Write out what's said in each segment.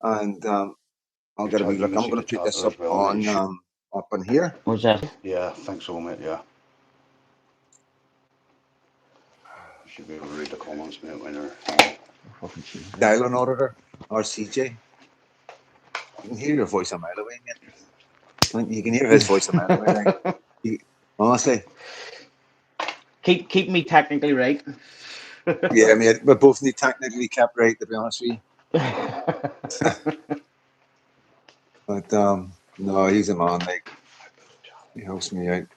and I'll You're get a wee chatting. You look. can I'm see going the to put chat this there as up well, on Nish. up in here. What's that? Yeah, I think so, mate. Yeah. You should be able to read the comments, mate, when you're. Fucking cheese. Dialing auditor, RCJ. You can hear your voice a mile away, mate. You can hear his voice a mile away. Like, honestly, Keep me technically right. yeah, mate. We both need technically kept right, to be honest with you. But no, he's a man. Like, he helps me out.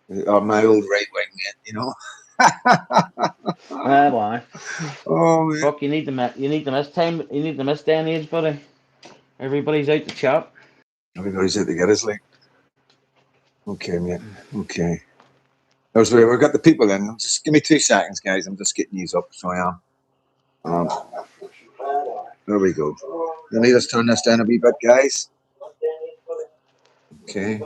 My old right wing, mate. Why? Oh man, Fuck, you need to miss time. You need to miss day and age, buddy. Everybody's out to chat. everybody's out to get us. Like, okay, mate. Okay. We've got the people in. Just give me 2 seconds, guys. I'm just getting these up. So I am. There we go. Let me just turn this down a wee bit, guys. Okay.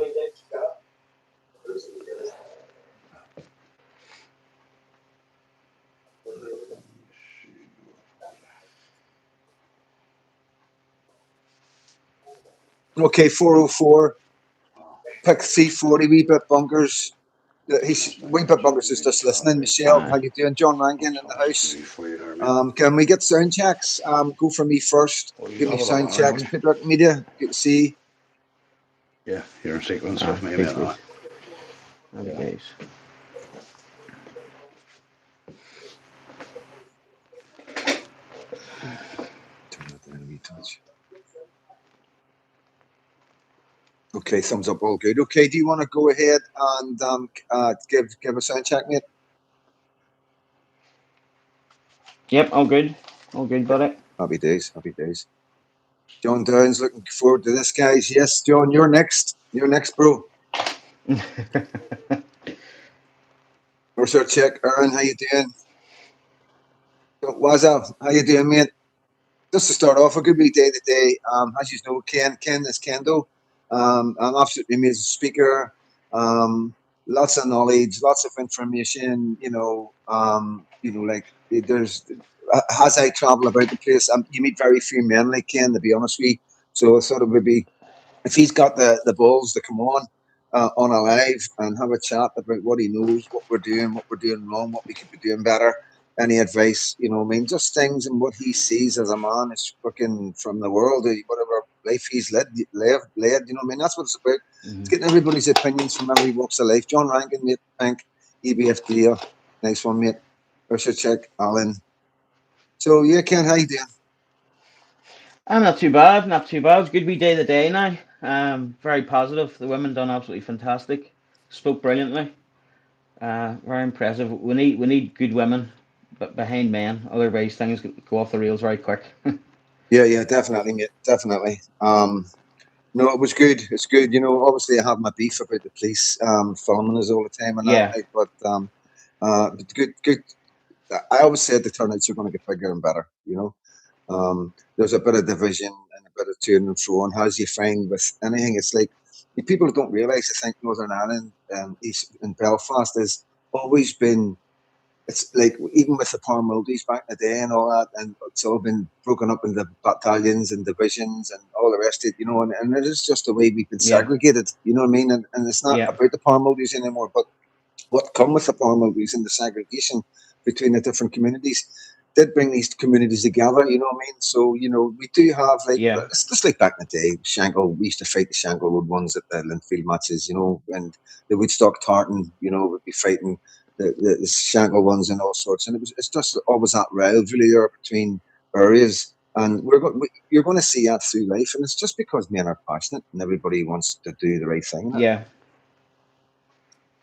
Okay, 404. Pick 340 wee bit bunkers. Wee bit bunkers is just listening. Michelle, how you doing? John Rankin in the house. Can we get sound checks? Go for me first. Give me sound checks. People at media, good to see. Yeah, you're in sequence with me, Good, mate. good. Guys. Turn that down a wee touch. Okay, thumbs up, all good. Okay, do you want to go ahead and give a sound check, mate? Yep, all good, buddy. Happy days, happy days. John Downs, looking forward to this, guys. Yes, John, you're next. You're next, bro. Research check. Aaron, how you doing? Wazza, how you doing, mate? Just to start off, a good wee day today. As you know, Ken is Kendo. I'm absolutely amazing speaker. Lots of knowledge, lots of information. Like there's as I travel about the place, you meet very few men like Ken, to be honest with you. So I thought it would be if he's got the balls to come on a live and have a chat about what he knows, what we're doing wrong, what we could be doing better, any advice, I mean, just things and what he sees as a man is fucking from the world, whatever life he's led, you know what I mean? That's what it's about. It's getting everybody's opinions from every walks of life. John Rankin, mate, Bank, EBFD, nice one, mate. Russia check, Alan. So, yeah, Ken, how you doing? I'm not too bad, not too bad. It's a good wee day today now. Very positive. The women done absolutely fantastic. Spoke brilliantly. Very impressive. We need good women, but behind men. Otherwise, things go off the rails very quick. Yeah, definitely, mate, definitely. No, it was good. It's good. Obviously, I have my beef about the police filming us all the time and that. Yeah. But good. I always said the turnouts are going to get bigger and better. There's a bit of division and a bit of to and fro. And as you find with anything, it's like people don't realise. I think Northern Ireland, East and Belfast, has always been. It's like even with the paramilitaries back in the day and all that, and it's all been broken up into battalions and divisions and all the rest of it, and it is just the way we've been Yeah. segregated, you know what I mean? And it's not Yeah. about the paramilitaries anymore, but what come with the paramilitaries and the segregation between the different communities did bring these communities together, you know what I mean? So, we do have Yeah. it's just like back in the day, Shankill, we used to fight the Shankill Road ones at the Linfield matches, and the Woodstock Tartan, would be fighting the Shankill ones and all sorts. And it's just always that rivalry there between areas. And you're going to see that through life. And it's just because men are passionate and everybody wants to do the right thing. Yeah.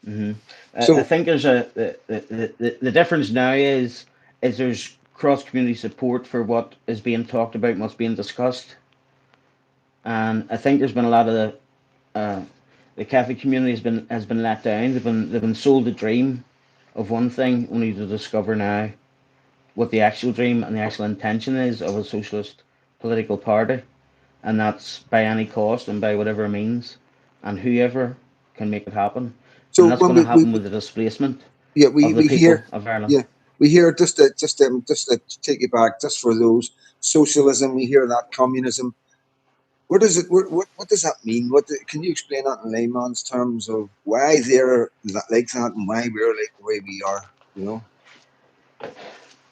I So, think there's the difference now is there's cross community support for what is being talked about and what's being discussed, and I think there's been a lot of the Catholic community has been let down. They've been sold a dream of one thing, only to discover now what the actual dream and the actual intention is of a socialist political party, and that's by any cost and by whatever means, and whoever can make it happen, and so that's when going to happen with the displacement yeah, of the we people hear, of Ireland. yeah, we hear just to take it back, just for those socialism. We hear that communism. Where does it? What does that mean? Can you explain that in layman's terms of why they're like that and why we're like the way we are? You know.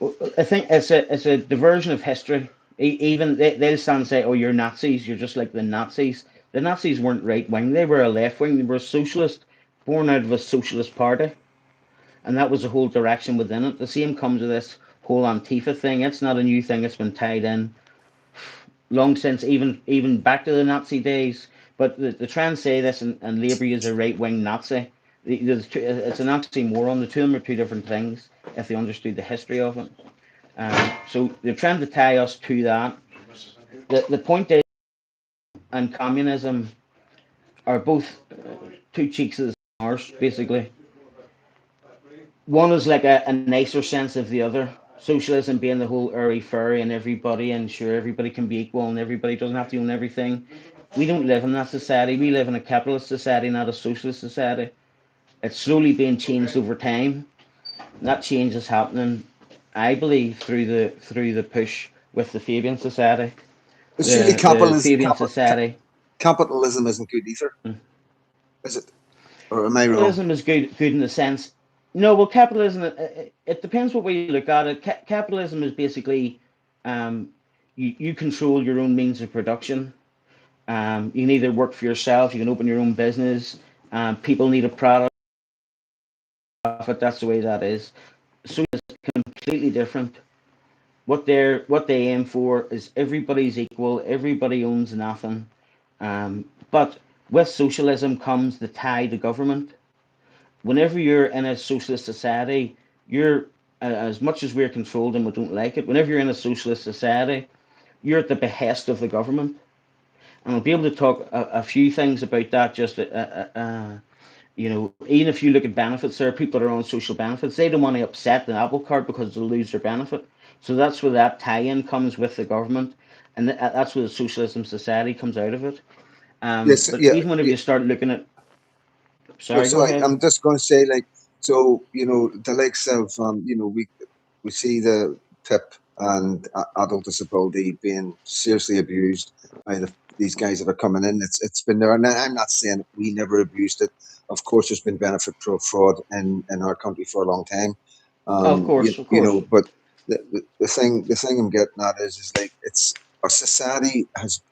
Well, I think it's a diversion of history. Even they'll stand and say, "Oh, you're Nazis. You're just like the Nazis." The Nazis weren't right wing; they were a left wing. They were a socialist, born out of a socialist party, and that was the whole direction within it. The same comes with this whole Antifa thing. It's not a new thing. It's been tied in long since, even back to the Nazi days. But the try and say this and Labour is a right wing Nazi. It's an oxymoron. The two of them are two different things. If they understood the history of it. So they're trying to tie us to that. The point is, and communism are both two cheeks of the same arse, basically. One is like a nicer sense of the other. Socialism being the whole airy fairy and everybody, and sure, everybody can be equal and everybody doesn't have to own everything. We don't live in that society. We live in a capitalist society, not a socialist society. It's slowly being changed over time. That change is happening, I believe, through the push with the Fabian Society. But surely The Fabian Society. capitalism isn't good either, Mm. is it? Or am I wrong? Capitalism is good in the sense. No, well, capitalism. It depends what way you look at it. Capitalism is basically, um, you control your own means of production. You can either work for yourself. You can open your own business. People need a product. That's the way that is. So it's completely different. What they aim for is everybody's equal. Everybody owns nothing. But with socialism comes the tie to government. Whenever you're in a socialist society, you're as much as we're controlled and we don't like it. Whenever you're in a socialist society, you're at the behest of the government. And I'll be able to talk a few things about that. Just even if you look at benefits, there are people that are on social benefits. They don't want to upset the apple cart because they'll lose their benefit. So that's where that tie-in comes with the government, and that's where the socialism society comes out of it. Yes, But yeah, even whenever yeah. you start looking at, No, sorry, go so ahead. I'm just going to say, like, so the likes of we see the PIP and adult disability being seriously abused by these guys that are coming in. It's been there, and I'm not saying we never abused it. Of course, there's been benefit pro fraud in our country for a long time. Of course, of course. But the thing I'm getting at is like it's our society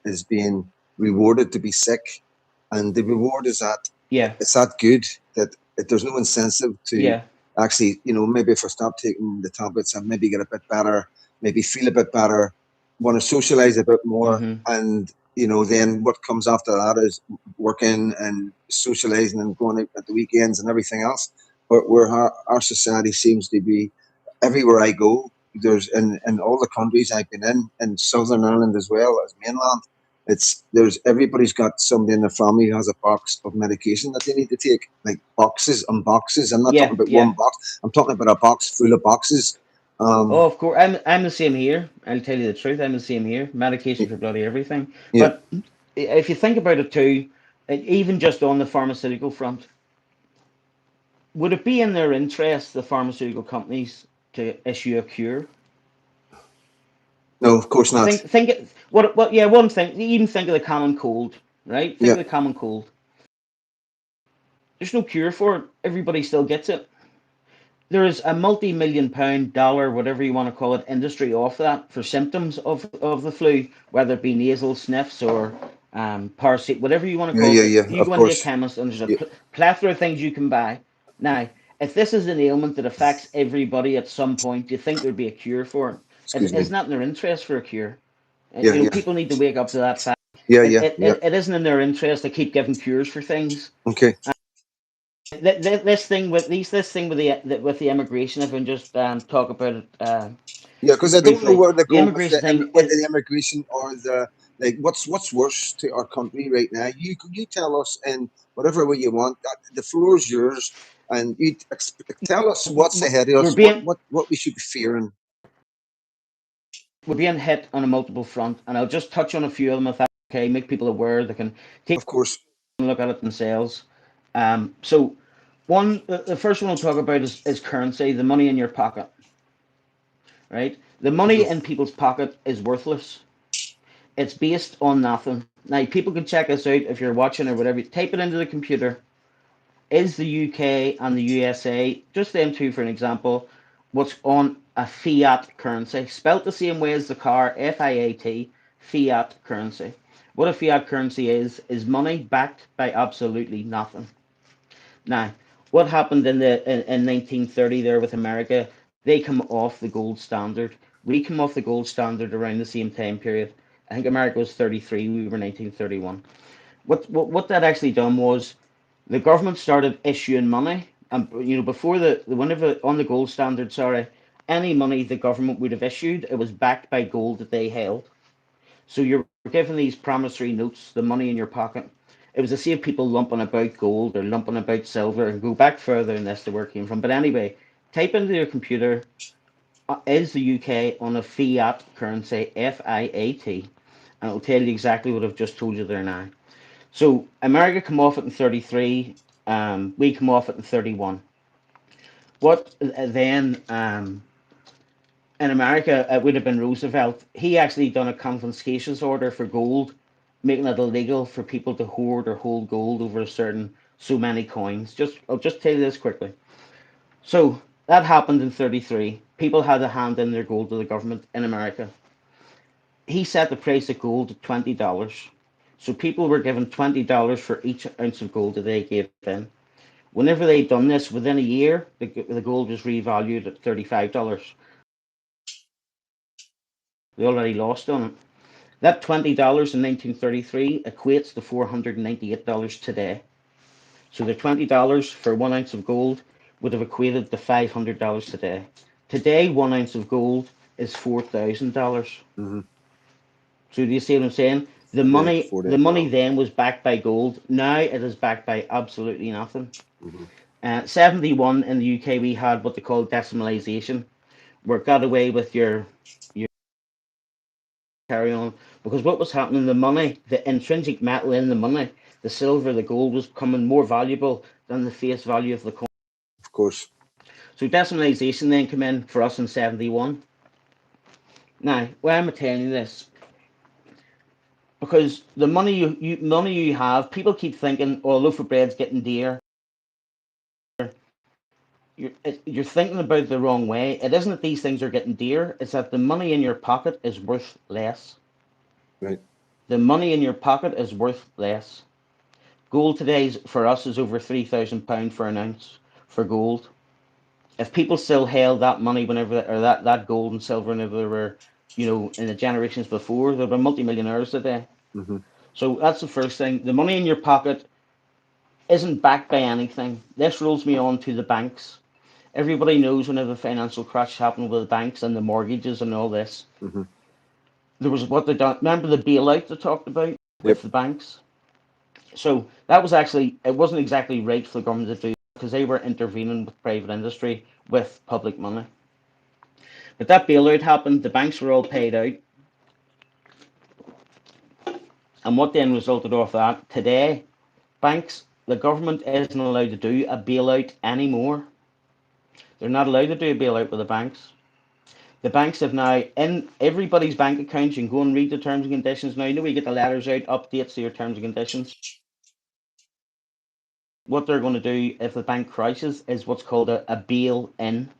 is being rewarded to be sick, and the reward is that Yeah, it's that good that there's no incentive to yeah. actually, maybe if I stop taking the tablets and maybe get a bit better, maybe feel a bit better, want to socialize a bit more. Hmm. And, then what comes after that is working and socializing and going out at the weekends and everything else. But where our society seems to be, everywhere I go, there's in all the countries I've been in Southern Ireland as well as mainland, everybody's got somebody in their family who has a box of medication that they need to take, like boxes and boxes. I'm not talking Yeah, about one yeah. box. I'm talking about a box full of boxes. Oh, Um, of course. I'm the same here. I'll tell you the truth. I'm the same here. Medication for bloody everything. yeah. But if you think about it too, even just on the pharmaceutical front, would it be in their interest, the pharmaceutical companies, to issue a cure? No, of course not. Yeah, one thing. Even think of the common cold, right? Think Yeah, of the common cold. There's no cure for it. Everybody still gets it. There is a multi-million pound, dollar, whatever you want to call it, industry off that for symptoms of the flu, whether it be nasal sniffs or parasite, whatever you want to yeah, call yeah, it. yeah. You Of go into a course. chemist and there's a Yeah. plethora of things you can buy. Now, if this is an ailment that affects everybody at some point, do you think there'd be a cure for it? Excuse It's me. not in their interest for a cure. Yeah, yeah, People need to wake up to that fact. yeah, It, yeah, it, yeah. it, it isn't in their interest to keep giving cures for things. Okay. This thing with the immigration, if we can just talk about it Yeah, because I don't know briefly. where to The go with immigration thing, the immigration or the like. What's worse to our country right now? You tell us in whatever way you want. The floor is yours, and tell us what's ahead of we're us. being What we should be fearing. we're being hit on a multiple front, and I'll just touch on a few of them if that's okay. Make people aware they can take Of course. a look at it themselves. So the first one I'll talk about is currency, the money in your pocket. right? The money in people's pocket is worthless. It's based on nothing. Now, people can check us out if you're watching or whatever. Type it into the computer. Is the UK and the USA, just them two for an example, what's on a fiat currency? Spelt the same way as the car, FIAT, fiat currency. What a fiat currency is money backed by absolutely nothing. Now, what happened in 1930 there with America? They come off the gold standard. We come off the gold standard around the same time period. I think America was 33, we were 1931. What that actually done was the government started issuing money, and before whenever on the gold standard, sorry, any money the government would have issued, it was backed by gold that they held. So you're given these promissory notes, the money in your pocket. It was to save people lumping about gold or lumping about silver and go back further than this to where it came from. But anyway, type into your computer, is the UK on a fiat currency, FIAT, and it'll tell you exactly what I've just told you there now. So America come off it in 33, we come off it in 31. What then in America, it would have been Roosevelt. He actually done a confiscations order for gold, making it illegal for people to hoard or hold gold over a certain so many coins. I'll just tell you this quickly. So that happened in 33. People had to hand in their gold to the government in America. He set the price of gold at $20. So people were given $20 for each ounce of gold that they gave in. Whenever they'd done this, within a year, the gold was revalued at $35. They already lost on it. That $20 in 1933 equates to $498 today. So the $20 for 1 ounce of gold would have equated to $500 today. Today, 1 ounce of gold is $4,000. Mhm. So do you see what I'm saying? The Yeah, money then was backed by gold. Now it is backed by absolutely nothing. Mhm. 71 in the UK, we had what they call decimalisation, where it got away with your carry on, because what was happening, the money, the intrinsic metal in the money, the silver, the gold, was becoming more valuable than the face value of the coin. Of course. So decimalisation then came in for us in 71. Now, why am I telling you this? Because the money you have, people keep thinking, oh, a loaf of bread's getting dear. You're thinking about it the wrong way. It isn't that these things are getting dear, it's that the money in your pocket is worth less. Right. The money in your pocket is worth less. Gold today for us is over £3,000 for an ounce for gold. If people still held that money whenever, or that gold and silver whenever they were, in the generations before, they'd be multimillionaires today. Mm-hmm. So that's the first thing. The money in your pocket isn't backed by anything. This rolls me on to the banks. Everybody knows whenever the financial crash happened with the banks and the mortgages and all this, Mm-hmm. there was what they done. Remember the bailout they talked about with Yep. the banks? So that was actually, it wasn't exactly right for the government to do because they were intervening with private industry with public money. But that bailout happened, the banks were all paid out. And what then resulted off that? Today, banks, the government isn't allowed to do a bailout anymore. They're not allowed to do a bailout with the banks. The banks have now, in everybody's bank accounts, you can go and read the terms and conditions now. You get the letters out, updates to your terms and conditions. What they're going to do if the bank crashes is what's called a bail-in.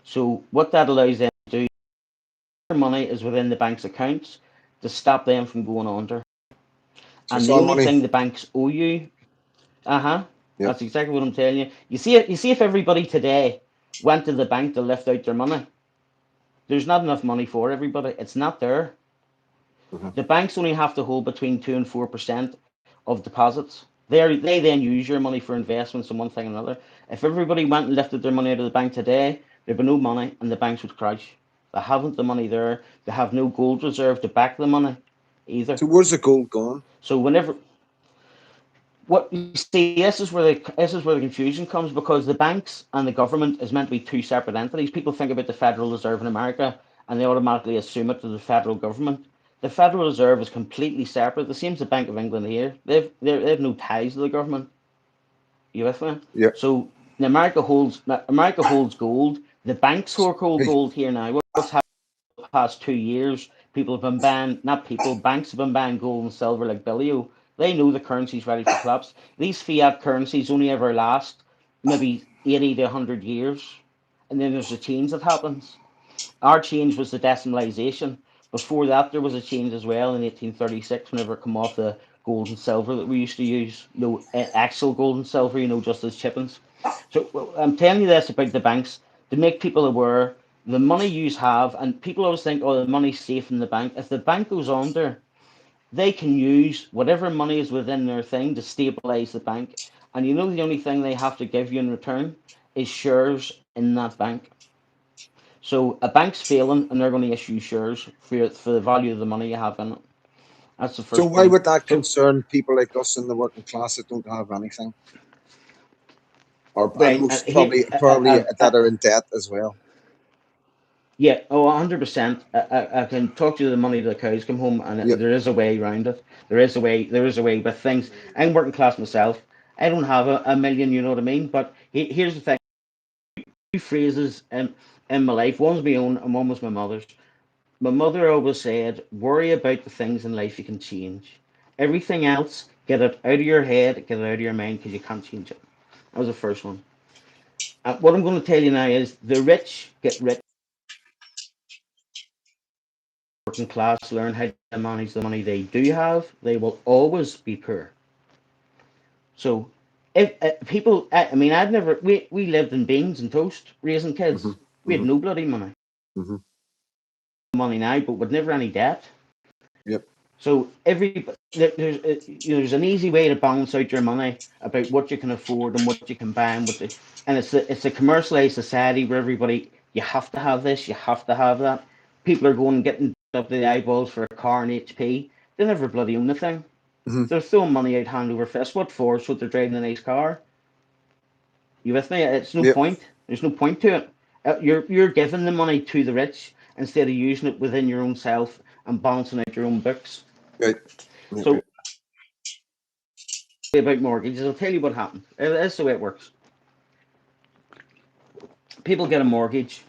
So what that allows them to do, their money is within the bank's accounts to stop them from going under. So And it's the all only money. thing the banks owe you, Yep. that's exactly what I'm telling you. You see if everybody today went to the bank to lift out their money, there's not enough money for everybody. It's not there. Mm-hmm. The banks only have to hold between 2 and 4% of deposits. They then use your money for investments and one thing and another. If everybody went and lifted their money out of the bank today, there'd be no money and the banks would crash. They haven't the money there. They have no gold reserve to back the money either. So where's the gold gone? So whenever what you see, this is where the confusion comes, because the banks and the government is meant to be two separate entities. People think about the Federal Reserve in America and they automatically assume it to the federal government. The Federal Reserve is completely separate. The same as the Bank of England here. They have no ties to the government. You with me? Yeah. So America holds gold. The banks hold Hey. gold here now. past 2 years, people have been buying, not people, banks have been buying gold and silver like Billio. They know the currency's ready for collapse. These fiat currencies only ever last maybe 80 to 100 years, and then there's a change that happens. Our change was the decimalisation. Before that, there was a change as well in 1836, whenever it come off the gold and silver that we used to use, actual gold and silver, just as chippings. So I'm telling you this about the banks to make people aware the money you have, and people always think, oh, the money's safe in the bank. If the bank goes under, they can use whatever money is within their thing to stabilize the bank. And the only thing they have to give you in return is shares in that bank. So a bank's failing, and they're going to issue shares for the value of the money you have in it. That's the So first why point. would that So concern people like us in the working class that don't have anything, or and right, most here, probably that are in debt as well? yeah, oh, 100%. I can talk to you the money the cows come home, and Yep. there is a way around it. There is a way. There is a way. But things, I'm working class myself. I don't have a million. You know what I mean? But here's the thing. Two phrases in my life. One's my own, and one was my mother's. My mother always said, "Worry about the things in life you can change. Everything else, get it out of your head, get it out of your mind, because you can't change it." That was the first one. What I'm going to tell you now is the rich get rich. Working class learn how to manage the money they do have, they will always be poor. So, if people, I mean, we lived in beans and toast raising kids. We had no bloody money. Mm-hmm. Money now, but with never any debt. Yep. So there's an easy way to balance out your money about what you can afford and what you can buy and it's a commercialized society where everybody, you have to have this, you have to have that. People are going and getting up to the eyeballs for a car and HP. They never bloody own the thing. Mm-hmm. They're throwing money out hand over fist. What for? So they're driving a nice car. You with me? It's no Yep. point. There's no point to it. You're giving the money to the rich instead of using it within your own self and balancing out your own books. Right. Yep. So about mortgages, I'll tell you what happened. That's the way it works. People get a mortgage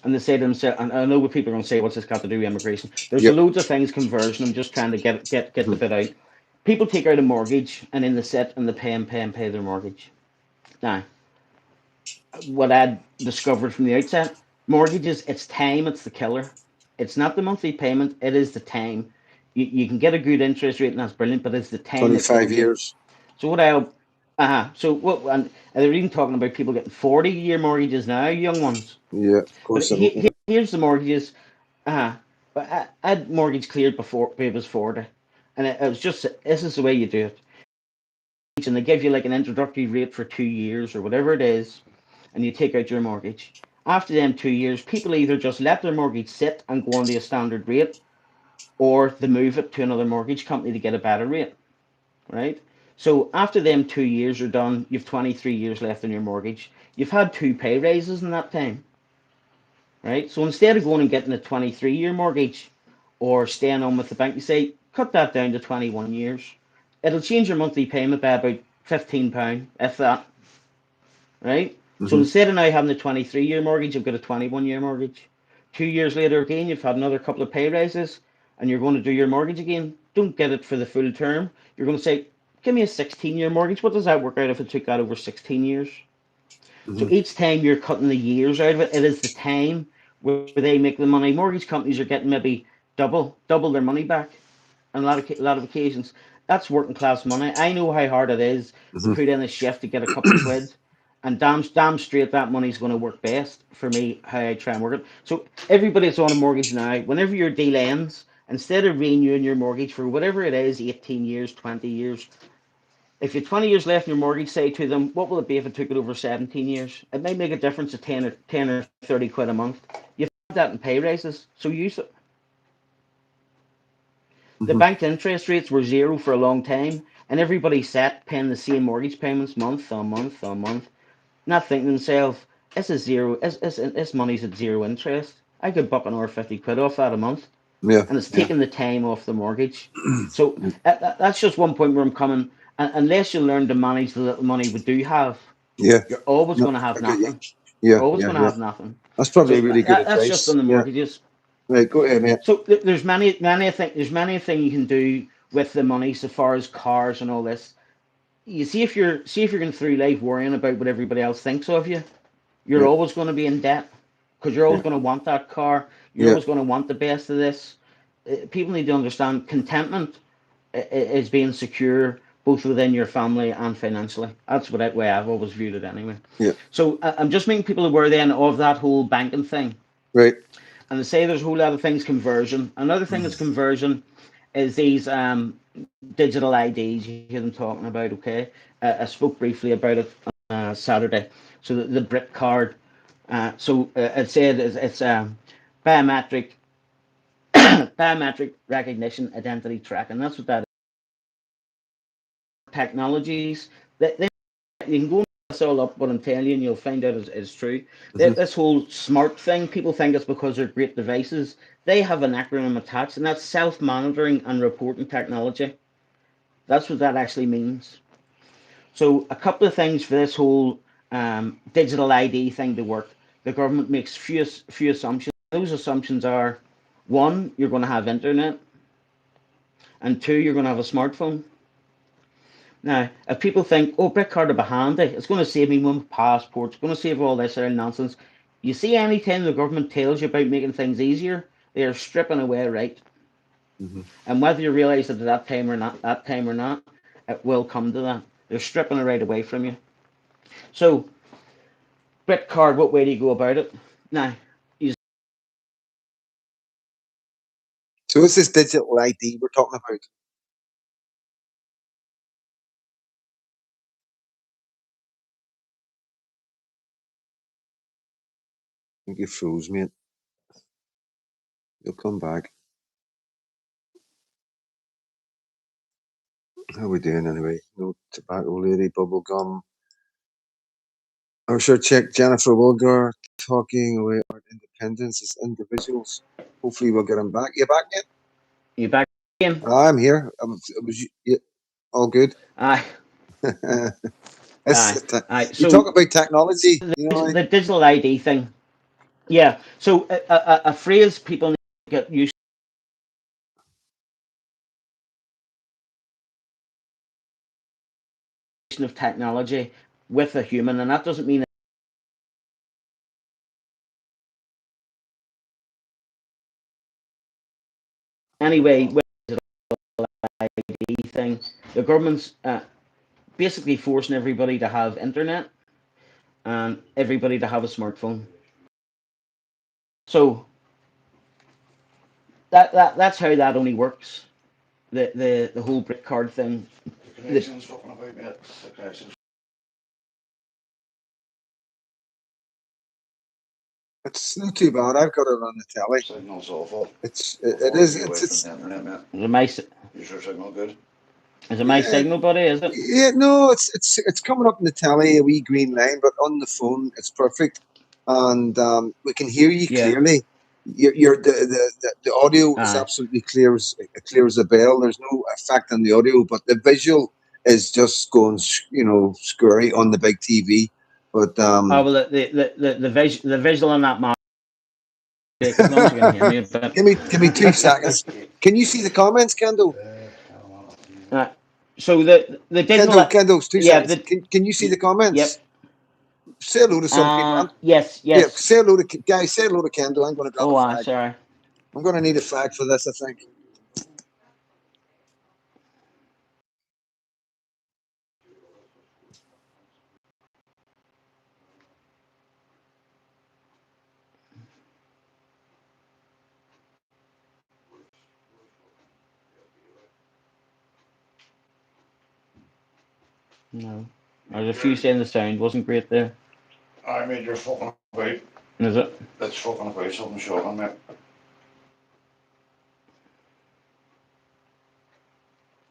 and they say to themselves, and I know what people are going to say, what's this got to do with immigration? There's Yep. loads of things, conversion. I'm just trying to get the bit out. People take out a mortgage and then they sit and they pay their mortgage. Now, what I discovered from the outset, mortgages, it's time, it's the killer. It's not the monthly payment, it is the time. You can get a good interest rate and that's brilliant, but it's the time that 25 kills you. years. So what I so what and they're even talking about people getting 40-year mortgages now, young ones. Yeah, of But course. Yeah. here's the mortgages. But I had mortgage cleared before I was 40, and it was just, this is the way you do it. And they give you like an introductory rate for 2 years or whatever it is, and you take out your mortgage. After them 2 years, people either just let their mortgage sit and go on to a standard rate, or they move it to another mortgage company to get a better rate, right? So after them 2 years are done, you've 23 years left on your mortgage. You've had 2 pay raises in that time, right? So instead of going and getting a 23-year mortgage or staying on with the bank, you say, cut that down to 21 years. It'll change your monthly payment by about £15, if that, right? So Mm-hmm. instead of now having a 23-year mortgage, you've got a 21-year mortgage. 2 years later again, you've had another couple of pay raises and you're going to do your mortgage again. Don't get it for the full term. You're going to say, give me a 16-year mortgage. What does that work out if it took that over 16 years? So Mm-hmm. each time you're cutting the years out of it, it is the time where they make the money. Mortgage companies are getting maybe double their money back on a lot of occasions. That's working class money. I know how hard it is to Mm-hmm. put in a shift to get a couple of quid, and damn straight that money's going to work best for me how I try and work it. So everybody that's on a mortgage now, whenever your deal ends, instead of renewing your mortgage for whatever it is, 18 years, 20 years, if you're 20 years left in your mortgage, say to them, what will it be if it took it over 17 years? It may make a difference of 10 or 30 quid a month. You've had that in pay raises, so use it. The Mm-hmm. bank interest rates were zero for a long time, and everybody sat paying the same mortgage payments month on month on month, not thinking to themselves, this is zero, this money's at zero interest. I could buck another 50 quid off that a month, Yeah. and it's Yeah. taking the time off the mortgage. So that's just one point where I'm coming. Unless you learn to manage the little money we do have, Yeah. you're always No, going to have I get you. nothing. You're Yeah, always yeah, going to yeah. have nothing. That's probably So really good that's just advice. on the Yeah. mortgages. Right, go ahead, mate. So there's many thing you can do with the money so far as cars and all this. You see if you're going through life worrying about what everybody else thinks of you, you're Yeah, always going to be in debt because you're yeah, always going to want that car. You're yeah. always going to want the best of this. People need to understand contentment is being secure both within your family and financially. That's what way I've always viewed it anyway. Yeah. So I'm just making people aware then of that whole banking thing. Right. And they say there's a whole lot of things conversion. Another thing that's conversion is these digital IDs you hear them talking about. Okay, I spoke briefly about it Saturday. So the brick card. It said it's biometric biometric recognition identity tracking. That's what that is. Technologies that you can go and look this all up. What I'm telling you, and you'll find out is true. Hmm. This whole smart thing, people think it's because they're great devices. They have an acronym attached, and that's self-monitoring and reporting technology. That's what that actually means. So a couple of things for this whole digital ID thing to work. The government makes few assumptions. Those assumptions are: one, you're going to have internet, and two, you're going to have a smartphone. Now, if people think, oh, Bitcard will be handy, it's going to save me one passport, it's going to save all this other nonsense. You see, any time the government tells you about making things easier, they are stripping away right. Hmm. And whether you realise it at that time or not, it will come to that. They're stripping it right away from you. So, Bitcard, what way do you go about it? Now, you So what's this digital ID we're talking about? I think you froze, mate. You'll come back. How we doing anyway? No tobacco lady, bubble gum. I sure check Jennifer Wilgar talking away about independence as individuals. Hopefully we'll get him back. You back yet? you back again? I'm here. Yeah, all good. Aye, It's, aye, aye. you talk So, about technology, you know. the digital ID thing. Yeah. So, a phrase people need to get used of technology with a human, and that doesn't mean anyway with the ID thing. The government's basically forcing everybody to have internet and everybody to have a smartphone. So that's how that only works. The whole brick card thing. The connection's fucking about, mate. The connection's It's not too bad. I've got it on the telly. signal's awful. It Far is. away from It's the internet, mate. Is Is your signal good? it my yeah, signal, buddy? Is it? yeah. No, it's coming up in the telly, a wee green line, but on the phone it's perfect, and we can hear you Yeah. clearly. The audio is Aye. absolutely clear as a bell. There's no effect on the audio, but the visual is just going, scurry on the big TV. But Oh well, the visual on that map, because no one's gonna hear me. But give me 2 seconds. Can you see the comments, Kendall? uh, so the digital, Kendall, two yeah, seconds. Can you see the yep. comments? Say hello to some people. Yes, Yeah, yes. say hello to guys. Say hello to Kendall. I'm going to grab Oh, a flag. sorry. I'm going to need a flag for this, I think. No, there's a few saying the sound wasn't great there. I made your fucking about. Is it? It's fucking about something shocking, mate.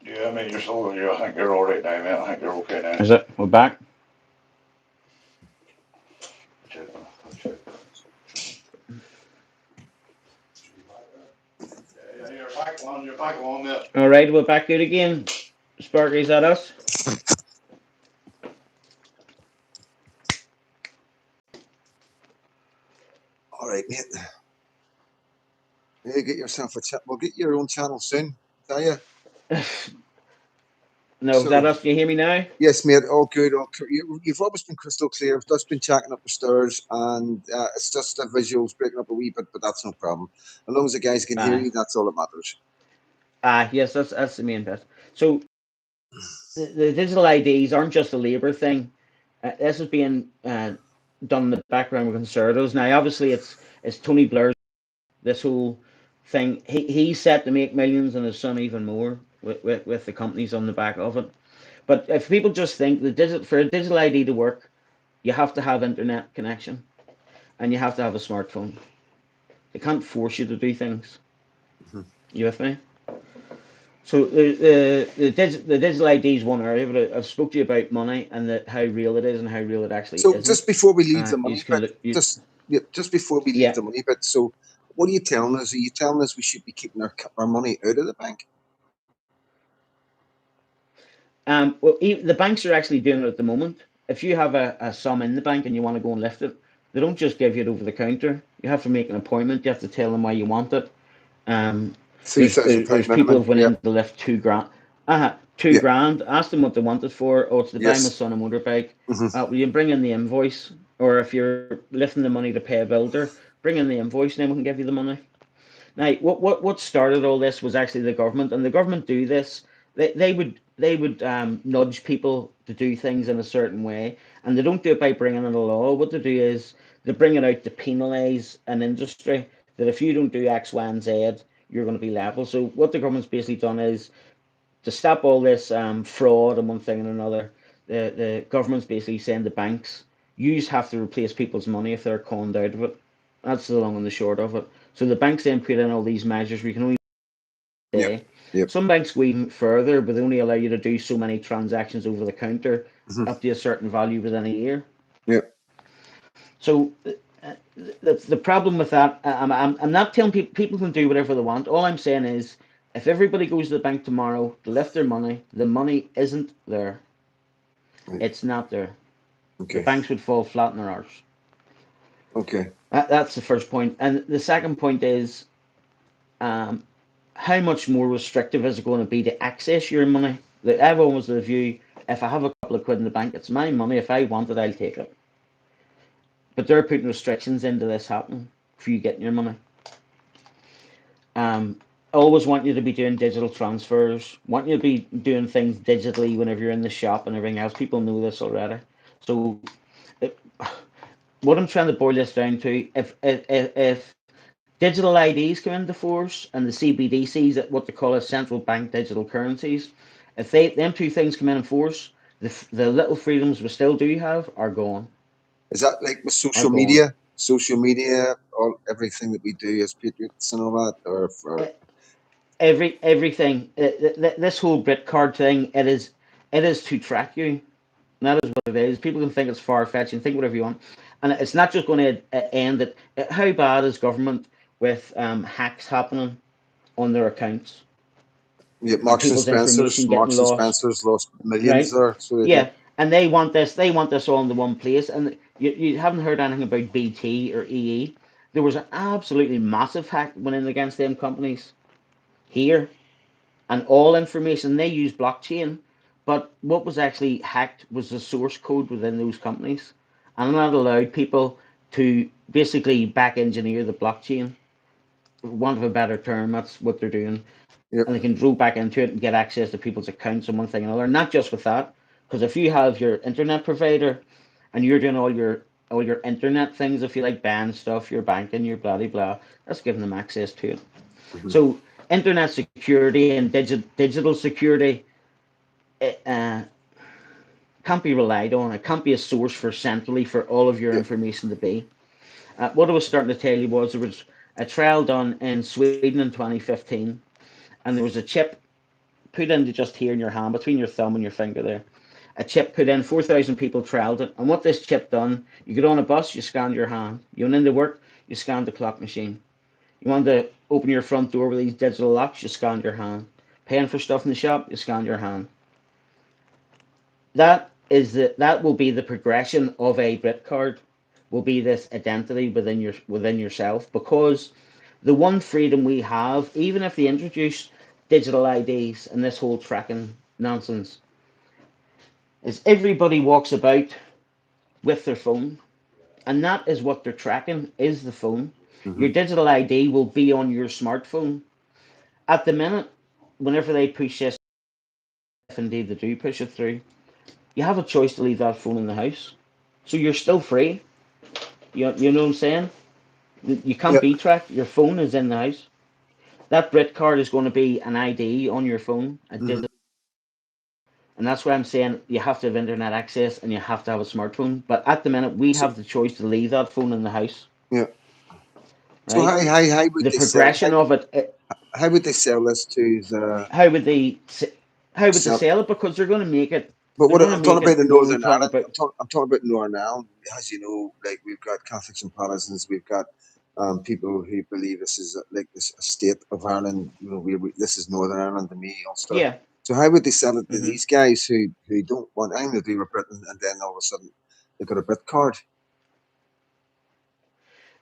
Yeah, mate, you're still, yeah, I think you're alright now, mate. I think you're okay now. Is it? We're back. Check, check. Yeah, you're back on, mate. All right, we're back good again. Sparky's at us. mate. Yeah, get yourself a chat. Well, get your own channel soon. Tell you. No, So that us. Can you hear me now? yes, mate. All good. You've always been crystal clear. I've just been checking up the stairs, and it's just the visuals breaking up a wee bit, but that's no problem. As long as the guys can hear Aye. you, that's all that matters. Yes, that's the main bit. So the digital IDs aren't just a Labour thing. This is being done in the background with Conservatives. Now, obviously, it's Tony Blair's this whole thing. He's set to make millions, and his son even more with the companies on the back of it. But if people just think for a digital ID to work, you have to have internet connection and you have to have a smartphone. They can't force you to do things. Mhm. You with me? So the digital ID is one area, but I've spoke to you about money and how real it is and how real it actually So isn't. just before we leave the You money can bit, look. just before we leave Yeah. the money bit. So what are you telling us? Are you telling us we should be keeping our money out of the bank? Well, the banks are actually doing it at the moment. If you have a sum in the bank and you want to go and lift it, they don't just give you it over the counter. You have to make an appointment. You have to tell them why you want it. Um, Three thousand there's pound people minimum. who've went Yeah, in to lift 2 grand. Two yeah, grand. Ask them what they want it for. Oh, it's to buy my yes. son a motorbike. Hmm. Will you bring in the invoice? Or if you're lifting the money to pay a builder, bring in the invoice, and then we can give you the money. Now, what started all this was actually the government, and the government do this. They would nudge people to do things in a certain way, and they don't do it by bringing in a law. What they do is they bring it out to penalise an industry that if you don't do X, Y, and Z, you're going to be liable. So what the government's basically done is to stop all this fraud and one thing and another. The government's basically saying to banks, you have to replace people's money if they're conned out of it. That's the long and the short of it. So the banks then put in all these measures. We can only Yep, say yep. some banks go even further, but they only allow you to do so many transactions over the counter Hmm. up to a certain value within a year. Yep. So the problem with that, I'm not telling people can do whatever they want. All I'm saying is, if everybody goes to the bank tomorrow to lift their money, the money isn't there. Right. It's not there. The Okay. banks would fall flat on their arse. Okay. That's the first point. And the second point is, um, how much more restrictive is it going to be to access your money? That everyone was the view, if I have a couple of quid in the bank, it's my money. If I want it, I'll take it. But they're putting restrictions into this happening for you getting your money. Always want you to be doing digital transfers, want you to be doing things digitally whenever you're in the shop and everything else. People know this already. So, it, what I'm trying to boil this down to, if digital IDs come into force and the CBDCs, what they call as central bank digital currencies, if them two things come in force, the little freedoms we still do have are gone. Is that like with Are social gone. media? Social media, all everything that we do as patriots and all that, or for Everything. This whole Brit card thing, it is to track you. And that is what it is. People can think it's far fetched and think whatever you want, and it's not just going to end it. How bad is government with hacks happening on their accounts yeah, and Marks and people's Spencers. information getting Marks and lost? Spencers lost millions Right? there, so they did. Yeah, and they want this. They want this all in the one place. And you haven't heard anything about BT or EE. There was an absolutely massive hack went in against them companies here, and all information they use blockchain. But what was actually hacked was the source code within those companies, and that allowed people to basically back engineer the blockchain. For want of a better term, that's what they're doing, Yep. and they can drill back into it and get access to people's accounts and one thing and another. Not just with that, because if you have your internet provider and you're doing all your internet things, if you like buying stuff, your banking, your blah blah blah, that's giving them access to it. Hmm. So internet security and digital security can't be relied on. It can't be a source for centrally for all of your Yep. information to be. What I was starting to tell you was there was a trial done in Sweden in 2015, and there was a chip put into just here in your hand, between your thumb and your finger there. A chip put in, 4,000 people trialed it. And what this chip done, you get on a bus, you scanned your hand. You went into work, you scanned the clock machine. You wanted to open your front door with these digital locks, you scanned your hand. Paying for stuff in the shop, you scanned your hand. That will be the progression of a Brit card. will be this identity within yourself, because the one freedom we have, even if they introduce digital IDs and this whole tracking nonsense, is everybody walks about with their phone, and that is what they're tracking, is the phone. Hmm. Your digital ID will be on your smartphone. At the minute, whenever they push this, if indeed they do push it through, you have a choice to leave that phone in the house. So you're still free. You know what I'm saying? You can't Yeah. be tracked. Your phone is in the house. That Brit card is going to be an ID on your phone, a Hmm. digital, and that's why I'm saying you have to have internet access and you have to have a smartphone. But at the minute, we So have the choice to leave that phone in the house, yeah. So right? how would The they sell progression of it, how would they sell this to the how would they how would they sell? sell it? Because they're going to make it. But They're what going to I'm talking make about it in what we Northern talk Ireland, about. I'm talking about Northern Ireland. As you know, like we've got Catholics and Protestants, we've got people who believe this is like this a state of Ireland. You know, this is Northern Ireland to me, Ulster. Yeah. So how would they sell it to Hmm. these guys who don't want anything to do with Britain, and then all of a sudden they've got a Brit card?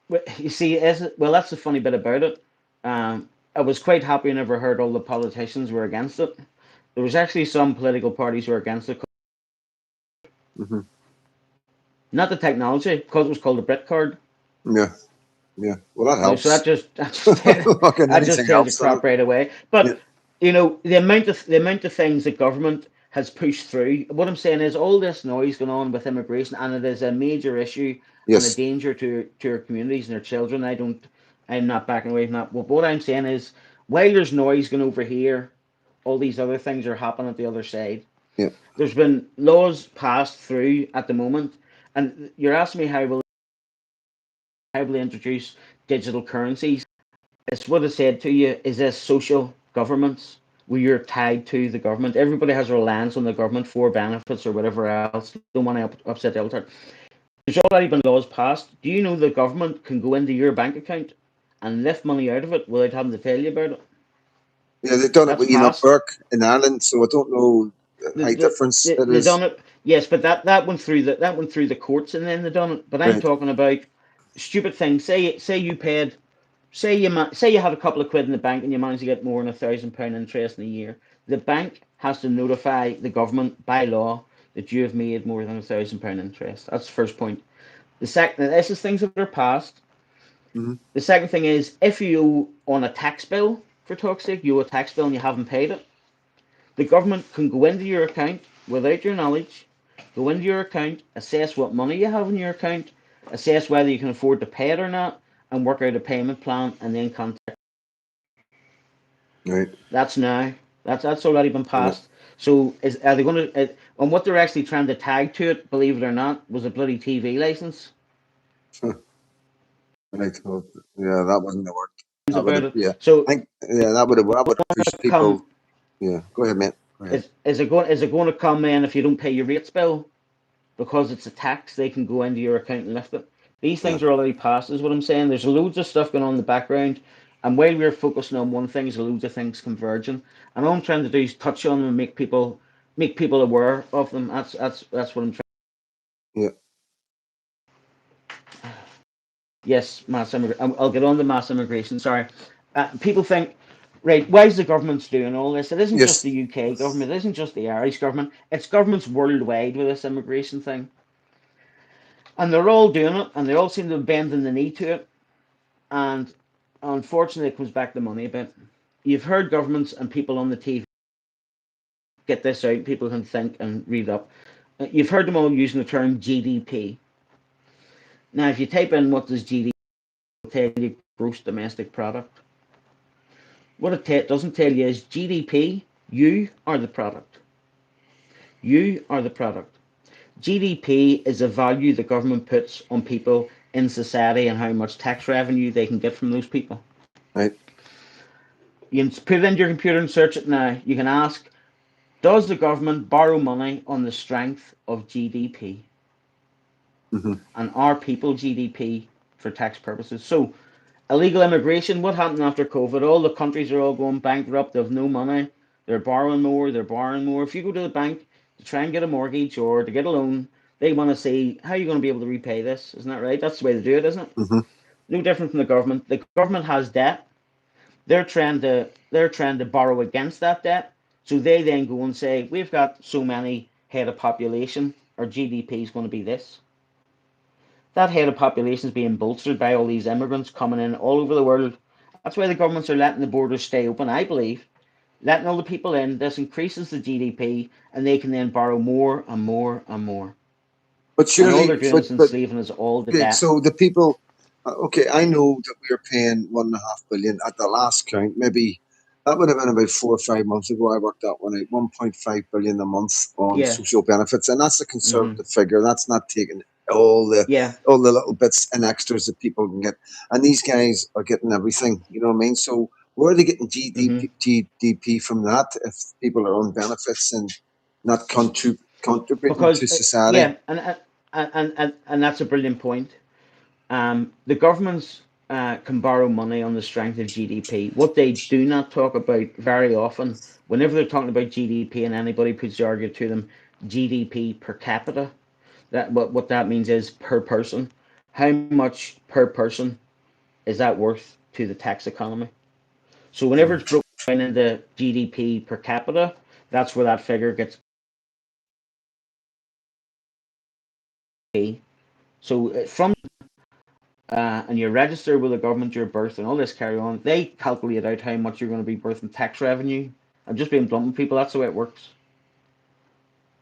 Well, you see, well, that's the funny bit about it. I was quite happy I never heard all the politicians were against it. There was actually some political parties who were against it, Hmm. not the technology, because it was called a Brit card. Yeah, yeah. Well, that So helps. Fucking that just anything tells you helps, doesn't crap it? right away. Yeah. But the amount of things the government has pushed through. What I'm saying is all this noise going on with immigration, and it is a major issue and a Yes. danger to our communities and our children. I'm not backing away from that. But what I'm saying is, while there's noise going over here, all these other things are happening at the other side. Yeah. There's been laws passed through at the moment, and you're asking me how will they introduce digital currencies? It's what I said to you. Is this social governments where you're tied to the government? Everybody has a reliance on the government for benefits or whatever else. Don't want to upset the altar. There's already been laws passed. Do you know the government can go into your bank account and lift money out of it without having to tell you about it? Yeah, they've done it That's with Enoch passed. Burke in Ireland, so I don't know The, how the, different it they is. done it. Yes, but that went through the courts and then they done it. But I'm Right. talking about stupid things. Say you paid. Say you had a couple of quid in the bank and you managed to get more than £1,000 interest in a year. The bank has to notify the government by law that you have made more than £1,000 interest. That's the first point. The second, this is things that are passed. Hmm. The second thing is if you on a tax bill, for talk's sake, you owe a tax bill and you haven't paid it, the government can go into your account without your knowledge, go into your account, assess what money you have in your account, assess whether you can afford to pay it or not, and work out a payment plan, and then contact. Right. That's now. That's already been Yeah. passed. So are they going to? And what they're actually trying to tag to it, believe it or not, was a bloody TV license. Right. Well, yeah, that wasn't the word. That would About have. it. Yeah. So I think. Yeah, that would have pushed come people. Yeah. Go ahead, mate. Go ahead. is it going to come in if you don't pay your rates bill because it's a tax? They can go into your account and lift it. These Yeah. things are already passed, is what I'm saying. There's loads of stuff going on in the background, and while we're focusing on one thing, there's loads of things converging. And all I'm trying to do is touch on them and make people aware of them. That's what I'm trying. Yeah. Yes, mass immigration. I'll get on to mass immigration. Sorry. People think, right, why is the government doing all this? It isn't just Yes. the UK government. It isn't just the Irish government. It's governments worldwide with this immigration thing. And they're all doing it, and they all seem to be bending the knee to it. And unfortunately, it comes back to money a bit. You've heard governments and people on the TV get this out. People can think and read up. You've heard them all using the term GDP. Now, if you type in what does GDP tell you, gross domestic product. What it doesn't tell you is GDP, you are the product. You are the product. GDP is a value the government puts on people in society and how much tax revenue they can get from those people. Right. You can put it into your computer and search it now. You can ask, does the government borrow money on the strength of GDP? Hmm. And are people GDP for tax purposes? So illegal immigration, what happened after COVID? All the countries are all going bankrupt. They have no money. They're borrowing more. They're borrowing more. If you go to the bank to try and get a mortgage or to get a loan, They want to see how you're going to be able to repay this. Isn't that right? That's the way to do it, isn't it? Hmm. No different from the government. The government has debt. They're trying to borrow against that debt. So they then go and say, we've got so many head of population, our GDP is going to be this. That head of population is being bolstered by all these immigrants coming in all over the world. That's why the governments are letting the borders stay open, I believe. Letting all the people in, this increases the GDP, and they can then borrow more and more and more. But And all they're surely, doing is but enslaving us all to okay, debt. so the people, okay, I know that we are paying 1.5 billion at the last count. Maybe that would have been about 4 or 5 months ago. I worked that one out. 1.5 billion a month on Yeah. social benefits, and that's a Hmm. conservative figure. That's not taking all the Yeah. all the little bits and extras that people can get. And these guys are getting everything. You know what I mean? So where are they getting Hmm. GDP from that? If people are on benefits and not contributing Because to society. yeah, and that's a brilliant point. The governments can borrow money on the strength of GDP. What they do not talk about very often, whenever they're talking about GDP, and anybody puts the argument to them, GDP per capita. That what that means is per person. How much per person is that worth to the tax economy? So whenever it's broken down into GDP per capita, that's where that figure gets. So from and you're registered with the government, your birth, and all this carry on, they calculate out how much you're going to be worth in tax revenue. I'm just being blunt with people. That's the way it works.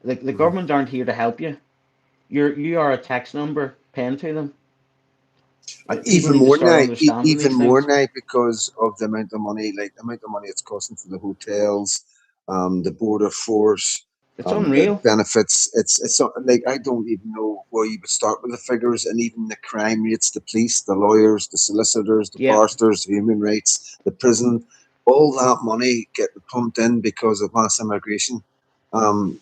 The Mhm. government aren't here to help you. You are a tax number paying to them. And People need to start understanding even these more things. now because of the amount of money, like the amount of money it's costing for the hotels, the border force, It's the unreal. benefits. It's like I don't even know where you would start with the figures, and even the crime rates, the police, the lawyers, the solicitors, the Yeah, barristers, the human rights, the prison, all that money getting pumped in because of mass immigration.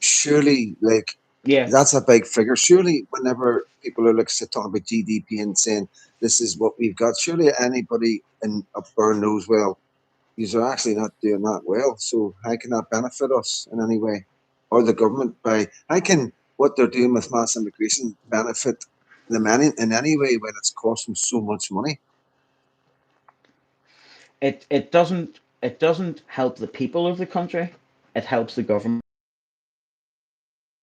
Surely, like yeah. that's a big figure. Surely, whenever people are like talking about GDP and saying this is what we've got, surely anybody in Upburn knows well these are actually not doing that well. So how can that benefit us in any way, or the government by how can what they're doing with mass immigration benefit them in any way when it's costing so much money? It doesn't help the people of the country. It helps the government,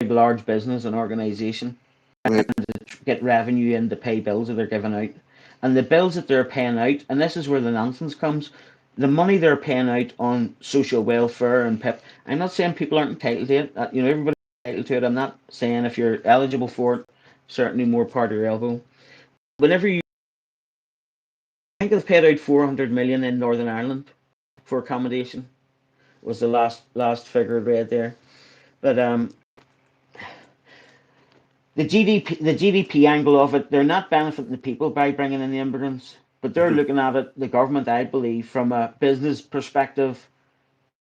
large business and organization, Right. to get revenue in to pay bills that they're giving out. And the bills that they're paying out, and this is where the nonsense comes, the money they're paying out on social welfare and PIP. I'm not saying people aren't entitled to it. Everybody's entitled to it. I'm not saying if you're eligible for it, certainly more part of your elbow. Whenever you I think they've paid out 400 million in Northern Ireland for accommodation was the last figure I read there. But the GDP angle of it, they're not benefiting the people by bringing in the immigrants, but they're Mhm. looking at it, the government, I believe, from a business perspective.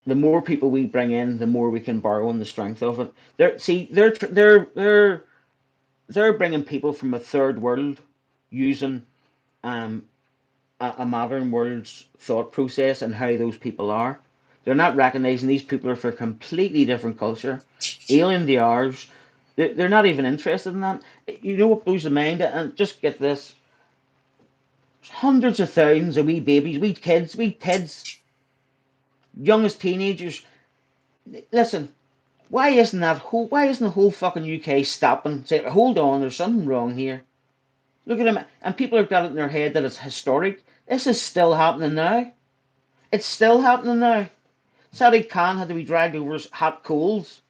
The more people we bring in, the more we can borrow on the strength of it. They're bringing people from a third world using um, a modern world's thought process and how those people are. They're not recognizing these people are for a completely different culture, alien to ours. They're not even interested in that. You know what blows the mind? And just get this: hundreds of thousands of wee babies, wee kids, young as teenagers. Listen, why isn't the whole fucking UK stopping? Say, hold on, there's something wrong here. Look at them, and people have got it in their head that it's historic. This is still happening now. It's still happening now. Sadiq Khan had to be dragged over his hot coals,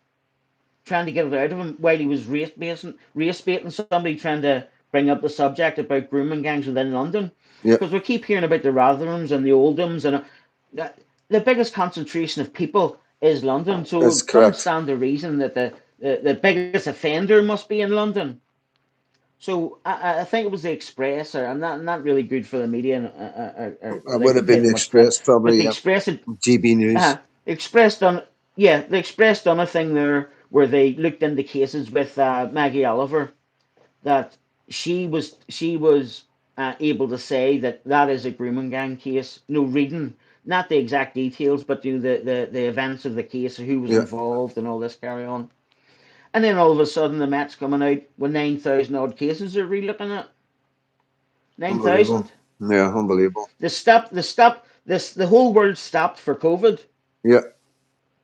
trying to get it out of him while he was race baiting somebody trying to bring up the subject about grooming gangs within London. Yeah, Because we keep hearing about the Rotherhams and the Oldhams, and the biggest concentration of people is London. So that's it doesn't correct. stand to reason that the biggest offender must be in London. So I think it was the Express, or I'm not really good for the media, and I That like would to have pay been too the much time. Express, But probably. the Express had GB News. Express done, yeah, the Express done a thing there where they looked into cases with Maggie Oliver, that she was able to say that that is a grooming gang case. No, reading not the exact details, but the events of the case, who was Yeah, involved, and all this carry on. And then all of a sudden, the Met's coming out with 9,000 odd cases they're re-looking at. Unbelievable. 9,000. Yeah, unbelievable. The whole world stopped for COVID Yeah.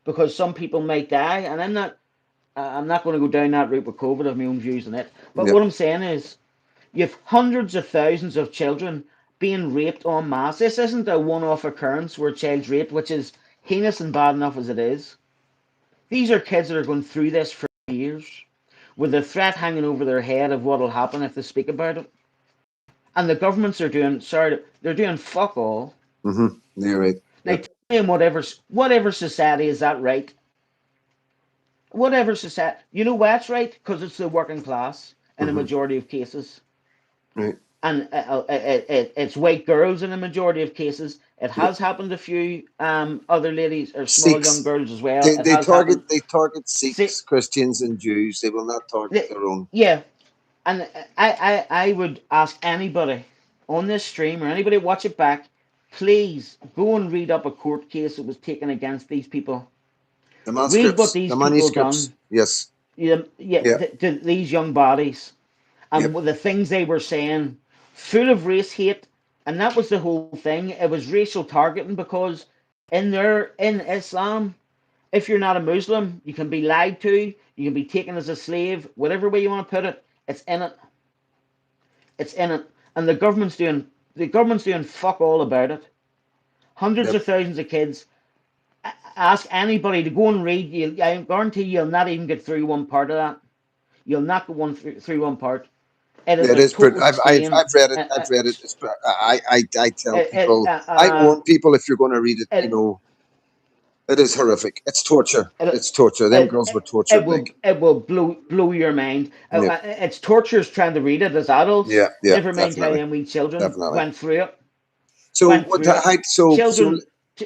because some people might die. And I'm not going to go down that route with COVID. I have my own views on it. But Yeah. what I'm saying is, you have hundreds of thousands of children being raped en masse. This isn't a one-off occurrence where a child's raped, which is heinous and bad enough as it is. These are kids that are going through this for years, with the threat hanging over their head of what will happen if they speak about it. And the governments are doing, they're doing fuck all. Mm-hmm. You're right. Now, Yeah. tell me in whatever society is that right? Whatever society, you know why it's right? Because it's the working class in a Mm-hmm. majority of cases. Right. And it's white girls in a majority of cases. It Yeah. has happened to a few other ladies or small Sikhs. young girls as well. They, It they has target happened. they target See, Sikhs, Christians, and Jews. They will not target their own. yeah, and I would ask anybody on this stream or anybody watch it back, please go and read up a court case that was taken against these people. The Read what manuscripts. these The people manuscripts. done. Yes. Yeah, Yeah. to these young bodies, and Yep. the things they were saying, full of race hate, and that was the whole thing. It was racial targeting because in Islam, if you're not a Muslim, you can be lied to, you can be taken as a slave, whatever way you want to put it. It's in it. It's in it, and the government's doing fuck all about it. Hundreds Yep. of thousands of kids. Ask anybody to go and read. I guarantee you'll not even get through one part of that. You'll not go through one part. It is It a is pretty. total stain. I've read it. I've read it. It's, I tell It, it, people. uh, I uh, warn people if you're going to read it. it, It is horrific. It's torture. it, It's torture. Them it, girls were it tortured. will Like. it will blow your mind. Yeah. It's torturous trying to read it as adults. Yeah. Yeah. Never mind how Definitely. young wee children Definitely. went through it. So Went what? through it. How, so Children.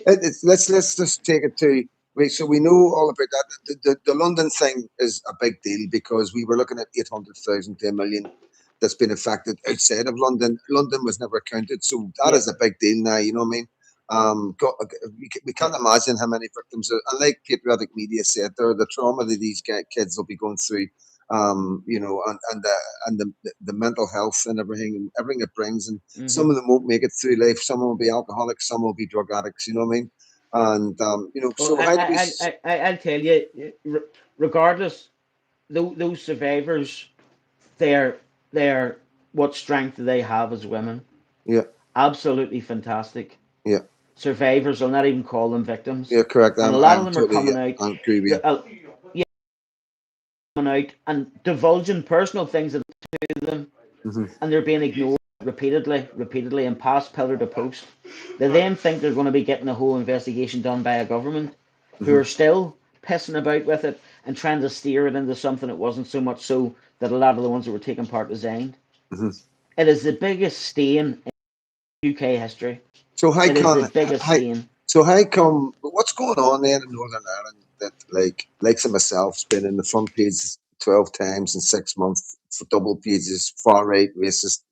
let's just take it to. Wait, so we know all about that. The London thing is a big deal because we were looking at 800,000 to a million that's been affected outside of London. London was never counted, so that Yeah. is a big deal now. You know what I mean? We can't imagine how many victims are, and like patriotic media said, the trauma that these kids will be going through. And the mental health and everything it brings, and some Mhm. of them won't make it through life. Some will be alcoholics, some will be drug addicts. You know what I mean? And Well, so how do we? I'll tell you, regardless, those survivors, they're what strength do they have as women? Yeah, Absolutely fantastic. yeah, Survivors, I'll not even call them victims. yeah, correct. And a lot of I'm them are totally, coming out, I agree with you. yeah, coming out and divulging personal things to them, Hmm. and they're being ignored repeatedly, and passed pillar to post. They then think they're going to be getting a whole investigation done by a government, who Hmm. are still pissing about with it and trying to steer it into something it wasn't, so much so that a lot of the ones that were taking part resigned. Hmm. It is the biggest stain in UK history. So how It is the can biggest how stain. so how come? What's going on then in Northern Ireland that likes of myself's been in the front page 12 times in 6 months for double pages, far right, racist,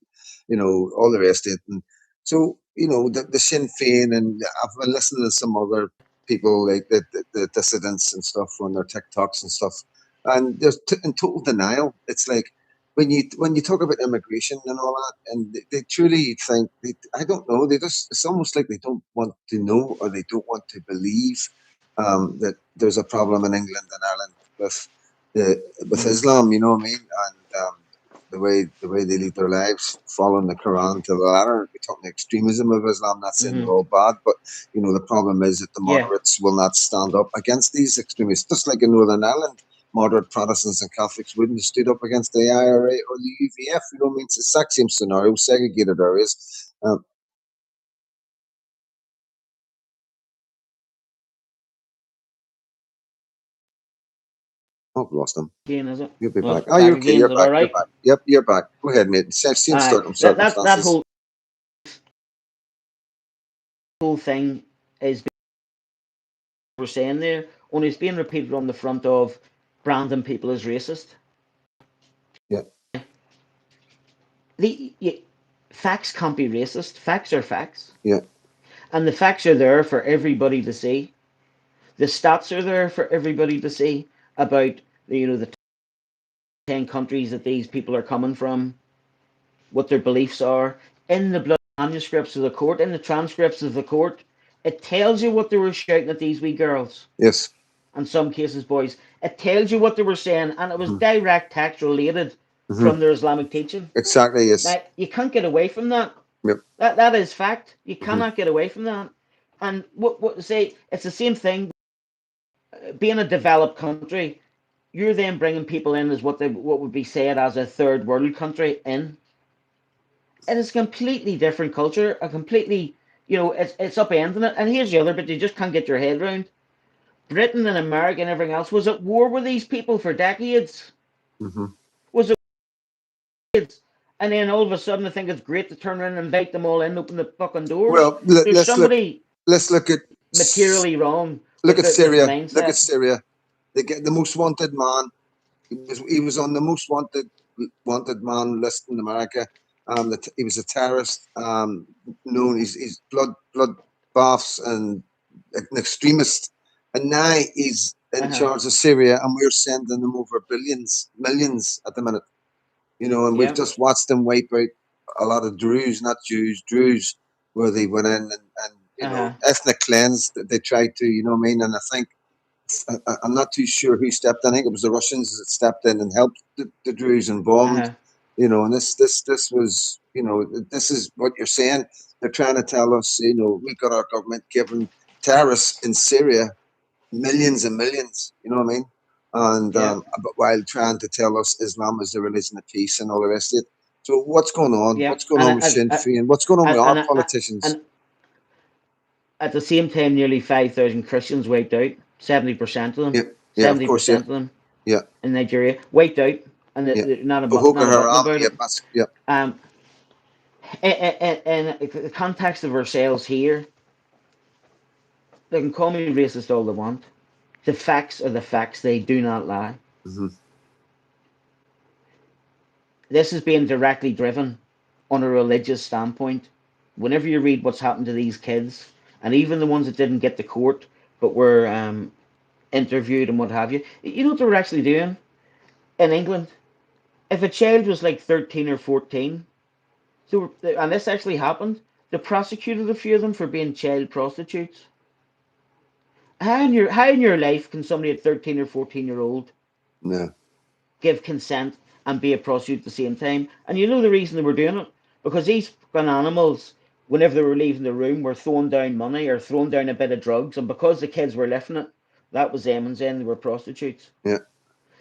all the rest of it. And so, the Sinn Féin, and I've been listening to some other people like the dissidents and stuff on their TikToks and stuff, and they're in total denial. It's like when you talk about immigration and all that, and they truly think I don't know. It's almost like they don't want to know or they don't want to believe that there's a problem in England and Ireland with Islam. You know what I mean? And the way they lead their lives, following the Quran to the letter. We're talking extremism of Islam. Not saying they're all bad, but the problem is that the Yeah. moderates will not stand up against these extremists. Just like in Northern Ireland, moderate Protestants and Catholics wouldn't have stood up against the IRA or the UVF. You know what I mean? It's the exact same scenario, segregated areas. I've lost them. Again, is it? You'll be Well, back. it's Oh, back you're okay. again. You're Is it back. all You're right? back. Yep, you're back. Go ahead, mate. Same Aye. That circumstances. whole thing is we're saying there, only it's being repeated on the front of branding people as racist. Yeah. Facts can't be racist. Facts are facts. Yeah. And the facts are there for everybody to see. The stats are there for everybody to see about the 10 countries that these people are coming from, what their beliefs are. In the blood manuscripts of the court, in the transcripts of the court, it tells you what they were shouting at these wee girls, Yes. in some cases boys. It tells you what they were saying, and it was Hmm. direct text related Hmm. from their Islamic teaching. Exactly. Yes. Now, you can't get away from that. Yep. That is fact. You Hmm. cannot get away from that. And what say, it's the same thing. Being a developed country, you're then bringing people in as what would be said as a third world country in. It is a completely different culture, a completely, it's upending it. And here's the other bit you just can't get your head around. Britain and America and everything else was at war with these people for decades. Hmm. Was it decades? And then all of a sudden, I think it's great to turn around and invite them all in, open the fucking doors. Well, There's somebody let's look at materially wrong look at with the Syria. Look at mindset. Syria. They get the most wanted man. He was on the most wanted man list in America. He was a terrorist. Known he's blood baths and an extremist. And now he's in Uh-huh. charge of Syria, and we're sending them over billions, millions at the minute. And we've Yeah. just watched them wipe out a lot of Druze, not Jews, Druze, where they went in and Uh-huh. ethnic cleanse that they tried to, I mean, and I think I'm not too sure who stepped in. I think it was the Russians that stepped in and helped the Druze and bombed. Uh-huh. And this was, this is what you're saying. They're trying to tell us, we've got our government giving terrorists in Syria millions and millions. You know what I mean? And Yeah. but while trying to tell us Islam is the religion of peace and all the rest of it. So what's going on? Yeah. What's going on with Sinn Féin? What's going on with our And, politicians? and at the same time, nearly 5,000 Christians wiped out. 70% of them. Yeah, yeah, of Seventy course, yeah, percent of them yeah, in Nigeria wiped out, and yeah. not a Boko not a button Haram, about yeah, it. yeah. Um, in the context of ourselves here, they can call me racist all they want. The facts are the facts; they do not lie. Hmm. This is being directly driven on a religious standpoint. Whenever you read what's happened to these kids, and even the ones that didn't get to court but were interviewed and what have you, you know what they were actually doing in England? If a child was like 13 or 14, and this actually happened, they prosecuted a few of them for being child prostitutes. How in your life can somebody at 13 or 14-year old Yeah. give consent and be a prostitute at the same time? And you know the reason they were doing it? Because these fucking animals, whenever they were leaving the room, were throwing down money or throwing down a bit of drugs, and because the kids were lifting it, that was them, and then they were prostitutes. Yeah.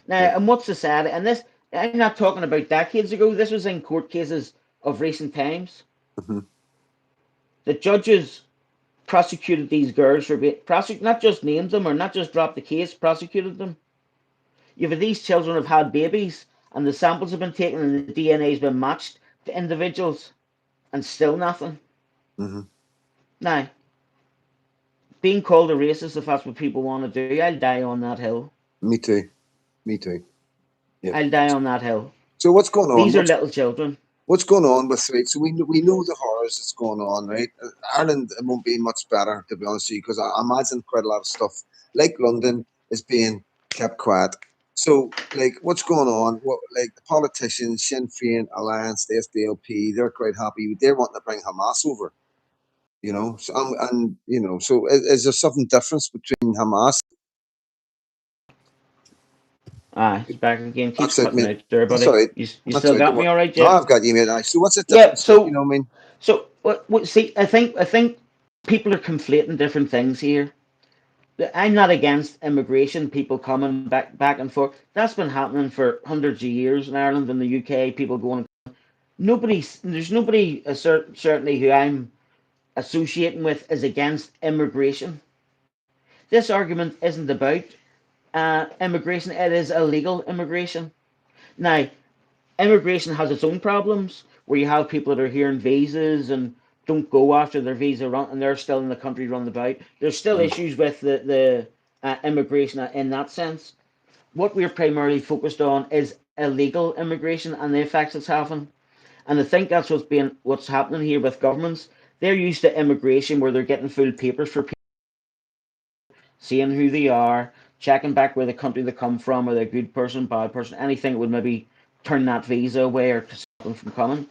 Now, Yeah. and what's the sad? And this, I'm not talking about decades ago. This was in court cases of recent times. Hmm. The judges prosecuted these girls for being not just named them or not just dropped the case, prosecuted them. You have these children have had babies, and the samples have been taken, and the DNA has been matched to individuals, and still nothing. Hmm. Now, being called a racist, if that's what people want to do, I'll die on that hill. Me too. Me too. Yeah. I'll die on that hill. So what's going on? These are little children. What's going on with, right? So we know the horrors that's going on, right? Ireland, it won't be much better, to be honest with you, because I imagine quite a lot of stuff like London is being kept quiet. So, like, what's going on? What, like, the politicians, Sinn Féin Alliance, the SDLP, they're quite happy. They're wanting to bring Hamas over, So, so is there something difference between Hamas? It's back again. Keeps That's it, cutting mate. out there, That's all buddy. right. You That's all still right. got Don't me worry. all right, No, Jeff? I've got you, mate. So, what's the Yeah. difference? You So know what I mean? so what? See, I think people are conflating different things here. I'm not against immigration, people coming back and forth. That's been happening for hundreds of years in Ireland and the UK. People going. There's nobody certainly who I'm associating with is against immigration. This argument isn't about immigration. It is illegal immigration. Now, immigration has its own problems where you have people that are here in visas and don't go after their visa run and they're still in the country running about. There's still Mhm. issues with the immigration in that sense. What we're primarily focused on is illegal immigration and the effects it's having. And I think that's what's happening here with governments. They're used to immigration where they're getting full papers for people. seeing who they are, checking back where the country they come from, are they a good person, bad person, anything that would maybe turn that visa away or to stop them from coming.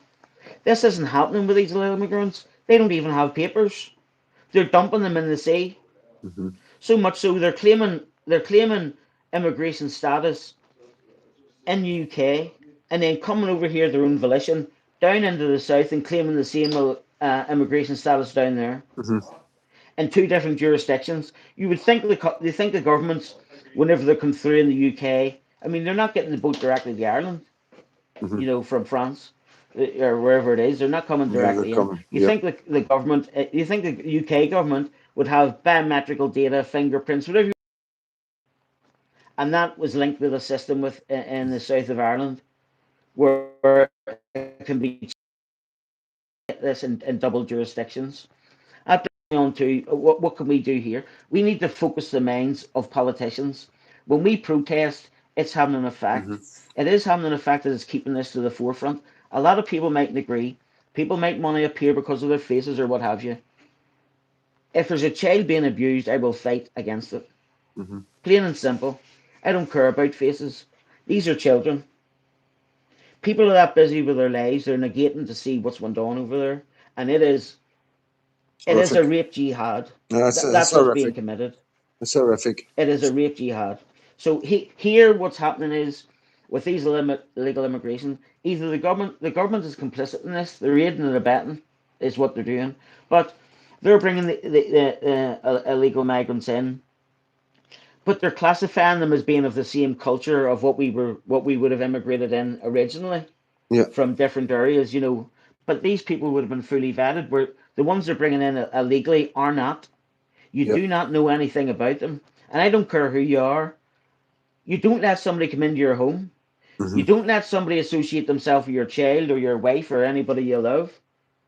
This isn't happening with these illegal immigrants. They don't even have papers. They're dumping them in the sea. Hmm. So much so they're claiming immigration status in the UK and then coming over here their own volition down into the south and claiming the same immigration status down there Hmm. in two different jurisdictions. You would think the governments, whenever they come through in the UK, I mean they're not getting the boat directly to Ireland, Hmm. from France or wherever it is. They're not coming Yeah, they're directly in. coming. You Yep. think the government, you think the UK government would have biometrical data, fingerprints, whatever, and that was linked with a system in the south of Ireland where it can be this in double jurisdictions. That brings me on to what can we do here? We need to focus the minds of politicians. When we protest, it's having an Hmm. effect. It is having an effect that is keeping this to the forefront. A lot of people mightn't agree. People might want to appear because of their faces or what have you. If there's a child being abused, I will fight against it. Hmm. Plain and simple. I don't care about faces. These are children. People are that busy with their lives, they're negating to see what's went on over there. And it is a Horrific. rape jihad. That's That's what's being horrific. committed. That's horrific. It is a rape jihad. So here, what's happening is with these illegal immigration, either the government is complicit in this, they're aiding and abetting, is what they're doing. But they're bringing the illegal migrants in, but they're classifying them as being of the same culture of what we would have immigrated in originally Yeah. from different areas. But these people would have been fully vetted. Where the ones they're bringing in illegally are not. You Yep. do not know anything about them, and I don't care who you are. You don't let somebody come into your home. You Hmm. don't let somebody associate themselves with your child or your wife or anybody you love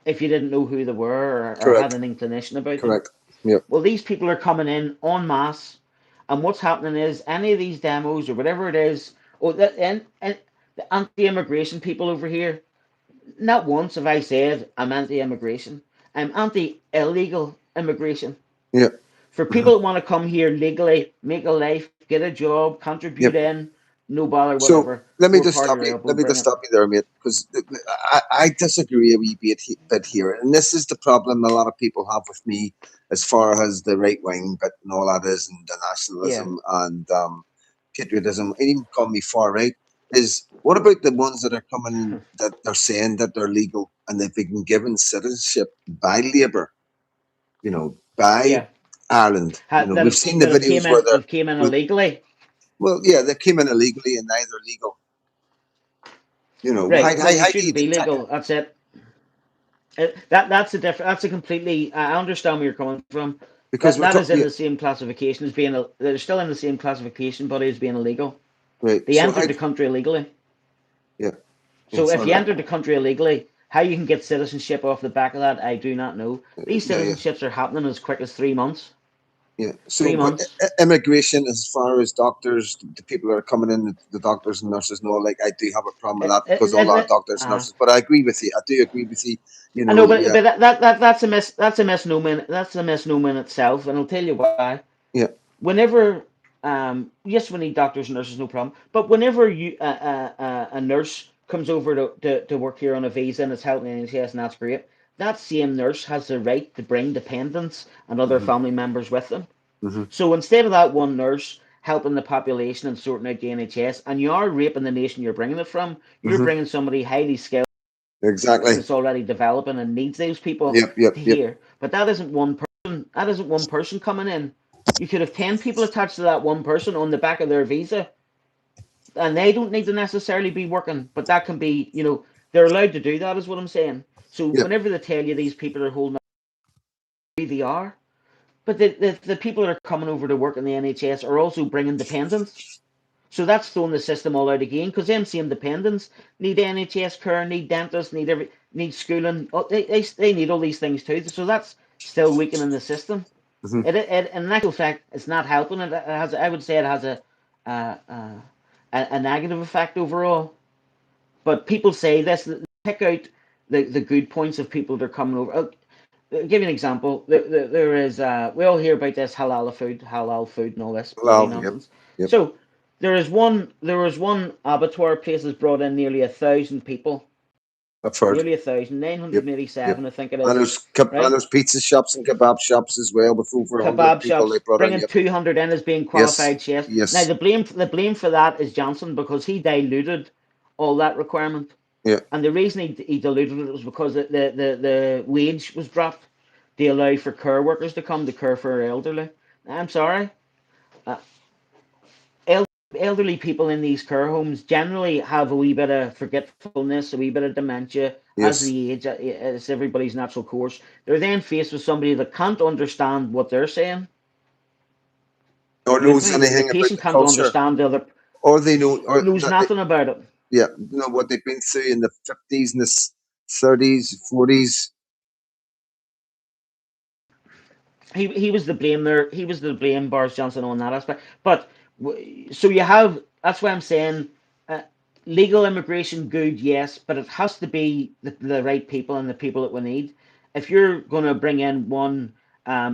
if you didn't know who they were or had Correct. an inclination about them. Correct. Yep. Well, these people are coming in en masse, and what's happening is any of these demos or whatever it is, and the anti-immigration people over here, not once have I said I'm anti-immigration. I'm anti-illegal immigration. Yep. For Hmm. people that want to come here legally, make a life, get a job, contribute Yep. in, no bother, So whatever. let me We're just part of stop your you. elbow, Let me bring just it. stop you there, mate, because I disagree a wee bit here, and this is the problem a lot of people have with me as far as the right wing bit and all that is, and the Yeah. nationalism and patriotism, and even call me far right. Is what about the ones that are coming that they're saying that they're legal and they've been given citizenship by Labour, by Yeah. Ireland. We've seen the That have videos came where in that came in illegally. well, yeah, they came in illegally and now they're legal. Right. Well, they How do you shouldn't be legal. That's it. That's a different. That's a completely. I understand where you're coming from. because That we're that is talking, in yeah, the same classification as being. They're still in the same classification, but as being illegal. right. They So how, entered the country illegally. yeah, So if sorry, you man. entered the country illegally, how you can get citizenship off the back of that, I do not know. These Yeah, yeah, citizenships are happening as quick as 3 months. yeah. Three So, but months. immigration, as far as doctors, the people that are coming in, the doctors and nurses know, like I do have a problem with It, that because it, a lot of it, doctors and nurses. But I agree with you. I do agree with you. I know, but Yeah, that's a misnomer. That's a misnomer in itself, and I'll tell you why. yeah. Whenever, yes, we need doctors and nurses, no problem. But whenever a nurse comes over to work here on a visa and it's helping NHS, and that's great. That same nurse has the right to bring dependents and other Hmm. family members with them. Hmm. So instead of that one nurse helping the population and sorting out the NHS, and you are raping the nation you're bringing it from, you're Hmm. bringing somebody highly skilled Exactly. that's already developing and needs those people Yep. Yep. to Yep. hear. But that isn't one person. That isn't one person coming in. You could have 10 people attached to that one person on the back of their visa, and they don't need to necessarily be working. But that can be, they're allowed to do that, is what I'm saying. So Yep. whenever they tell you these people are holding up, they are. But the people that are coming over to work in the NHS are also bringing dependents. So that's throwing the system all out again because them same dependents need NHS care, need dentists, need schooling. Oh, they need all these things too. So that's still weakening the system. Hmm. In actual fact, it's not helping. It has, I would say, it has uh, uh, a negative effect overall. But people say this, pick out the good points of people that are coming over. I'll give you an example. There is we all hear about this halal food, and all this bloody Well, yep, nonsense. yep. So there was one abattoir place that's brought in nearly 1,000 people, I've heard. nearly 1,000, nine Yep, hundred eighty yep. seven, I think it And is. and Right? there's pizza shops and kebab shops as well with over 100 Kebab people they shops brought in. bringing Yep. 200 in as being Yes. qualified chefs. Now Yes. the blame for that is Johnson, because he diluted all that requirement. Yeah. And the reason he diluted it was because the wage was dropped to allow for care workers to come to care for our elderly. I'm sorry. Uh, Elderly people in these care homes generally have a wee bit of forgetfulness, a wee bit of dementia as Yes. the age. It's everybody's natural course. They're then faced with somebody that can't understand what they're saying. Or You with knows me? The anything about patient the can't culture, understand the other, or they know, or knows that they, nothing about it. yeah, know what they've been through in the 50s and the 30s, 40s. He was the blame there. He was the blame, Boris Johnson, on that aspect. But so you have. That's why I'm saying uh, legal immigration, good, yes, but it has to be the right people and the people that we need. If you're going to bring in one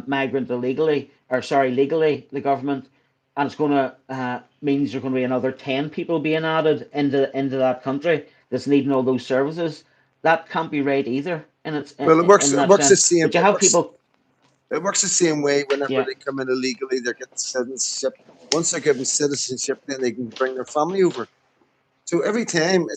migrant illegally, or sorry, legally, the government, and it's going to means there's going to be another 10 people being added into that country that's needing all those services. That can't be right either. And it's Well, in it that works the sense. same. But you have people. It works the same way whenever Yeah. they come in illegally, they're getting citizenship. Once they're given citizenship, then they can bring their family over. So every time,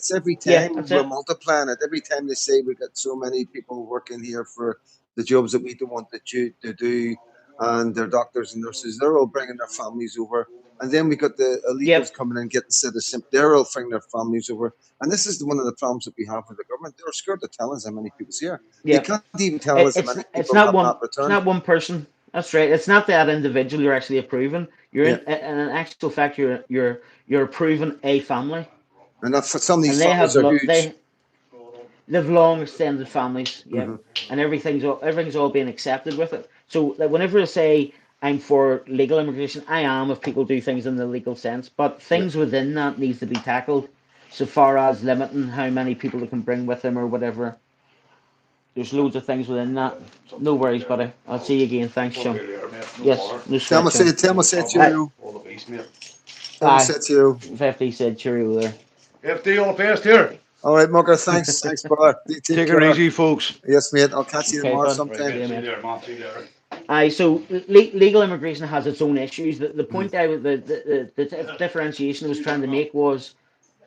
Yeah, that's we're it. multiplying it. Every time they say we got so many people working here for the jobs that we don't want to do, and they're doctors and nurses, they're all bringing their families over. And then we got the illegals Yep. coming in and getting citizenship. They're all bringing their families over. And this is one of the problems that we have with the government. They're scared to tell us how many people's here. They Yep. can't even tell us how many people have not It's returned. not one person. That's right. It's not that individual you're actually approving. You're Yeah. in an actual fact you're approving a family, And that's, some of these and they families have are huge. they've long extended families. Yep. Hmm. And everything's all being accepted with it. So that whenever I say I'm for legal immigration, I am if people do things in the legal sense, but Yeah. things within that needs to be tackled, so far as limiting how many people they can bring with them or whatever. There's loads of things within that. No worries, buddy. I'll see you again. Thanks, Sean. Yes, no Tell me, sweat, Sean. tell me, say Aye, cheerio. Tell me, aye. say cheerio. 50 said cheerio there. FD all the best here. All right, Mugger. Thanks, brother. You take Take care. it easy, folks. Yes, mate. I'll catch you Okay, tomorrow bud. Right, sometime. See you, see you mate. there, man. See you there. Aye, so legal immigration has its own issues. The point the differentiation I was trying to make was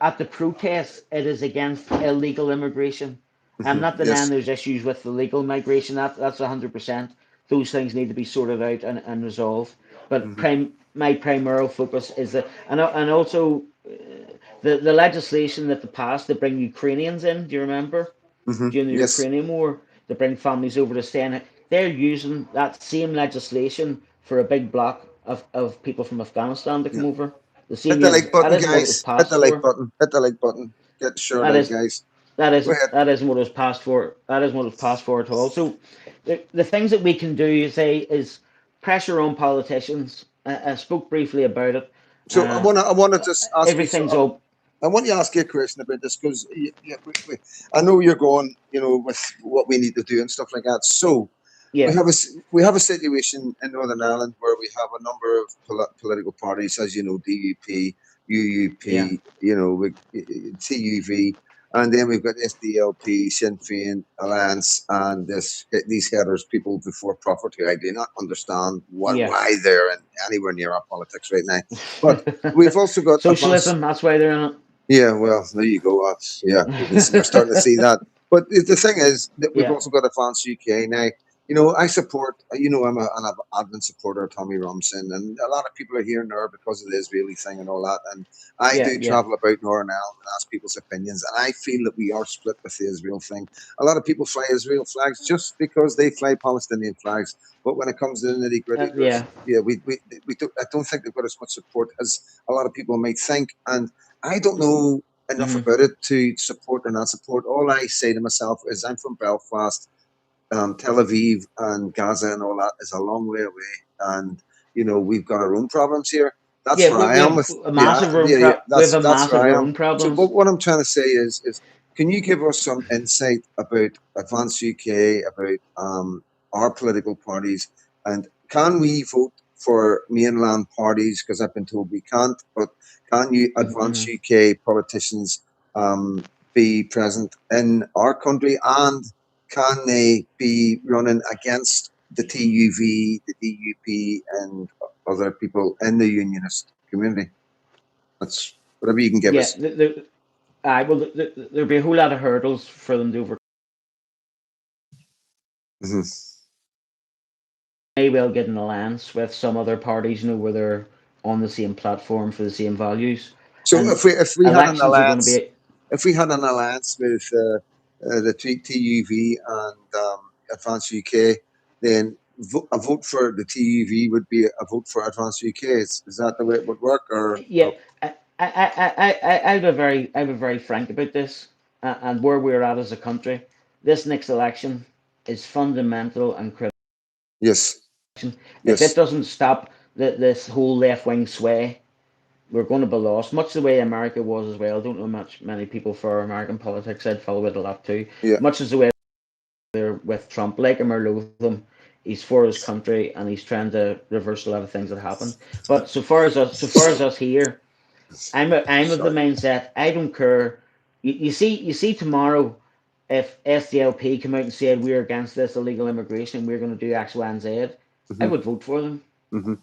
at the protests, it is against illegal immigration. I'm not denying Yes. there's issues with the legal migration. That's 100%. Those things need to be sorted out and resolved. But Hmm. my primary focus is that, and also the legislation that they passed to bring Ukrainians in. Do you remember Hmm. during the Yes. Ukrainian war to bring families over to stay in it? They're using that same legislation for a big block of people from Afghanistan to Yeah. come over. The Hit same the is like that button, isn't what it was guys. Hit passed the like for. button. Hit the like button. Get the shirt That out, is guys. that Go isn't ahead. that isn't what it was passed for. That isn't what it was passed for at all. So the things that we can do, is pressure on politicians. I spoke briefly about it. So I wanna just ask you. So Everything's all I want to ask you a question about this because I know you're going, with what we need to do and stuff like that. So yeah we have a situation in Northern Ireland where we have a number of political parties, as you know, DUP, yeah UUP, TUV, and then we've got SDLP, Sinn Féin, Alliance, and these headers, people before profit, who I do not understand yeah. why they're anywhere near our politics right now. But we've also got advanced. Socialism. That's why they're in Yeah, well, there you go. Yeah, we're starting to see it. that. But the thing is that we've Yeah. also got Advance UK now. I support. I'm an advent supporter of Tommy Robinson, and a lot of people are here now because of the Israeli thing and all that. And I Yeah, do yeah. travel about Northern Ireland and ask people's opinions, and I feel that we are split with the Israel thing. A lot of people fly Israel flags just because they fly Palestinian flags, but when it comes to the nitty gritty, Yeah. we do, I don't think they've got as much support as a lot of people might think, and I don't know enough Mhm. about it to support or not support. All I say to myself is I'm from Belfast, Tel Aviv and Gaza and all that is a long way away, and we've got our own problems here. That's Yeah, where I we am have with. a Yeah, massive room. yeah, yeah. We have a That's where massive I am. room So, problems. but what I'm trying to say is can you give us some insight about Advance UK, about our political parties, and can we vote for mainland parties? Because I've been told we can't. But can you advance Mhm. UK politicians be present in our country, and can they be running against the TUV, the DUP, and other people in the unionist community? That's whatever you can give Yeah, us. there'll be a whole lot of hurdles for them to overcome. Mhm. May well get an alliance with some other parties, where they're on the same platform for the same values. So And if we had an elections are going to alliance, be, if we had an alliance with the TUV and Advance UK, then a vote for the TUV would be a vote for Advance UK. Is that the way it would work, or yeah. I'll be very frank about this, and where we're at as a country. This next election is fundamental and critical. yes, If it yes, doesn't stop this whole left wing sway, we're going to be lost. Much the way America was as well. I don't know many people for American politics. I'd follow it a lot too. yeah, Much as the way they're with Trump, like him or loathe him, he's for his country and he's trying to reverse a lot of things that happened. But so far as us here, I'm of the sorry, mindset. I don't care. You see tomorrow, if SDLP come out and said we're against this illegal immigration, we're going to do X, Y, and Z, I hmm would vote for them. hmm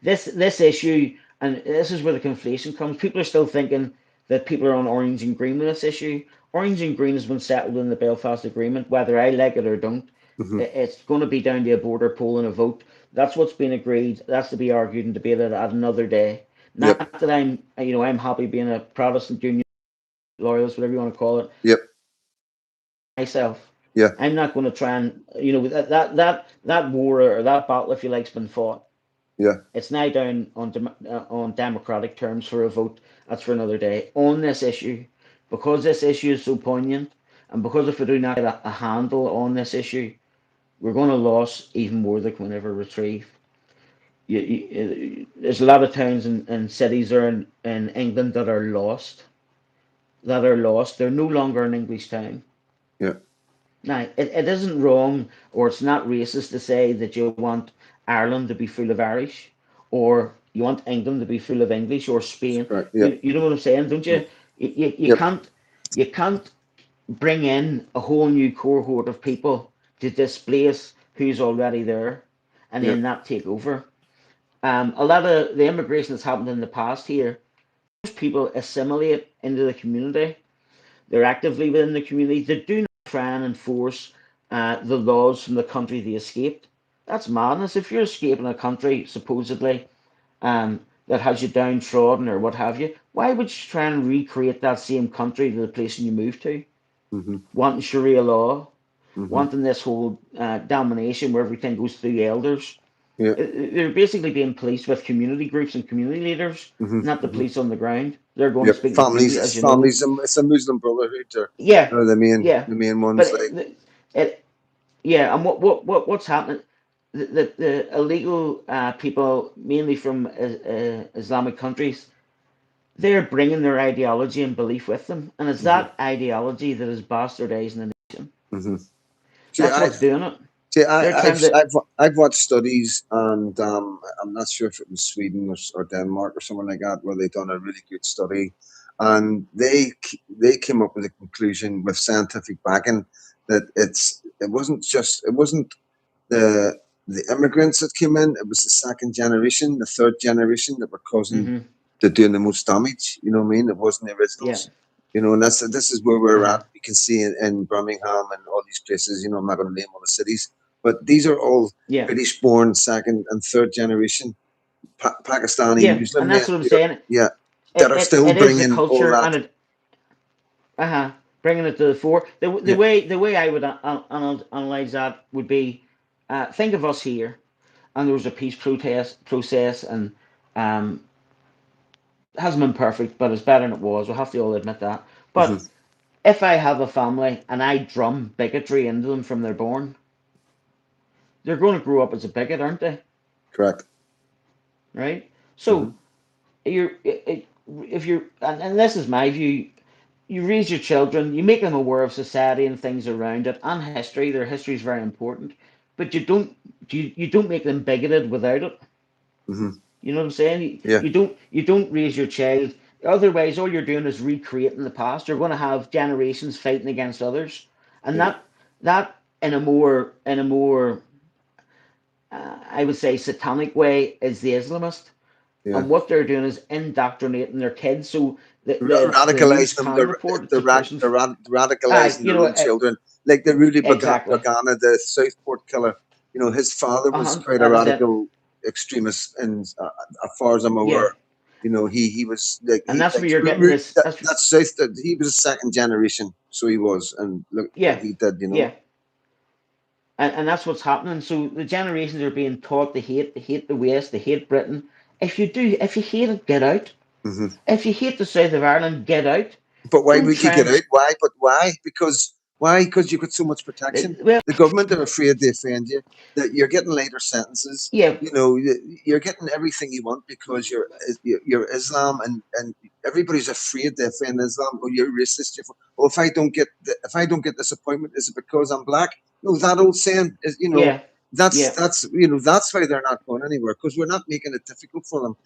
This issue, and this is where the conflation comes. People are still thinking that people are on orange and green with this issue. Orange and green has been settled in the Belfast Agreement, whether I like it or don't. hmm It's going to be down to a border poll and a vote. That's what's been agreed. That's to be argued and debated at another day. yep, Not that I'm happy being a Protestant Union loyalist, whatever you want to call it. yep, Myself, yeah, I'm not going to try and that war or that battle, if you like, has been fought. yeah, It's now down on democratic terms for a vote. That's for another day. On this issue, because this issue is so poignant, and because if we do not get a handle on this issue, we're going to lose even more than we can ever retrieve. There's a lot of towns and cities there in England that are lost. That are lost. They're no longer an English town. yeah, Now, it isn't wrong or it's not racist to say that you want Ireland to be full of Irish or you want England to be full of English or Spain. correct, yeah, You know what I'm saying, don't mm, you? You yep, can't bring in a whole new cohort of people to displace who's already there and yeah, then not take over. A lot of the immigration that's happened in the past here, most people assimilate into the community. They're actively within the community. They do not try and enforce the laws from the country they escaped. That's madness. If you're escaping a country supposedly that has you downtrodden or what have you, why would you try and recreate that same country to the place you moved to? hmm Wanting Sharia law, hmm wanting this whole domination where everything goes through elders. yeah, They're basically being policed with community groups and community leaders, hmm not the hmm police on the ground. They're going to yep. speak the Families, truth, as it's you know. families. It's a Muslim Brotherhood, Yeah, or yeah. the main ones. But Like, yeah, and what's happening? The illegal people, mainly from Islamic countries, they're bringing their ideology and belief with them, and it's hmm that ideology that is bastardizing the nation. hmm see, That's I what's doing it. See, They're I've trying to. I've watched studies, and I'm not sure if it was Sweden or Denmark or somewhere like that, where they done a really good study, and they came up with a conclusion with scientific backing that it wasn't the immigrants that came in, it was the second generation, the third generation that were causing Hmm. doing the most damage. You know what I mean? It wasn't the Yeah. originals. You know, and this is where we're Uh-huh. at. You can see in Birmingham and all these places. You know, I'm not going to name all the cities, but these are all Yeah. British-born second and third generation Pakistani Yeah. Muslim And men. that's what I'm saying. Yeah, that are still It is the bringing all culture that. and it. Uh-huh. Bringing it to the fore. Yeah, The way I would analyze that would be, think of us here, and there was a peace process, and um, it hasn't been perfect, but it's better than it was. We'll have to all admit that. hmm But if I have a family and I drum bigotry into them from they're born, they're going to grow up as a bigot, aren't they? correct. Right. hmm So if you're, and this is my view, you raise your children, you make them aware of society and things around it and history. Their history is very important. but you don't make them bigoted without it. Hmm. You know what I'm saying? Yeah. You don't raise your child. Otherwise, all you're doing is recreating the past. You're going to have generations fighting against others, and Yeah. that in a more I would say satanic way is the Islamist, Yeah. and what they're doing is indoctrinating their kids. So the news Radicalizing them, can report it's a Christian. radicalizing You their know own children. Like the Rudy exactly. Pagana, the Southport killer. You know, his father was quite a That is it. radical extremist, and as far as I'm Yeah, aware, you know, he was like and he that's where like you're getting this. That's that's South. He was a second generation, so he was, and look what yeah, he did. You know. yeah. And that's what's happening. So the generations are being taught to hate the West, to hate Britain. If you hate it, get out. Hmm. If you hate the south of Ireland, get out. But why Don't would you try get and out? Why? But why? Because why? Because you got so much protection. well, The government are afraid to offend you. That you're getting lighter sentences. yeah, You know, you're getting everything you want because you're Islam, and everybody's afraid to offend Islam. Oh, you're racist. Oh, if I don't get this appointment, is it because I'm black? No, that old saying is, you know, yeah, yeah, that's why they're not going anywhere because we're not making it difficult for them.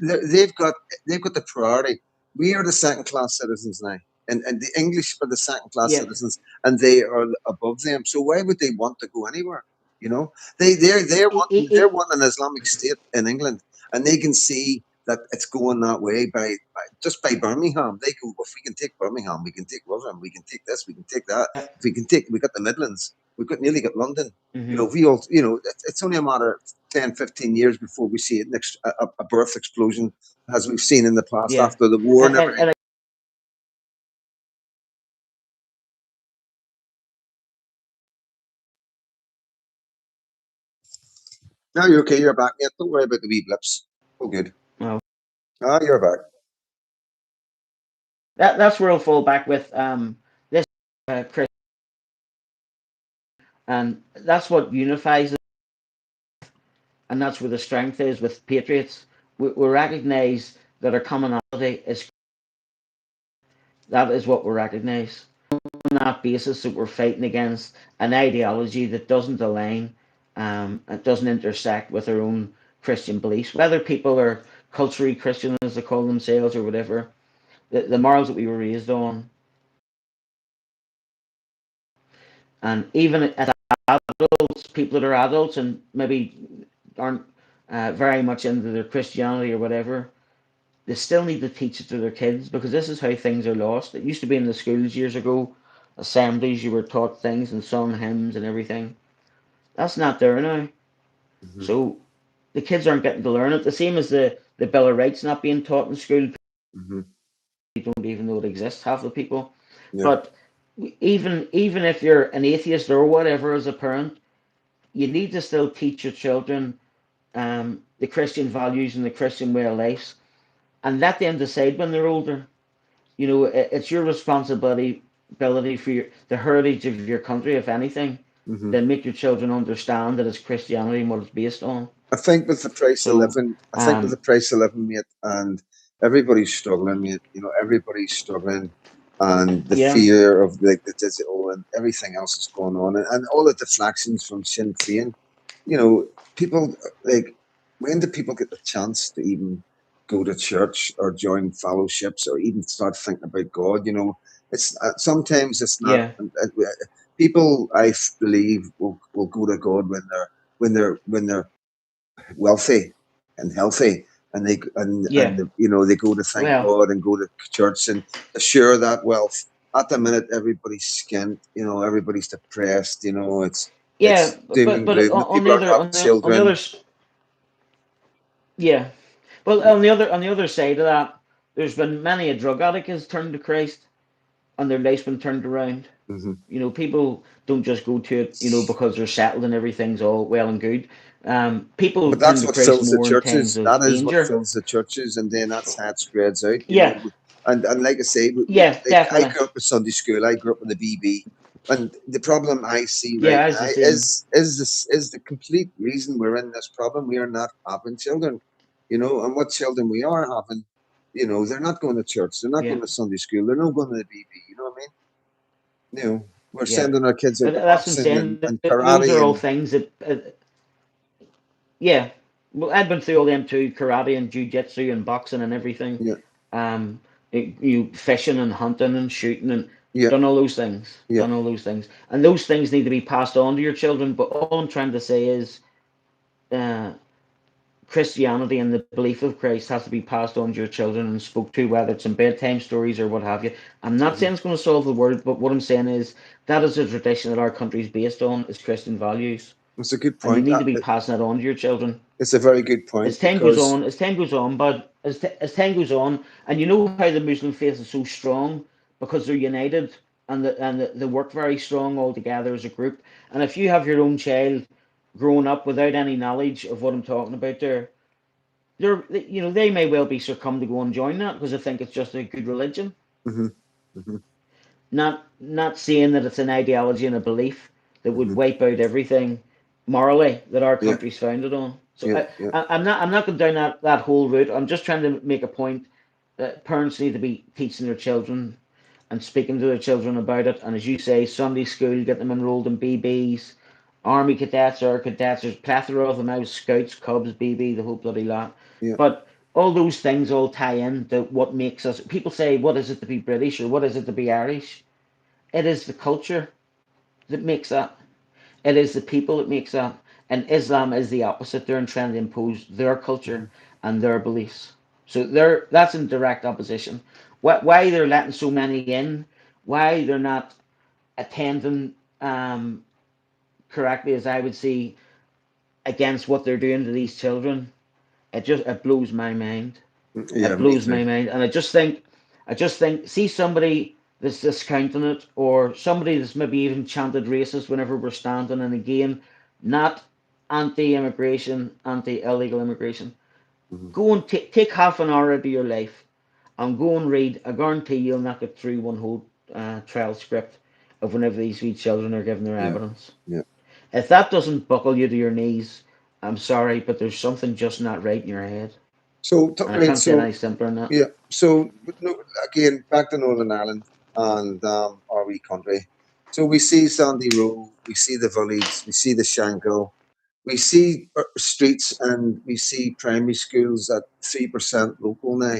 They've got the priority. We are the second class citizens now, and the English are the second class yeah. citizens, and they are above them. So why would they want to go anywhere? You know, they're It, wanting an Islamic State in England, and they can see that it's going that way by just by Birmingham. They go, if we can take Birmingham, we can take Rotherham, we can take this, we can take that. If we got the Midlands, nearly got London. You know, mm-hmm. we all, you know, it's only a matter of 10, 15 years before we see a birth explosion as we've seen in the past Yeah, after the war and everything. and No, you're okay. You're back, mate. Don't worry about the wee blips. Oh, good. well, Ah, you're back. that's where I'll fall back with this Chris, and that's what unifies it, and that's where the strength is with Patriots. We recognise that our commonality is that is what we recognise. On that basis that we're fighting against an ideology that doesn't align, it doesn't intersect with our own Christian beliefs, whether people are culturally Christian as they call themselves or whatever. The morals that we were raised on, and even as adults, people that are adults and maybe aren't very much into their Christianity or whatever, they still need to teach it to their kids because this is how things are lost. It used to be in the schools years ago, assemblies, you were taught things and sung hymns and everything. That's not there now. Hmm. So the kids aren't getting to learn it. The same as the Bill of Rights not being taught in school. Hmm. People don't even know it exists, half the people. Yeah. But even if you're an atheist or whatever as a parent, you need to still teach your children the Christian values and the Christian way of life, and let them decide when they're older. You know, it's your responsibility ability for the heritage of your country, if anything, Hmm. then make your children understand that it's Christianity and what it's based on. I think with the price of So, living, mate, and everybody's struggling, mate. You know, everybody's struggling, and the yeah, fear of like the digital and everything else that's going on, and all the deflections from Sinn Féin. You know, people like when do people get the chance to even go to church or join fellowships or even start thinking about God? You know, it's sometimes it's not. yeah, People, I believe, will go to God when they're wealthy and healthy, and yeah. you know they go to thank Well, God and go to church and share that wealth. At the minute, everybody's skint. You know, everybody's depressed. You know, yeah, it's doom and but gloom. The on people the aren't other having on the other children. yeah, well on the other side of that, there's been many a drug addict has turned to Christ and their life's been turned around. Hmm. You know, people don't just go to it, you know, because they're settled and everything's all well and good. People But turn that's to what Christ fills the more in times churches. That of is what danger. fills the churches, and then that's how it spreads out. You Yeah, know, and like I say, yeah, like I definitely. grew up in Sunday school. I grew up in the BB, and the problem I see right Yeah, it's now the same. is the complete reason we're in this problem. We are not having children, you know, and what children we are having, you know, they're not going to church. They're not Yeah, going to Sunday school. They're not going to the BB. You know what I mean? You know. We're Yeah. sending our kids out to That's what I'm boxing saying. and Those are karate all and things that, yeah. Well, I've been through all them too: karate and jujitsu and boxing and everything. yeah, Um, you fishing and hunting and shooting and yeah, done all those things. yeah. Done all those things, and those things need to be passed on to your children. But all I'm trying to say is, uh, Christianity and the belief of Christ has to be passed on to your children and spoke to, whether it's in bedtime stories or what have you. I'm not Mhm. saying it's going to solve the world, but what I'm saying is that is a tradition that our country is based on, is Christian values, It's a good and you point. need to be passing that on to your children. It's a very good As point time goes because on, as time goes on, but as time goes on, and you know how the Muslim faith is so strong because they're united and they work very strong all together as a group. And if you have your own child growing up without any knowledge of what I'm talking about there, they may well be succumb to go and join that because I think it's just a good religion. hmm hmm Not saying that it's an ideology and a belief that would hmm wipe out everything morally that our yeah, country's founded on. So yeah, yeah, I'm not going down that whole route. I'm just trying to make a point that parents need to be teaching their children and speaking to their children about it. And as you say, Sunday school, get them enrolled in BBs, Army cadets, Air cadets. There's a plethora of them now: Scouts, Cubs, BB, the whole bloody lot. yeah. But all those things all tie in to what makes us. People say, "What is it to be British?" or "What is it to be Irish?" It is the culture that makes that. It is the people that makes that. And Islam is the opposite. They're trying to impose their culture Mhm. and their beliefs. So that's in direct opposition. Why they're letting so many in? Why they're not attending correctly, as I would see, against what they're doing to these children? It blows my mind. Yeah, It me blows too. my mind, and I just think, see somebody that's discounting it, or somebody that's maybe even chanted racist whenever we're standing, and again, not anti-immigration, anti-illegal immigration. Mhm. Go and take half an hour out of your life and go and read. I guarantee you'll not get through one whole trial script of whenever these wee children are giving their Yeah, evidence. yeah. If that doesn't buckle you to your knees, I'm sorry, but there's something just not right in your head, So, and I right, can't say it so any simpler than that. yeah, so but no, again, back to Northern Ireland and our wee country. So we see Sandy Row, we see the village, we see the Shankill, we see streets, and we see primary schools at 3% local now.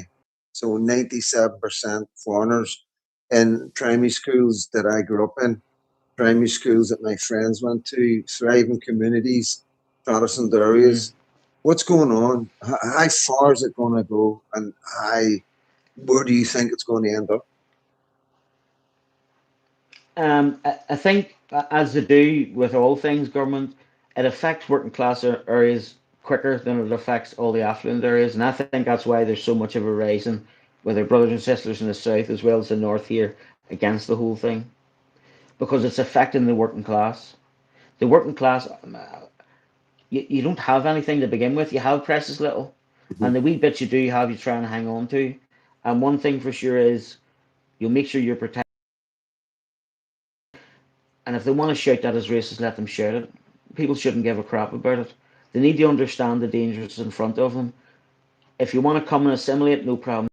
So 97% foreigners in primary schools that I grew up in, primary schools that my friends went to, thriving communities, Protestant Hmm. areas. What's going on? How far is it going to go? And where do you think it's going to end up? I think, as they do with all things government, it affects working class areas quicker than it affects all the affluent areas, and I think that's why there's so much of a rising with our brothers and sisters in the south as well as the north here against the whole thing, because it's affecting the working class. The working class, you don't have anything to begin with. You have precious little, Mhm. and the wee bits you do have, you try and hang on to. And one thing for sure is you'll make sure you're protected. And if they want to shout that as racist, let them shout it. People shouldn't give a crap about it. They need to understand the dangers in front of them. If you want to come and assimilate, no problem.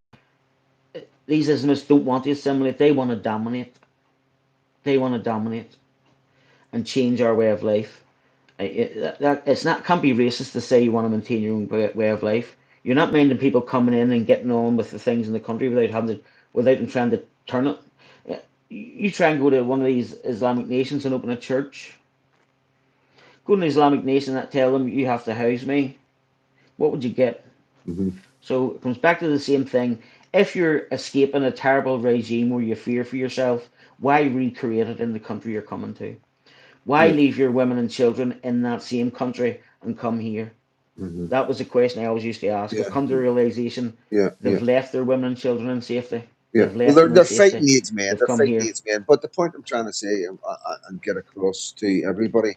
These Islamists don't want to assimilate. They want to dominate. They want to dominate and change our way of life. It's not, can't be racist to say you want to maintain your own way of life. You're not minding people coming in and getting on with the things in the country without them trying to turn it. You try and go to one of these Islamic nations and open a church. Go to an Islamic nation that tell them you have to house me. What would you get? Mhm. So it comes back to the same thing. If you're escaping a terrible regime where you fear for yourself, why recreate it in the country you're coming to? Why Yeah. leave your women and children in that same country and come here? Mhm. That was the question I always used to ask. I've Yeah. come to the realization Yeah. Yeah. they've left their women and children in safety. Yeah. They've Well, left them in they're fighting safety. needs, man. They've They're come fighting here. needs, man. But the point I'm trying to say and get across to everybody,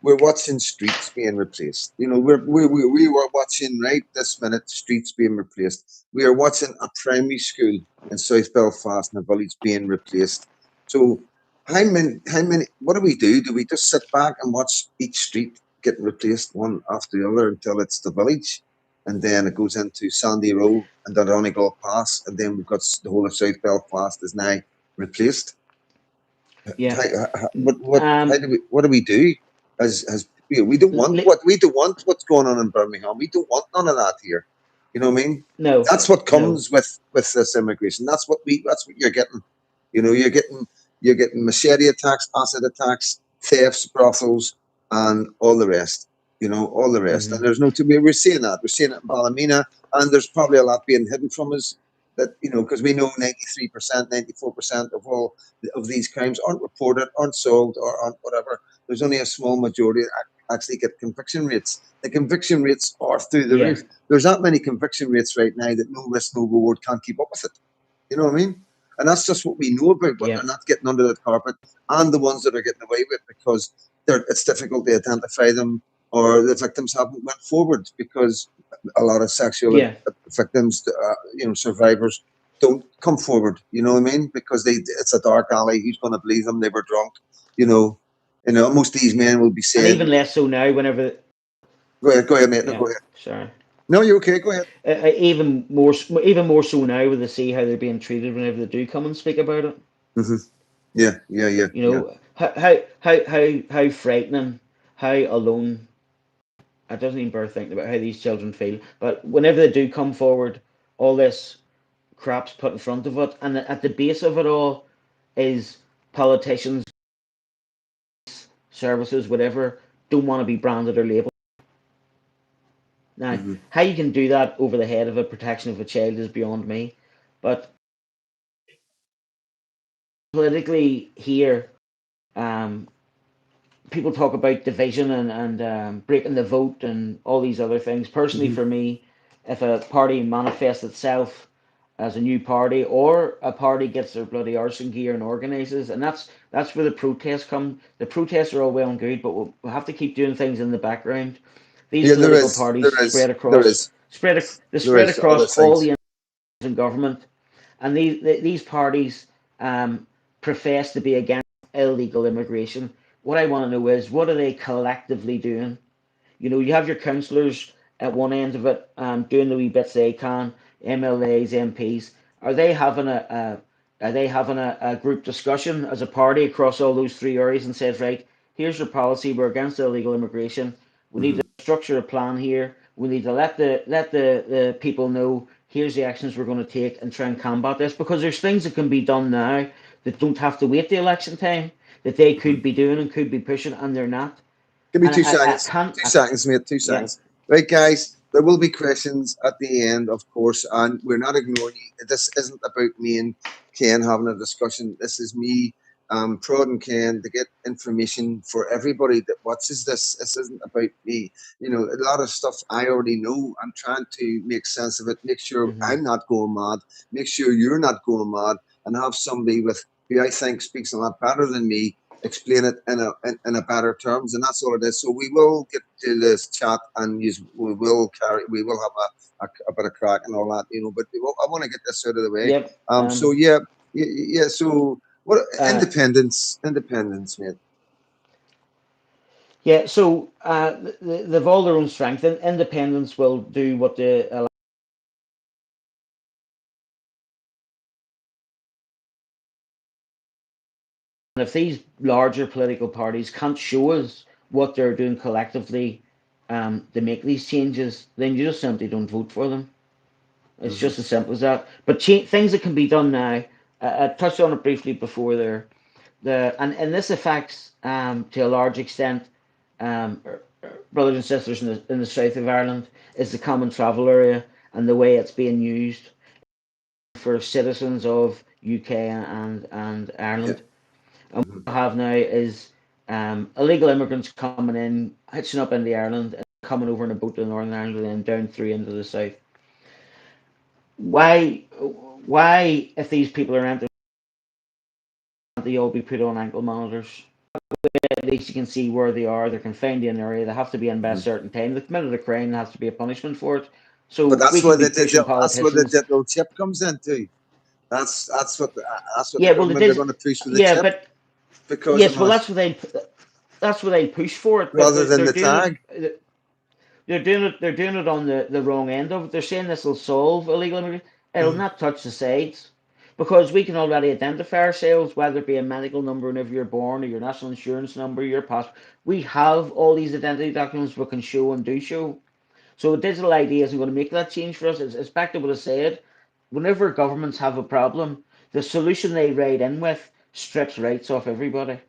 we're watching streets being replaced. We were watching right this minute streets being replaced. We are watching a primary school in South Belfast in a village being replaced. So how many? What do we do? Do we just sit back and watch each street getting replaced one after the other until it's the village? And then it goes into Sandy Row and the Donegal Pass, and then we've got the whole of South Belfast is now replaced. Yeah. How do we, what do we do? As we don't want what's going on in Birmingham. We don't want none of that here. You know what I mean? No. That's what No. comes with this immigration. That's what you're getting. You know, you're getting machete attacks, acid attacks, thefts, brothels, and all the rest. You know, all the rest. Mhm. And there's no to be. We're seeing that. We're seeing it in Ballymena, and there's probably a lot being hidden from us. That, you know, because we know 93%, 94% of all of these crimes aren't reported, aren't solved, or aren't whatever. There's only a small majority that actually get conviction rates. The conviction rates are through the Yeah. roof. There's that many conviction rates right now that no risk, no reward can't keep up with it. You know what I mean? And that's just what we know about, but Yeah. they're not getting under the carpet, and the ones that are getting away with it because it's difficult to identify them, or the victims haven't went forward because a lot of sexual Yeah. victims, you know, survivors don't come forward. You know what I mean? Because it's a dark alley. Who's going to believe them? They were drunk. You know. You know, most of these men will be And saying. even less so now. Whenever. Go ahead, mate. No, Yeah. go ahead. Sorry. No, you're okay. Go ahead. Even more so now when they see how they're being treated whenever they do come and speak about it. Mm-hmm. Yeah. You know, how frightening, how alone. It doesn't even bear thinking about how these children feel. But whenever they do come forward, all this crap's put in front of it, and at the base of it all is politicians, services, whatever, don't want to be branded or labeled. Now, Mm-hmm. how you can do that over the head of a protection of a child is beyond me. But politically here, people talk about division and breaking the vote and all these other things. Personally, Mm-hmm. for me, if a party manifests itself as a new party, or a party gets their bloody arse in gear and organises, and that's where the protests come. The protests are all well and good, but we'll have to keep doing things in the background. These Yeah, political parties spread other across all things. the in government, and these parties profess to be against illegal immigration. What I want to know is, what are they collectively doing? You know, you have your councillors at one end of it, doing the wee bits they can, MLAs, MPs. Are they having a group discussion as a party across all those three areas and says, right, here's your policy, we're against illegal immigration. We need to structure a plan here. We need to let the people know here's the actions we're going to take and try and combat this, because there's things that can be done now that don't have to wait the election time, that they could be doing and could be pushing, and they're not. Give me And 2 seconds. can't. 2 seconds, mate. 2 seconds. Right, guys. There will be questions at the end, of course, and we're not ignoring you. This isn't about me and Ken having a discussion. This is me prodding Ken to get information for everybody that watches this. This isn't about me. You know, a lot of stuff I already know. I'm trying to make sense of it, make sure I'm not going mad, make sure you're not going mad, and have somebody with who I think speaks a lot better than me explain it in a better terms, and that's all it is. So we will get to this chat, and we will have a bit of crack and all that, you know. But I want to get this out of the way. Yep. So yeah. So what independence, mate. Yeah. So they've all their own strength. And independence will do what the and if these larger political parties can't show us what they're doing collectively to make these changes, then you just simply don't vote for them. It's just as simple as that. But things that can be done now, I touched on it briefly before there. And this affects to a large extent brothers and sisters in the south of Ireland, is the common travel area and the way it's being used for citizens of UK and Ireland. And what we have now is illegal immigrants coming in, hitching up into Ireland, and coming over in a boat to Northern Ireland and then down through into the south. Why, if these people are empty, they all be put on ankle monitors? At least you can see where they are. They're confined in an area. They have to be in by a certain time. They committed a crime. There has to be a punishment for it. So But that's we where could be pushing that's where the politicians. digital chip comes in too. That's what Yeah, the well, government are going to push for the yeah, chip, but because yes, well, that's what they push for it. But rather than the they're doing tag. it. They're doing it on the wrong end of it. They're saying this will solve illegal immigration. It'll not touch the sides. because we can already identify ourselves, whether it be a medical number whenever you're born, or your national insurance number, your passport. We have all these identity documents we can show and do show. So a digital ID isn't going to make that change for us. It's back to what I said. Whenever governments have a problem, the solution they ride in with strips rights off everybody.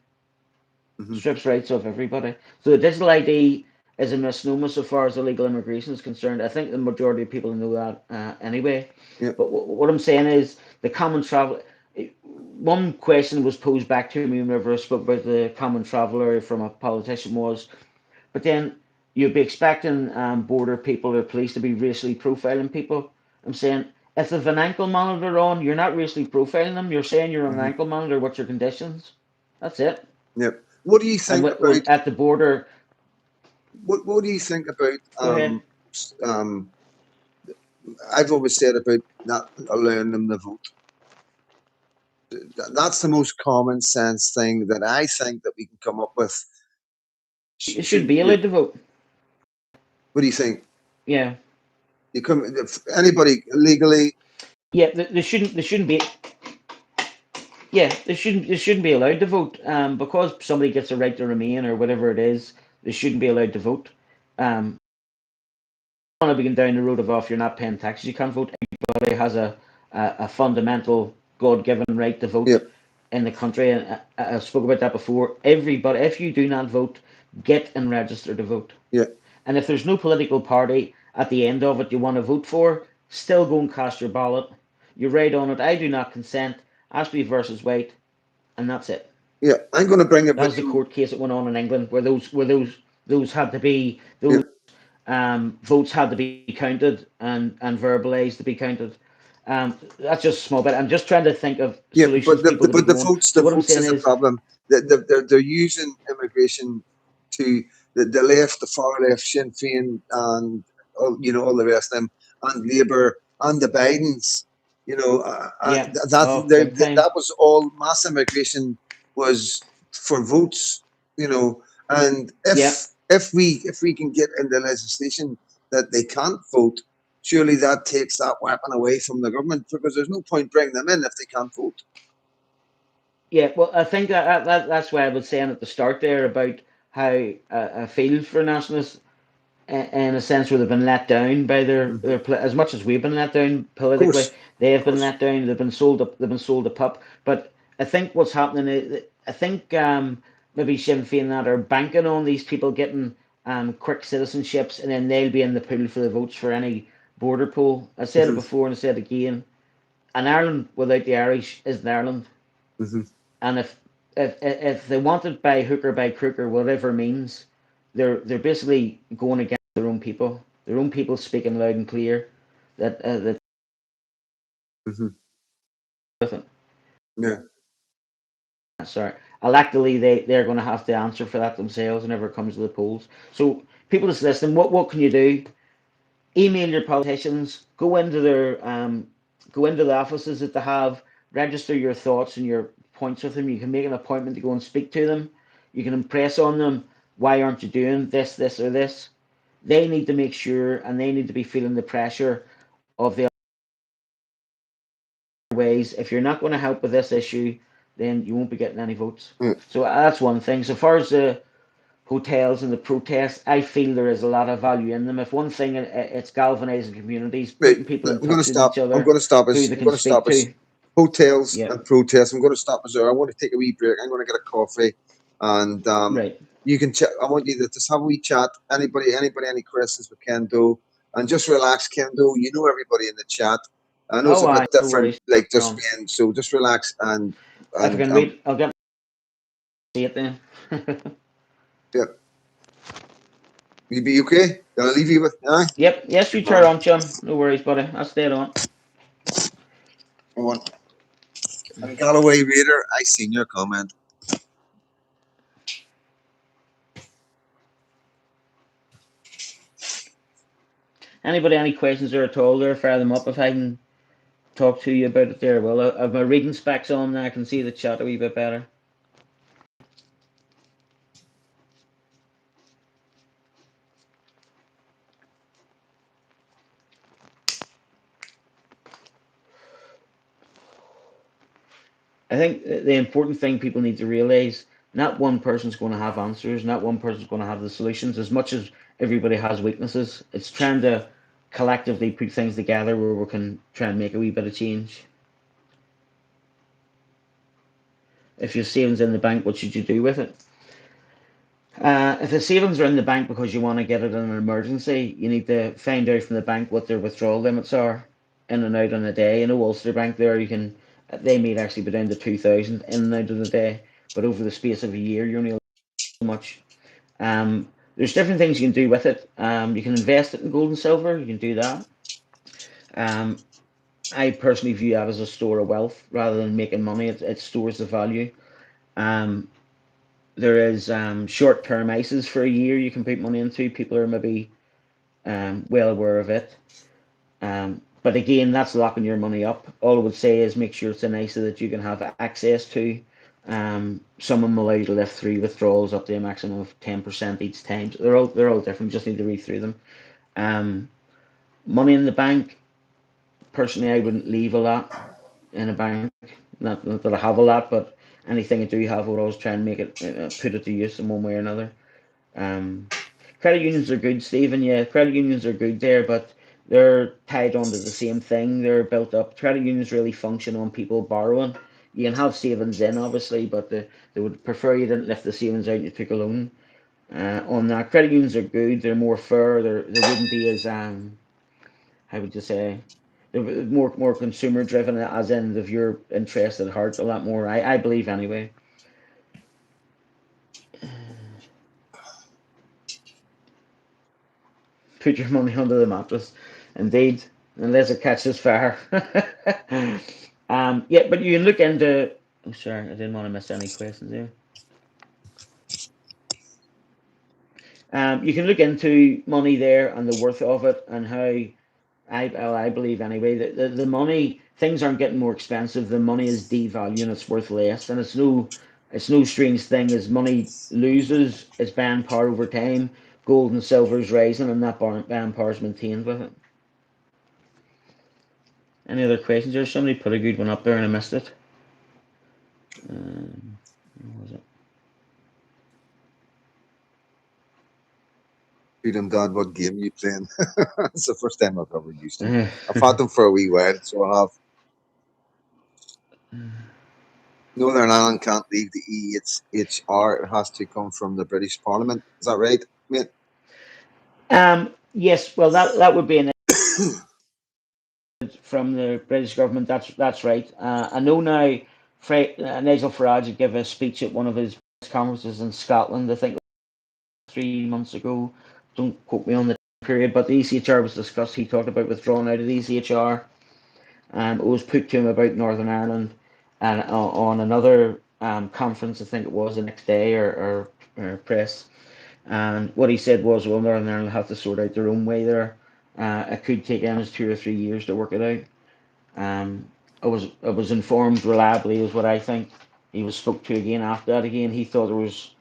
Hmm. Strips rights off everybody. So the digital ID is a misnomer so far as illegal immigration is concerned. I think the majority of people know that anyway. Yeah. But what I'm saying is the common travel. One question was posed back to me whenever I spoke about the common traveller from a politician was, but then you'd be expecting border people or police to be racially profiling people. I'm saying if they've an ankle monitor on, you're not racially profiling them. You're saying you're on an Hmm. ankle monitor. What's your conditions? That's it. Yep. What do you And think about at the border, what do you think about go ahead. um I've always said about not allowing them to vote. That's the most common sense thing that I think that we can come up with. You Should shouldn't be allowed to vote. what do you think? Yeah, You come if anybody legally. yeah. They shouldn't be. Yeah, they shouldn't be allowed to vote. Because somebody gets a right to remain or whatever it is, they shouldn't be allowed to vote. Want to be going down the road of you're not paying taxes, you can't vote. Everybody has a fundamental God given right to vote Yep. in the country, and I spoke about that before. Everybody, if you do not vote, get and register to vote. Yeah. And if there's no political party at the end of it you want to vote for, still go and cast your ballot. You write on it, I do not consent, Ashby versus White, and that's it. Yeah. I'm going to bring a That was the video. court case that went on in England where those had to be Yeah. those votes had to be counted and verbalized to be counted. That's just a small bit. I'm just trying to think of Yeah. solutions But people to be going. the So what I'm votes saying is a is, problem. They're using immigration to the left, the far left, Sinn Féin, and all the rest of them, and Labour and the Bidens. yeah, That oh, big time. that was all mass immigration was for votes. And Yeah, if we can get into legislation that they can't vote, surely that takes that weapon away from the government because there's no point bringing them in if they can't vote. yeah. Well, I think that's why I was saying at the start there about how I feel for nationalists in a sense where they've been let down by Mhm. as much as we've been let down Of politically, course, they of have been course. let down. They've been sold a pup. But I think what's happening is, I think maybe Sinn Féin that are banking on these people getting quick citizenships, and then they'll be in the pool for the votes for any border poll. I said it Hmm. before and I said it again. An Ireland without the Irish isn't Ireland. Hmm. And if they want it by hook or by crook or whatever means, they're basically going against their own people. Their own people speaking loud and clear that Hmm. with it. Yeah. Sorry, electorally they're going to have to answer for that themselves whenever it comes to the polls. So people just listen. What can you do? Email your politicians. Go into the offices that they have. Register your thoughts and your points with them. You can make an appointment to go and speak to them. You can impress on them. Why aren't you doing this, or this? They need to make sure, and they need to be feeling the pressure of the other ways. If you're not going to help with this issue, then you won't be getting any votes. Yeah. So that's one thing. So far as the hotels and the protests, I feel there is a lot of value in them. If one thing, it's galvanizing communities, Right. putting people in I'm going to touch with stop. each I'm other going to stop who us. they I'm can going to speak stop us. to. Hotels Yeah, and protests. I'm going to stop us there. I want to take a wee break. I'm going to get a coffee, and right. you can. I want you to just have a wee chat. Anybody, any questions with Kendo, and just relax, Kendo. You know everybody in the chat. I know it's Oh, a bit no different, worries, like just John. being so. Just relax and If I and can read, I'll get see it then. yeah. You be okay? I'll leave you with. Yep. Yes, you Good turn man. on, chum. No worries, buddy. I'll stay on. Go on. And Galloway Raider, I seen your comment. Anybody, any questions there at all? There, fire them up if I can talk to you about it there. Well, I have my reading specs on now. I can see the chat a wee bit better. I think the important thing people need to realize, not one person's going to have answers, not one person's going to have the solutions. As much as everybody has weaknesses, it's trying to collectively put things together where we can try and make a wee bit of change. If your savings in the bank, what should you do with it? If the savings are in the bank because you want to get it in an emergency, you need to find out from the bank what their withdrawal limits are in and out on a day. In a Ulster Bank, there you can they may actually be down to 2,000 in and out of the day, but over the space of a year, you're only allowed so much. There's different things you can do with it. You can invest it in gold and silver. You can do that. Um, I personally view that as a store of wealth rather than making money. It stores the value. Um, there is short-term ISAs for a year you can put money into. People are maybe well aware of it. But again, that's locking your money up. All I would say is make sure it's an ISA that you can have access to. Some of them allow you to lift through withdrawals up to a maximum of 10% each time. So they're all different. You just need to read through them. Money in the bank. Personally, I wouldn't leave a lot in a bank. Not that I have a lot, but anything I do have, I would always try and make it put it to use in one way or another. Um, Credit unions are good, Stephen. Yeah, credit unions are good there, but they're tied onto the same thing. They're built up. Credit unions really function on people borrowing. You can have savings in, obviously, but they would prefer you didn't lift the savings out and you took a loan. On that, credit unions are good. They're more fair. They wouldn't be as how would you say? They're more consumer driven, as in if you're interested at heart a lot more. I believe anyway. Put your money under the mattress. Indeed, unless it catches fire. Yeah, but you can look into. Oh, sorry, I didn't want to miss any questions there. You can look into money there and the worth of it and how I believe anyway that the money things aren't getting more expensive. The money is devaluing. It's worth less, and it's no strange thing as money loses its buying power over time. Gold and silver is rising, and that buying power is maintained with it. Any other questions? There's somebody put a good one up there and I missed it. What was it? Freedom Dad, what game you playing? It's the first time I've ever used them. I've had them for a wee while, so I have. Northern Ireland can't leave the EHR. It has to come from the British Parliament. Is that right, mate? Yes. Well, that would be an from the British government. That's right. I know now. Nigel Farage had given a speech at one of his conferences in Scotland. I think 3 months ago. Don't quote me on the period, but the ECHR was discussed. He talked about withdrawing out of the ECHR. It was put to him about Northern Ireland, and on another conference, I think it was the next day or press. And what he said was, well, Northern Ireland have to sort out their own way there. It could take them 2 or 3 years to work it out. I was informed reliably, is what I think. He was spoke to again after that. Again, he thought there was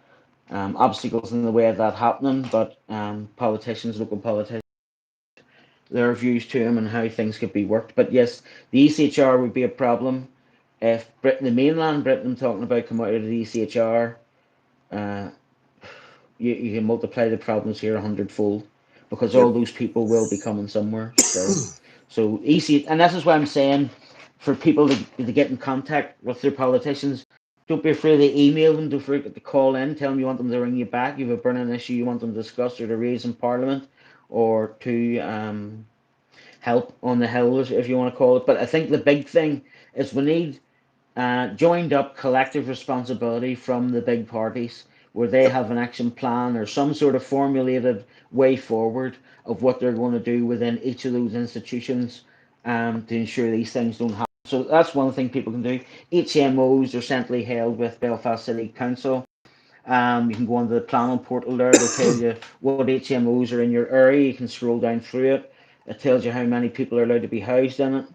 obstacles in the way of that happening, but local politicians, their views to him and how things could be worked. But yes, the ECHR would be a problem if Britain, the mainland Britain, I'm talking about, come out of the ECHR. You can multiply the problems here 100-fold because all those people will be coming somewhere still. So and this is why I'm saying for people to get in contact with their politicians, don't be afraid to email them, don't forget to call in, tell them you want them to ring you back, you have a burning issue you want them to discuss or to raise in Parliament or to help on the hill, if you want to call it. But I think the big thing is we need joined up collective responsibility from the big parties where they have an action plan or some sort of formulated way forward of what they're going to do within each of those institutions to ensure these things don't happen. So that's one thing people can do. HMOs are centrally held with Belfast City Council. You can go onto the planning portal there. It'll tell you what HMOs are in your area. You can scroll down through it. It tells you how many people are allowed to be housed in it.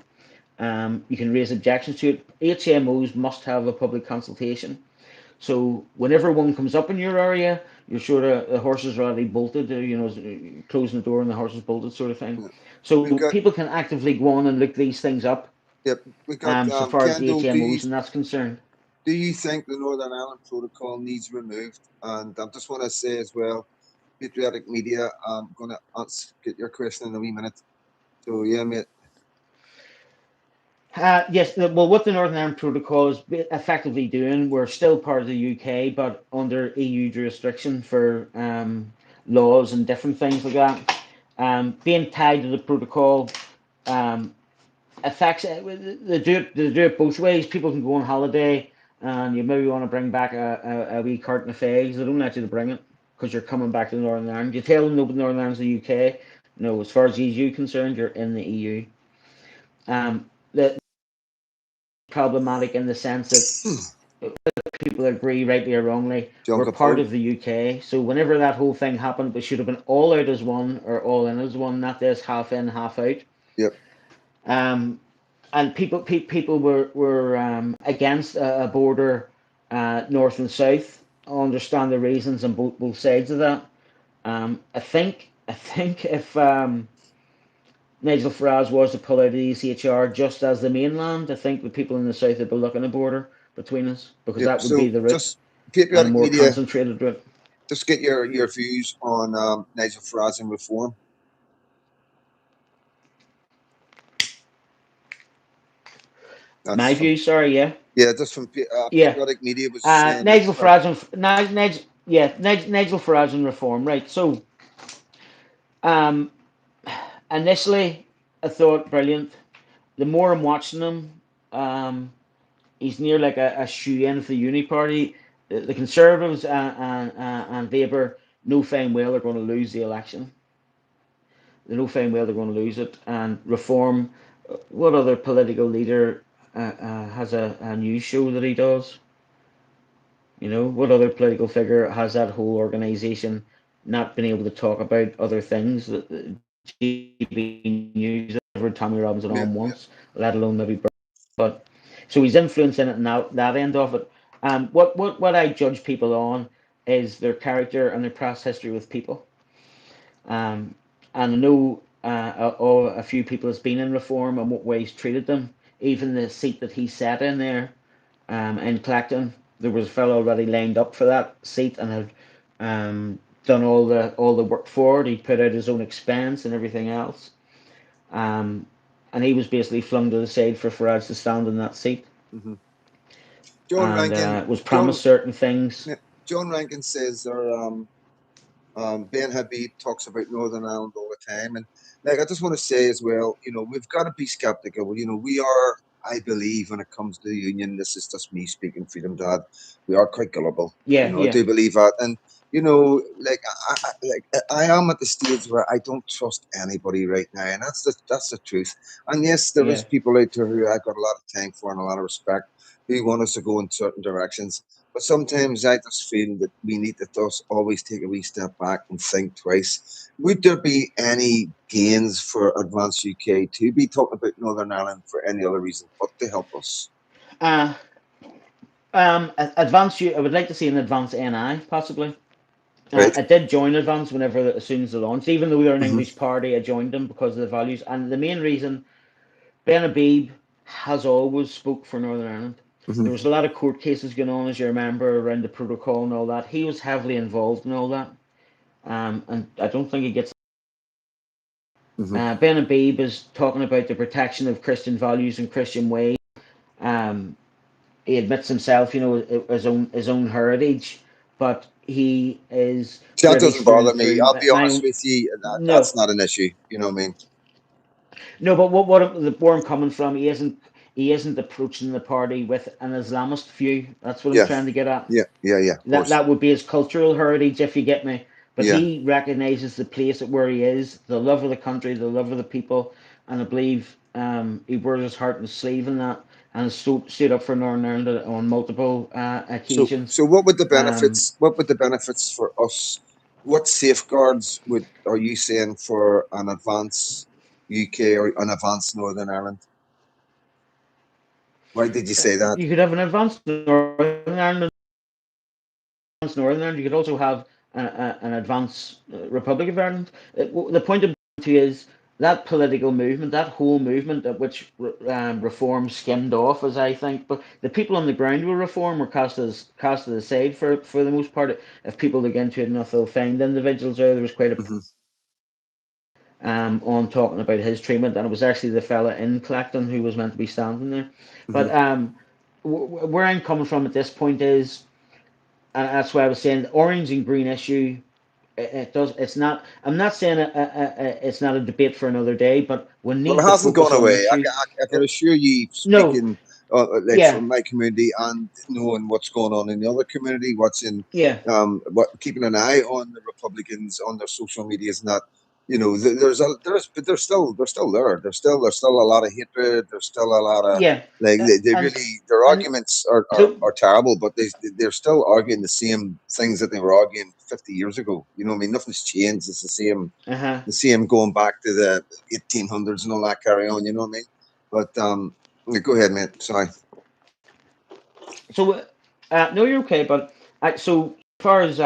You can raise objections to it. HMOs must have a public consultation. So whenever one comes up in your area, you're sure the horses are already bolted, closing the door and the horse is bolted sort of thing. Yeah. So We've got, people can actively go on and look these things up yep, we got so far as the Kendo, HMOs and that's concerned. do you think the Northern Ireland Protocol needs removed? And I just want to say as well, patriotic media, I'm going to get your question in a wee minute. So yeah, mate. Yes, well, what the Northern Ireland Protocol is effectively doing, we're still part of the UK, but under EU jurisdiction for laws and different things like that. Being tied to the protocol um, affects they do it both ways. People can go on holiday and you maybe want to bring back a wee carton of fags. They don't let you to bring it because you're coming back to Northern Ireland. You tell them no, Northern Ireland's the UK. No, as far as the EU concerned, you're in the EU. The problematic in the sense that people agree, rightly or wrongly, John we're part Capone. of the UK. So whenever that whole thing happened, we should have been all out as one or all in as one, not this half in, half out. Yep. And people were against a border north and south. I understand the reasons on both sides of that. I think if Nigel Farage was to pull out of the ECHR just as the mainland, I think the people in the south would be looking at a border between us because Yep. that would be So the route just and a patriotic more media, concentrated route. just get your views on Nigel Farage and reform. That's My from, view, sorry, yeah. yeah, just from Yeah. patriotic media was saying that. Nigel Farage Nigel Farage and reform, right. So um, initially I thought brilliant. The more I'm watching him, he's near like a shoe-in for the Uni Party. The Conservatives and Labour know fine well they're going to lose the election. They know fine well they're going to lose it. And Reform, what other political leader has a news show that he does? You know, what other political figure has that whole organisation not been able to talk about other things that GB News ever Tommy Robinson Yeah, on once, let alone maybe. But so he's influencing it now that end of it. What I judge people on is their character and their past history with people. And I know a few people has been in Reform and what way he's treated them. Even the seat that he sat in there in Clacton, there was a fellow already lined up for that seat and had done all the work for it. He put out his own expense and everything else. Um, and he was basically flung to the side for Farage to stand in that seat, mm-hmm. John and Rankin. was promised certain things. Yeah, John Rankin says there. Ben Habib talks about Northern Ireland all the time, and like I just want to say as well, we've got to be skeptical. We are, I believe, when it comes to the union, this is just me speaking, Freedom Dad. We are quite gullible. Yeah, I yeah, do believe that, and I am at the stage where I don't trust anybody right now, and that's the truth. And yes, there yeah. is people out there who I got a lot of time for and a lot of respect who want us to go in certain directions. But sometimes I just feel that we need to just always take a wee step back and think twice. Would there be any gains for Advance UK to be talking about Northern Ireland for any other reason but to help us? Uh, I would like to see an advanced NI possibly. Right. I did join Advance as soon as they launched, even though they're an Mm-hmm. English party. I joined them because of the values and the main reason. Ben Habib has always spoke for Northern Ireland. Mm-hmm. There was a lot of court cases going on, as you remember, around the protocol and all that. He was heavily involved in all that, and I don't think he gets. Mm-hmm. Ben Habib is talking about the protection of Christian values and Christian ways. Um, he admits himself, his own heritage, but he is That British doesn't through bother and me. through. I'll be My honest own, with you. no, That's not an issue. You know what I mean? no, but where I'm coming from, he isn't approaching the party with an Islamist view. That's what I'm Yeah. trying to get at. Yeah. Of That course. that would be his cultural heritage, if you get me. But Yeah. he recognizes the place at where he is, the love of the country, the love of the people, and I believe he wears his heart on his sleeve in that, and stood up for Northern Ireland on multiple So, occasions. so what would the Um, benefits? What would the benefits for us? What safeguards are you saying for an Advance UK or an Advance Northern Ireland? Why did you say that? you could have an advanced Northern Ireland, You could also have an advanced Republic of Ireland. The point I'm to is that political movement, that whole movement at which reform skimmed off, as I think, but the people on the ground with reform were cast aside for the most part. If people look into it enough, they'll find individuals there. There was quite a Mhm. on talking about his treatment, and it was actually the fella in Clacton who was meant to be standing there. But Mhm. where I'm coming from at this point is, and that's why I was saying the orange and green issue. It does. It's not. I'm not saying it's not a debate for another day, but we Well, it need to hasn't focus gone on away. issues. I can assure you, No. speaking like Yeah. from my community and knowing what's going on in the other community, watching, Yeah. what keeping an eye on the Republicans on their social media is not. But they're still there. There's still a lot of hatred. There's still a lot of Yeah. like they And really their and arguments are, are, the are terrible, but they're still arguing the same things that they were arguing 50 years ago. You know what I mean? Nothing's changed. It's uh-huh. the same going back to the 1800s and all that carry on. You know what I mean? But yeah, go ahead, mate. Sorry. So no, you're okay. But so as far as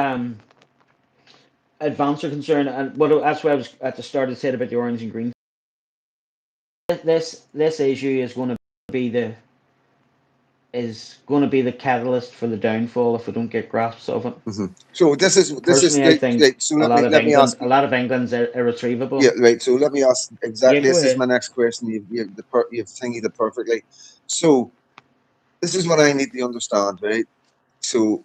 advance are concerned, and that's what I was at the start of said about the orange and green. This issue be the is going to be the catalyst for the downfall if we don't get grasps of it. So this is Personally, I think so let me ask A you. lot of England's Yeah, irretrievable. right. So let me ask Yeah, exactly. go This is ahead. my next question. You've thingied it perfectly. So this is what I need to understand, right? So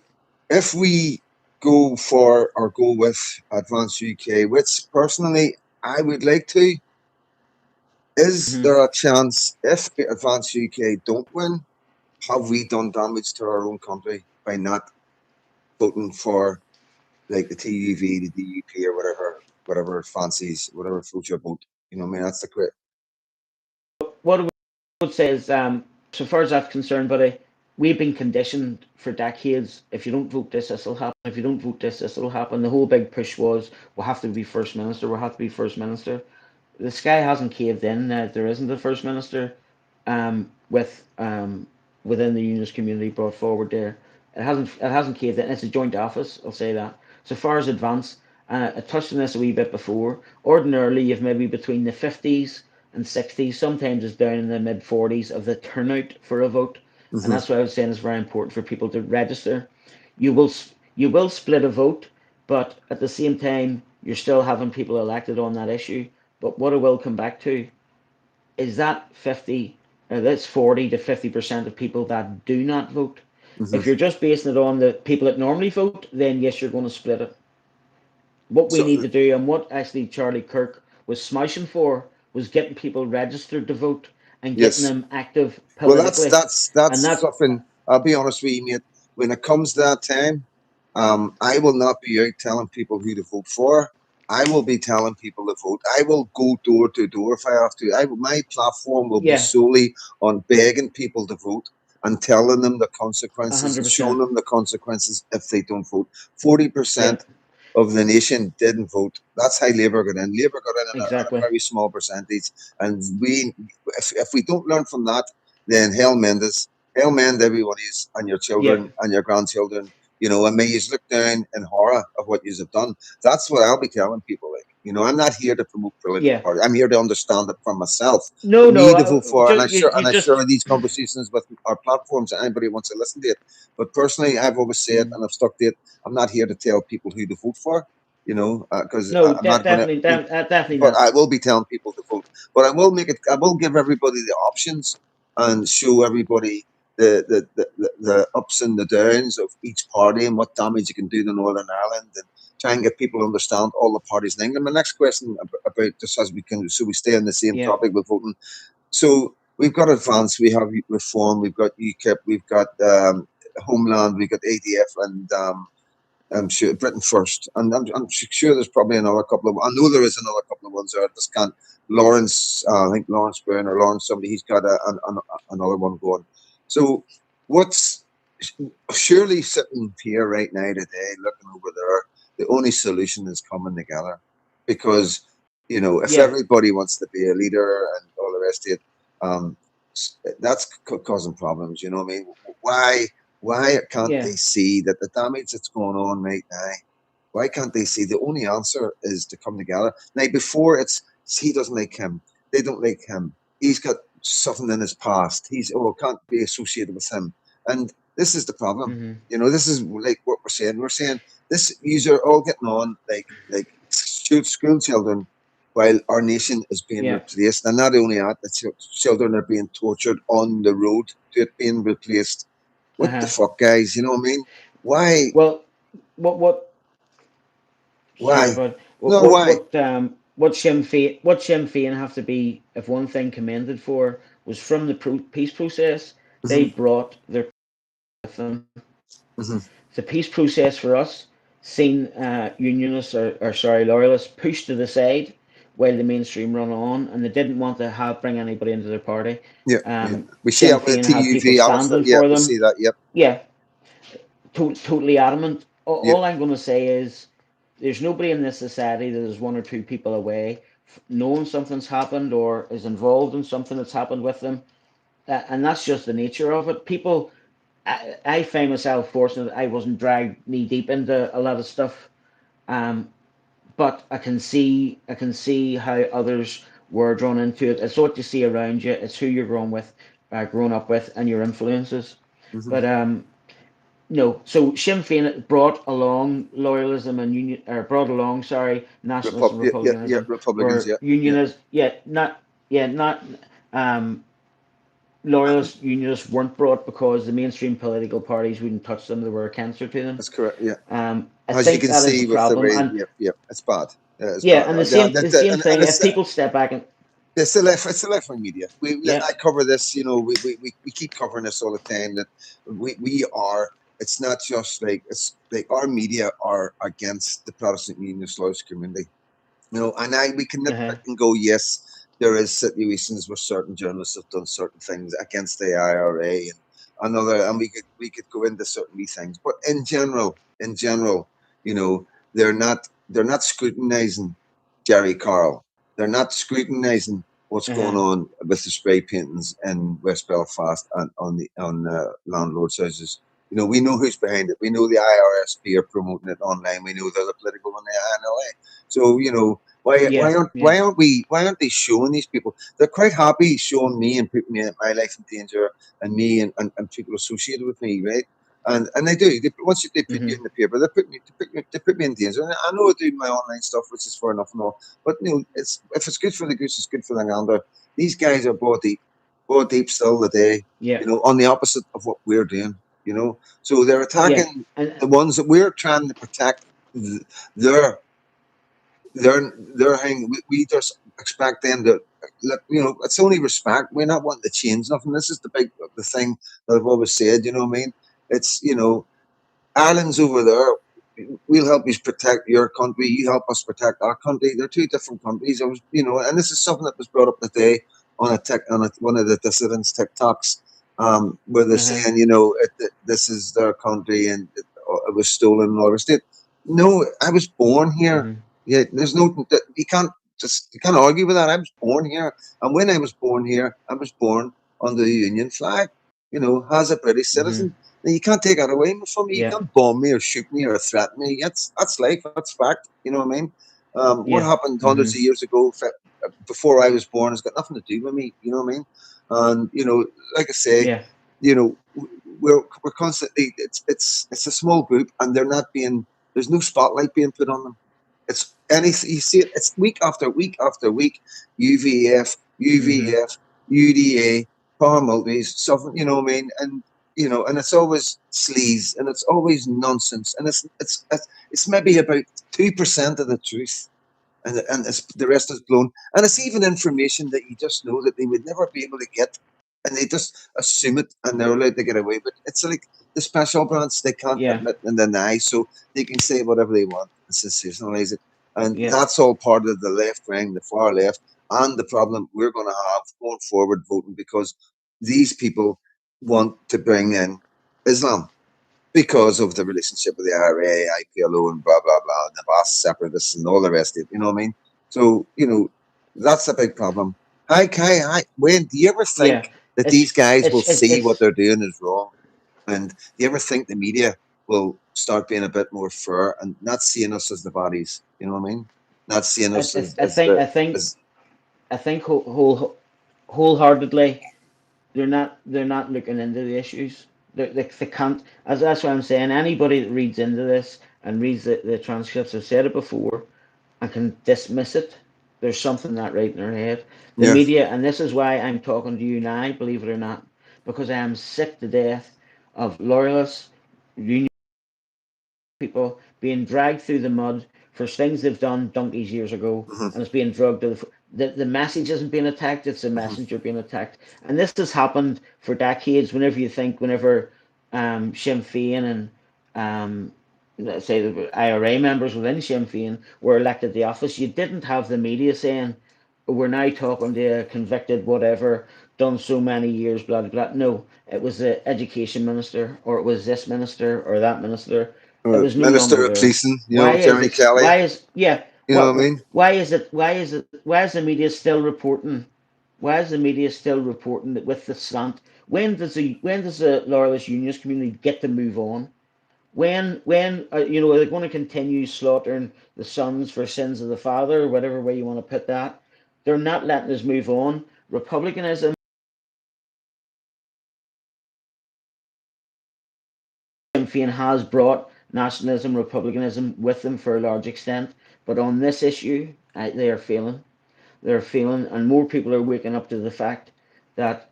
if we go for or go with Advanced UK, which personally I would like to, is Hmm. there a chance if Advanced UK don't win, have we done damage to our own country by not voting for like the TUV, the DUP, or whatever fancies, whatever floats your boat? You know what I mean? That's the quick. What I would say is, so far as that's concerned, buddy, we've been conditioned for decades. If you don't vote this will happen. If you don't vote this will happen. The whole big push was we'll have to be first minister. We'll have to be first minister. The sky hasn't caved in. There isn't a first minister with within the unionist community brought forward there. It hasn't caved in. It's a joint office. I'll say that. So far as advance, I touched on this a wee bit before. Ordinarily, you've maybe between the 50s and 60s. Sometimes it's down in the mid 40s of the turnout for a vote, and Mm-hmm. that's why I was saying it's very important for people to register. You will you will split a vote, but at the same time, you're still having people elected on that issue. But what I will come back to is that 50, that's 40 to 50% of people that do not vote. Mm-hmm. If you're just basing it on the people that normally vote, then yes, you're going to split it. What we So need to do, and what actually Charlie Kirk was smashing for, was getting people registered to vote and getting yes, them active well, that's politically. that's And that's that, something. I'll be honest with you, mate. When it comes to that time, I will not be out telling people who to vote for. I will be telling people to vote. I will go door to door if I have to. My platform will be yeah, solely on begging people to vote and telling them the consequences and showing 100%. them the consequences if they don't vote. 40% Yeah, of the nation didn't vote. That's how Labour got in. Labour got in at a exactly. very small percentage, and if we don't learn from that, then hell mend everybody's and your Yep. children and your grandchildren. And may you look down in horror of what you have done. That's what I'll be telling people. Like, I'm not here to promote political Yeah. party. I'm here to understand it for myself, for No, me no. to vote for, and You I just share these conversations with our platforms. Anybody wants to listen to it. But personally, I've always said, and I've stuck to it. I'm not here to tell people who to vote for. Because no, I'm not going to. definitely But not. I will be telling people to vote. But I will make it. I will give everybody the options and show everybody the ups and the downs of each party and what damage it can do to Northern Ireland, and try and get people to understand all the parties in England. My next question about just as we can, so we stay on the same Yeah. topic with voting. So we've got Advance, we have Reform, we've got UKIP, we've got Homeland, we've got ADF, and I'm sure Britain First, and I'm sure there's probably another couple of. I know there is another couple of ones there. I just can't. Lawrence, I think Lawrence Brown or Lawrence somebody. He's got another one going. So what's surely sitting here right now today, looking over there, the only solution is coming together, because if Yeah. everybody wants to be a leader and all the rest of it, um, that's causing problems. You know what I mean? Why can't Yeah. they see that the damage that's going on right now? Why can't they see the only answer is to come together? Now, before he doesn't like him. They don't like him. He's got something in his past. Can't be associated with him. And this is the problem. Mm-hmm. This is like what we're saying. We're saying this. These are all getting on like school children, while our nation is being replaced. And not only that, the children are being tortured on the road to it being replaced. What the fuck, guys? You know what I mean? Why? Well, what? Why? Sorry, but why? What Sinn Féin have to be, if one thing commended for, was from the peace process, they brought their with them. The peace process for us seen unionists loyalists pushed to the side while the mainstream run on, and they didn't want to bring anybody into their party. We see that with the TUV. For them. We see that. Yep. Yeah. Totally adamant. All I'm going to say is, there's nobody in this society that is one or two people away knowing something's happened or is involved in something that's happened with them, and that's just the nature of it. People, I find myself fortunate that I wasn't dragged knee deep into a lot of stuff, but I can see how others were drawn into it. It's what you see around you. It's who you're grown up with, and your influences. But no, so Sinn Féin brought along loyalism and nationalism, republicanism. Republicans, unionists, loyalist unionists weren't brought because the mainstream political parties wouldn't touch them; they were a cancer to them. That's correct. Yeah. As you can see with the way, it's bad. It's bad. And the same thing. If people step back and it's the left wing media. I cover this. We keep covering this all the time. That we are. It's not just it's like our media are against the Protestant Unionist loyalist community. And we can nitpick and go, yes, there is situations where certain journalists have done certain things against the IRA and we could go into certain things. But in general, they're not scrutinizing Jerry Carl. They're not scrutinizing what's going on with the spray paintings in West Belfast and on landlords' houses. We know who's behind it. We know the IRSP are promoting it online. We know they're the political on the NLA. So why aren't they showing these people? They're quite happy showing me and putting my life in danger and me and people associated with me, right? And they do. Once they put you in the paper, they put me in danger. And I know I do my online stuff, which is fair enough and all. But if it's good for the goose, it's good for the gander. These guys are bought deep still today. On the opposite of what we're doing. So they're attacking the ones that we're trying to protect. Their thing. We just expect them to. It's only respect. We're not wanting to change nothing. This is the thing that I've always said. You know what I mean? It's Ireland's over there. We'll help you protect your country. You help us protect our country. They're two different countries. And this is something that was brought up today on one of the dissidents' TikToks. Where they're saying, this is their country and it was stolen and all the state. No, I was born here. Yeah, there's you can't argue with that. I was born here, and when I was born here, I was born under the Union flag. As a British citizen. Now, you can't take that away from me. You can't bomb me or shoot me or threaten me. That's life. That's fact. You know what I mean? What happened hundreds of years ago, before I was born, has got nothing to do with me. You know what I mean? And like I say, we're constantly. It's a small group, and they're not being. There's no spotlight being put on them. It's anything you see it. It's week after week after week. UVF, UDA, power multis, stuff. You know what I mean? And and it's always sleaze, and it's always nonsense, and it's maybe about 2% of the truth. And the rest is blown. And it's even information that you just know that they would never be able to get. And they just assume it and they're allowed to get away. But it's like the special branch, they can't admit and deny. So they can say whatever they want and sensationalize it. And that's all part of the left wing, the far left, and the problem we're going to have going forward voting, because these people want to bring in Islam. Because of the relationship with the IRA, IPLO, and blah, blah, blah, and the vast separatists and all the rest of it, you know what I mean? So, that's a big problem. Wayne, do you ever think that these guys will see what they're doing is wrong? And do you ever think the media will start being a bit more fair and not seeing us as the bodies, you know what I mean? Not seeing us as I think wholeheartedly they're not looking into the issues. They can't. As that's what I'm saying. Anybody that reads into this and reads the transcripts, I've said it before, and can dismiss it. There's something not right in their head. The Yeah. media, and this is why I'm talking to you now, believe it or not, because I am sick to death of loyalists, union people being dragged through the mud for things they've done donkeys years ago, Hmm. and it's being drugged to the message isn't being attacked, it's the Hmm. messenger being attacked. And this has happened for decades. Whenever Sinn Féin and let's say the IRA members within Sinn Féin were elected to office, you didn't have the media saying, we're now talking to a convicted whatever, done so many years, blah, blah, blah. No, it was the education minister, or it was this minister, or that minister. It was no longer Minister of there. Policing, Why is Jeremy it? Kelly. Why is yeah? You know what I mean? Why is it? Why is it? Why is the media still reporting? Why is the media still reporting that with the slant? When does the loyalist unionist community get to move on? When are they going to continue slaughtering the sons for sins of the father, or whatever way you want to put that? They're not letting us move on. Republicanism, Sinn Féin has brought nationalism, republicanism with them for a large extent, but on this issue, they are failing. They're failing, and more people are waking up to the fact that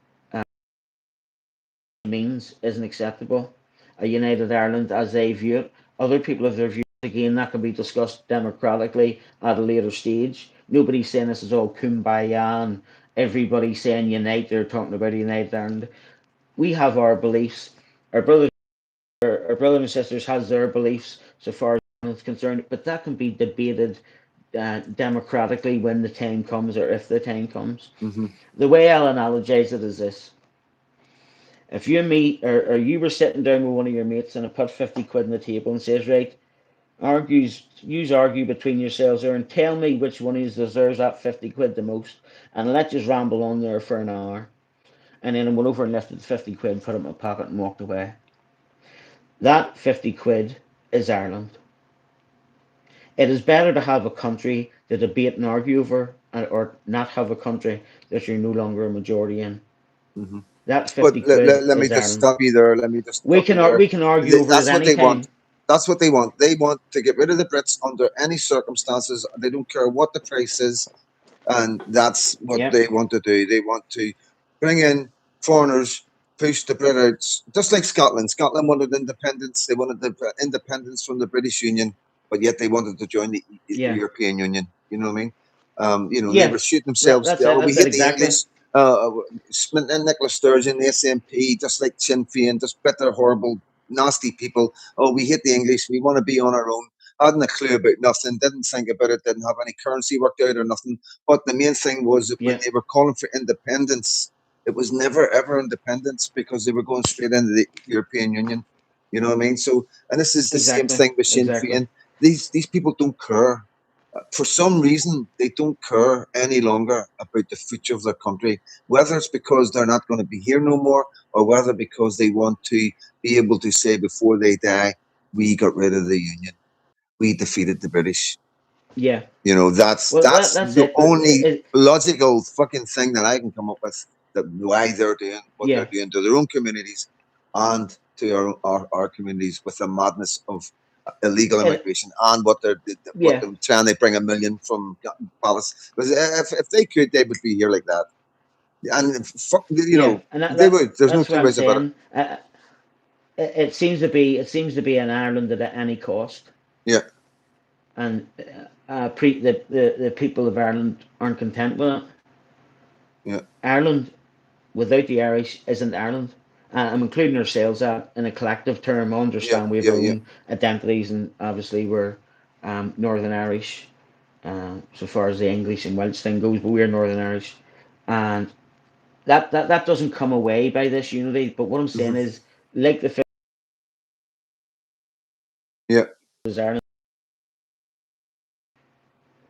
means isn't acceptable. A united Ireland as they view it. Other people have their views. Again, that can be discussed democratically at a later stage. Nobody's saying this is all kumbaya and everybody saying unite. They're talking about a united Ireland. We have our beliefs. Our brothers, our brothers and sisters has their beliefs so far as it's concerned, but that can be debated democratically when the time comes, or if the time comes. Hmm. The way I'll analogize it is this: if you and me, or you were sitting down with one of your mates and I put 50 quid on the table and says, right, argue between yourselves there and tell me which one of you deserves that 50 quid the most, and let just ramble on there for an hour. And then I went over and lifted the 50 quid, put it in my pocket and walked away. That 50 quid is Ireland. It is better to have a country to debate and argue over, or not have a country that you're no longer a majority in. Hmm. That But 50 quid let me is just Ireland. stop you there. Let me just We stop can you there. we can argue over it at That's what any they want. time. That's what they want. They want to get rid of the Brits under any circumstances. They don't care what the price is. And that's what Yep. they want to do. They want to bring in foreigners, push the British, just like Scotland. Scotland wanted independence. They wanted the independence from the British Union, but yet they wanted to join the Yeah. European Union. You know what I mean? They Yeah. were shooting themselves That's down. it. We That's it hate the exactly. English. Smith and Nicola Sturgeon, the SNP, just like Sinn Féin, just bitter, horrible, nasty people. Oh, we hate the English. We want to be on our own. Hadn't a clue about nothing. Didn't think about it. Didn't have any currency worked out or nothing. But the main thing was that when Yeah. they were calling for independence, it was never ever independence because they were going straight into the European Union. You know what I mean? So, and this is the same Exactly. thing with Sinn Exactly. Féin. These people don't care. For some reason, they don't care any longer about the future of their country, whether it's because they're not going to be here no more, or whether because they want to be able to say before they die, we got rid of the Union, we defeated the British. Yeah. That's Well, that's that's the it. only logical fucking thing that I can come up with, that why they're doing what they're Yeah. doing to their own communities and to our communities, with the madness of illegal It, immigration, and what yeah. they're trying to bring 1 million from Palace. Because if they could, they would be here like that. And fuck, Yeah. And they would. There's no that's what two I'm ways about it. saying. It seems to be an Ireland at any cost, Yeah, and the people of Ireland aren't content with it. yeah, Ireland without the Irish isn't Ireland. I'm including ourselves that in a collective term. I yeah, understand we have yeah, our yeah. own identities, and obviously we're Northern Irish, so far as the English and Welsh thing goes, but we're Northern Irish, and that doesn't come away by this unity. But what I'm Hmm. saying is, like the Yeah, is Ireland,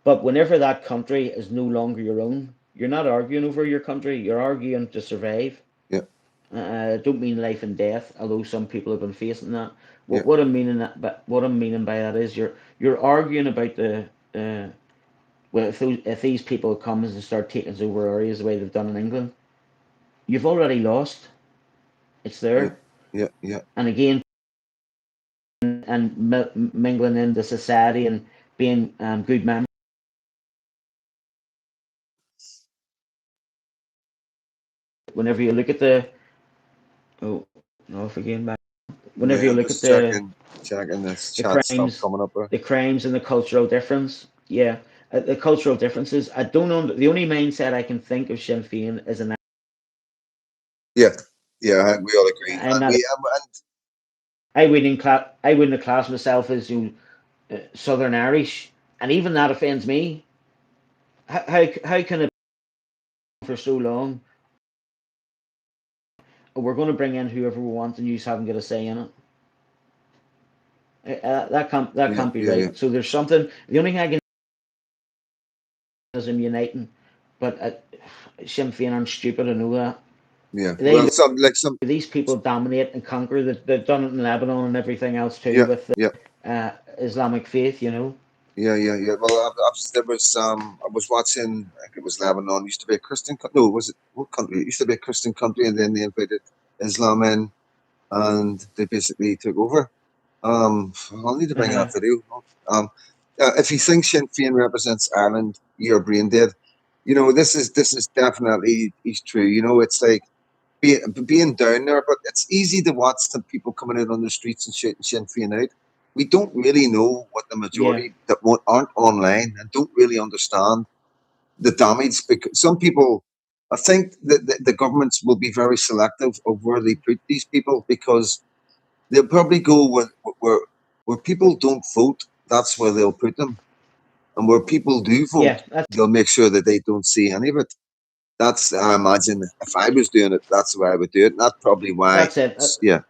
but whenever that country is no longer your own, you're not arguing over your country. You're arguing to survive. yeah, Don't mean life and death, although some people have been facing that. yeah. What I'm meaning by that is you're arguing about the uh, well, if these people come and start taking over areas the way they've done in England, you've already lost. It's Yeah, there, yeah. and again, and mingling into society and being good members. Whenever you look at the oh no, again back. Whenever Yeah, you I'm look at just checking this the chat stuff crimes, coming up. the crimes and the cultural difference, yeah, the cultural differences. I don't know. The only mindset I can think of Sinn Féin is an. Yeah, yeah, we all agree, I'm and not. we I wouldn't have classed myself as Southern Irish, and even that offends me. How can it be for so long? We're going to bring in whoever we want, and you haven't got a say in it. That yeah, can't be yeah, yeah, right. So there's something. The only thing I can is I'm uniting, but Sinn Féin aren't stupid. I know that yeah. they Well, look, some, these people dominate and conquer. They've done it in Lebanon and everything else too yeah, with yeah, Islamic faith. You know. yeah. Well, there was I was watching. I think it was Lebanon. It used to be a Christian. No, was it what country? It used to be a Christian country, and then they invited Islam in, and they basically took over. I'll need to bring Uh-huh. that video. Um, if you think Sinn Féin represents Ireland, you're brain dead. You know, this is definitely is true. You know, it's like being down there, but it's easy to watch the people coming out on the streets and shouting Sinn Féin out. We don't really know what the Yeah. majority that aren't online and don't really understand the damage. Because some people, I think that the governments will be very selective of where they put these people because they'll probably go where people don't vote. That's where they'll put them, and where people do vote, Yeah. That's they'll make sure that they don't see any of it. That's I imagine if I was doing it, that's the way I would do it. And that's probably why. that's it. Yeah.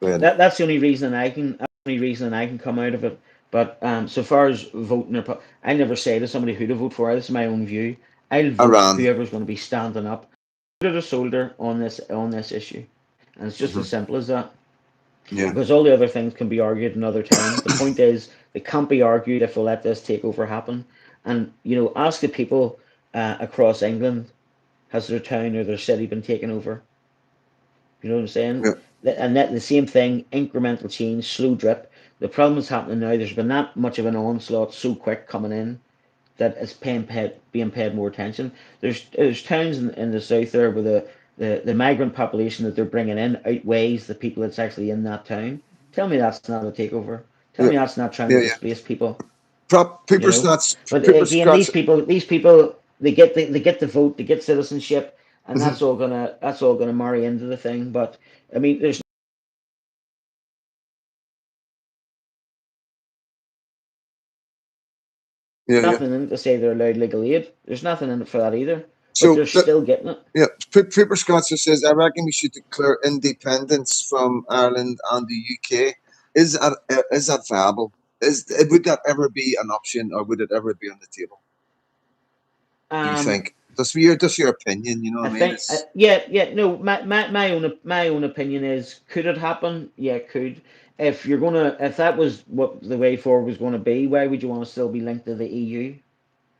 Go ahead. That's the only reason I can. That's the only reason I can come out of it. But so far as voting, I never say to somebody who to vote for. This is my own view. I'll vote Iran. whoever's going to be standing up, shoulder to shoulder on this issue, and it's just Hmm. as simple as that. Yeah. Because all the other things can be argued another time. The point is, they can't be argued if we let this takeover happen. And ask the people across England, has their town or their city been taken over? You know what I'm saying? Yeah. And that the same thing, incremental change, slow drip. The problem is happening now. There's been that much of an onslaught so quick coming in that it's being paid more attention. There's towns in the south there where the migrant population that they're bringing in outweighs the people that's actually in that town. Tell me that's not a takeover. Tell Yeah. me that's not trying to Yeah. Yeah. displace people. You Paper know. scratch. But Paper again, scratch. these people, they get the vote, they get citizenship, and Mhm. that's all gonna marry into the thing. But I mean, there's Yeah. Yeah. nothing in it to say they're allowed legal aid. There's nothing in it for that either. But So they're still getting it. yeah, Paper Scratcher says, I reckon we should declare independence from Ireland and the UK. Is that viable? Would that ever be an option, or would it ever be on the table? Do you Um, think? Just your opinion. You know I what I mean? think, It's yeah. No, my own opinion is, could it happen? Yeah, it could. If that was what the way forward was going to be, why would you want to still be linked to the EU?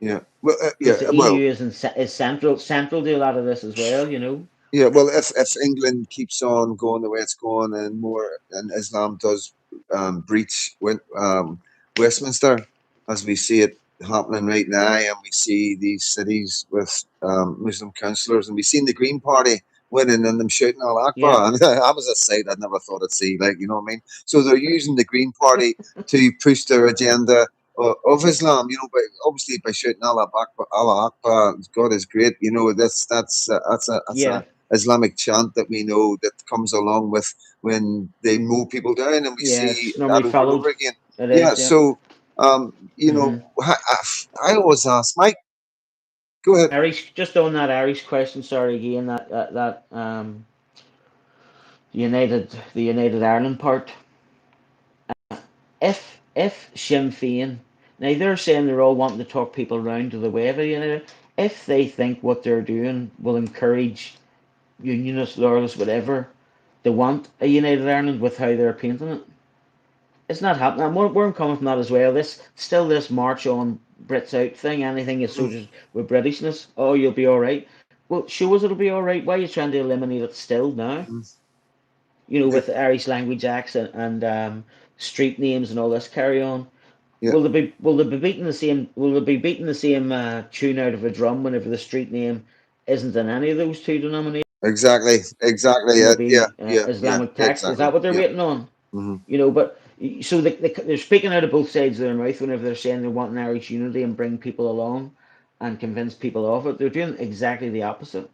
yeah. Well, Because yeah. the Well, EU is central to a lot of this as well. You know. yeah. Well, if England keeps on going the way it's going, and Islam does breach Westminster, as we see it happening right now, and we see these cities with Muslim councillors, and we've seen the Green Party winning and them shouting Al Yeah, Akbar, and that was a sight I'd never thought I'd see. Like, you know what I mean? So they're using the Green Party to push their agenda of Islam. Obviously by shouting Allah Akbar, God is great. That's a yeah, Islamic chant that we know that comes along with when they mow people down, and we yeah. see It's that normally over and followed. over again. It Yeah, is. Yeah. so hmm I always ask Mike. Go ahead. Irish. Just on that Irish question. Sorry again. That the United Ireland part. If Sinn Féin, now they're saying they're all wanting to talk people round to the way of a United. If they think what they're doing will encourage unionists, loyalists, whatever, they want a United Ireland with how they're painting it. It's not happening. Where I'm coming from that as well. This march on Brits out thing, anything associated with Britishness. Oh, you'll be all right. Well, show us it'll be all right. Why are you trying to eliminate it still now? You know, with the Irish language acts and street names and all this carry on. Yeah. Will they be beating the same? Will they be beating the same tune out of a drum whenever the street name isn't in any of those two denominations? Exactly. Will Yeah. be Yeah. Islamic text? Is Exactly. that what they're Yeah. waiting on? Hmm. You know, but so they're speaking out of both sides of their mouth whenever they're saying they want an Irish unity and bring people along and convince people of it. They're doing exactly the opposite.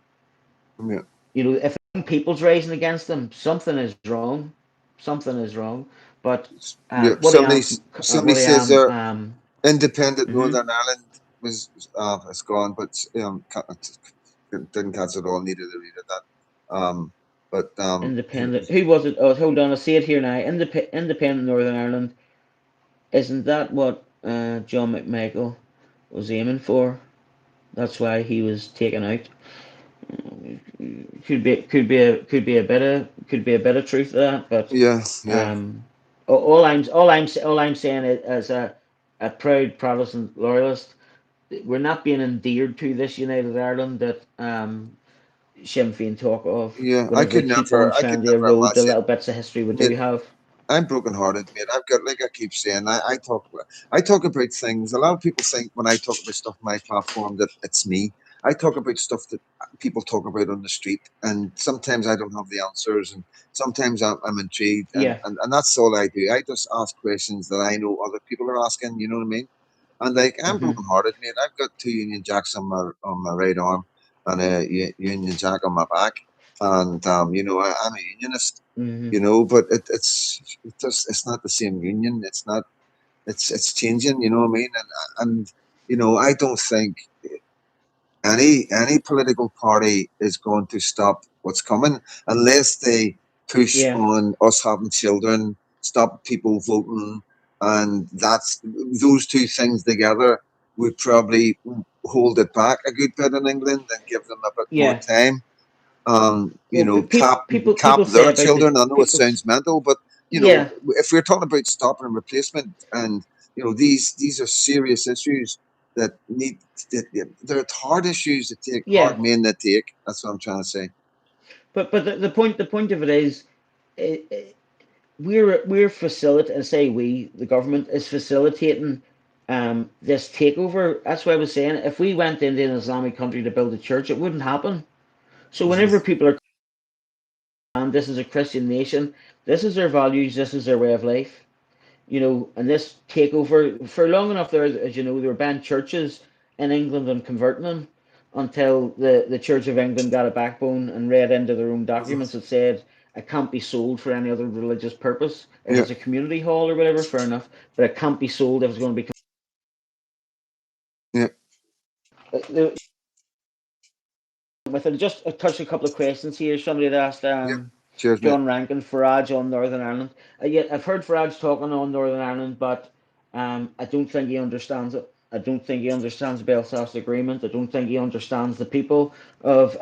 Yeah. You know, if people's rising against them, something is wrong. Something is wrong. But Yeah. what I am, Somebody what I says am, they're independent. mhm. Northern Ireland was it's gone, but didn't catch it all. Needed to read it that. But Independent. Who was it? Oh, hold on. I see it here now. Independent Northern Ireland. Isn't that what John McMichael was aiming for? That's why he was taken out. Could be a bit of truth to that, but yeah. Yeah. all I'm saying is, as a proud Protestant loyalist, we're not being endeared to this United Ireland that Sinn Féin talk of. Yeah. Whenever they keep on I could trying to never erode the imagine. little bits of history we Mate, do have. I'm brokenhearted, mate. I've got, like I keep saying, I talk about things. A lot of people think when I talk about stuff on my platform that it's me. I talk about stuff that people talk about on the street, and sometimes I don't have the answers, and sometimes I'm intrigued, Yeah. and that's all I do. I just ask questions that I know other people are asking. You know what I mean? And like I'm Hmm. brokenhearted, mate. I've got two Union Jacks on my right arm and a Union Jack on my back, and you know I'm a Unionist, Hmm. you know, but it's not the same union. It's not. It's changing. You know what I mean? And you know I don't think any political party is going to stop what's coming unless they push Yeah. on us having children, stop people voting, and that's those two things together would probably hold it back a good bit in England and give them a bit more Yeah. time. You Well, know, cap people say their about the children. I know it people. sounds mental, but you know, Yeah. if we're talking about stopping and replacement, and you know, these are serious issues that need they're hard issues to take, Yeah. hard men to take. That's what I'm trying to say. But the point of it is, eh, eh, we're facilitating. Say we, the government is facilitating this takeover. That's why I was saying if we went into an Islamic country to build a church, it wouldn't happen. So Mhm. whenever people are, and this is a Christian nation, this is their values, this is their way of life. You know, and this takeover for long enough there, as you know, they were banned churches in England and converting them until the Church of England got a backbone and read into their own documents that said it can't be sold for any other religious purpose. If Yeah, it's a community hall or whatever, fair enough, but it can't be sold if it's going to be. yeah, With it, just touch a couple of questions here. Somebody had asked yeah. Cheers, mate. John Rankin, Farage on Northern Ireland. Yeah, I've heard Farage talking on Northern Ireland, but I don't think he understands it. I don't think he understands the Belfast Agreement. I don't think he understands the people of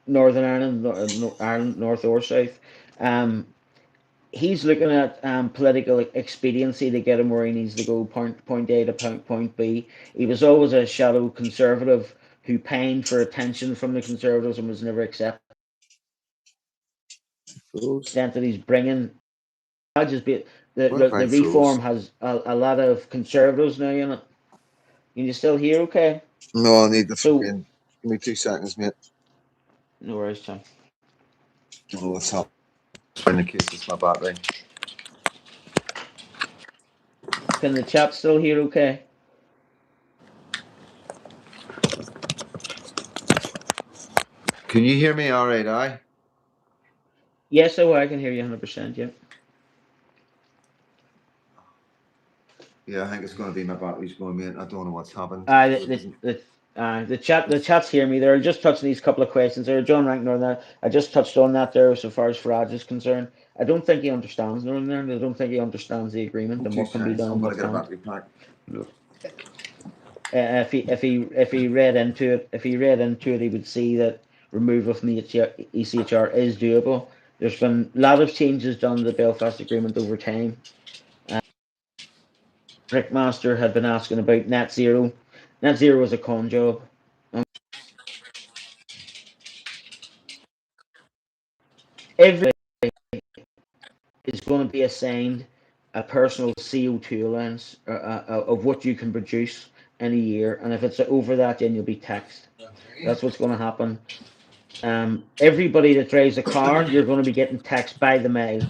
Northern Ireland, Ireland, North or South. Um, he's looking at political expediency to get him where he needs to go, point A to point B. He was always a shadow conservative who pined for attention from the Conservatives and was never accepted. Froze. Extent that he's bringing just be Wi-Fi the froze. reform has a lot of conservatives now in it. Can you still hear? Okay, No, I need the so fucking. Give me 2 seconds, mate. no worries, Tom. Don't know what's happening. In the case it's my battery. Can the chat still hear? Okay. Can you hear me? All right, I. Yes, so I can hear you 100%. Yeah. Yeah, I think it's going to be my battery's going, mate. I don't know what's happened. The chats hear me there. Just touching these couple of questions there. John Rankin on that. I just touched on that there so far as Farage is concerned. I don't think he understands Northern Ireland. I don't think he understands the agreement and Two what can be seconds. done I'm and going what to get a can't. battery pack. If he read into it, he would see that removal from the ECHR is doable. There's been a lot of changes done to the Belfast Agreement over time. Brickmaster had been asking about net zero. Net zero is a con job. Every is going to be assigned a personal CO2 allowance of what you can produce in a year, and if it's over that, then you'll be taxed. That's what's going to happen. Everybody that drives a car, you're going to be getting taxed by the mile.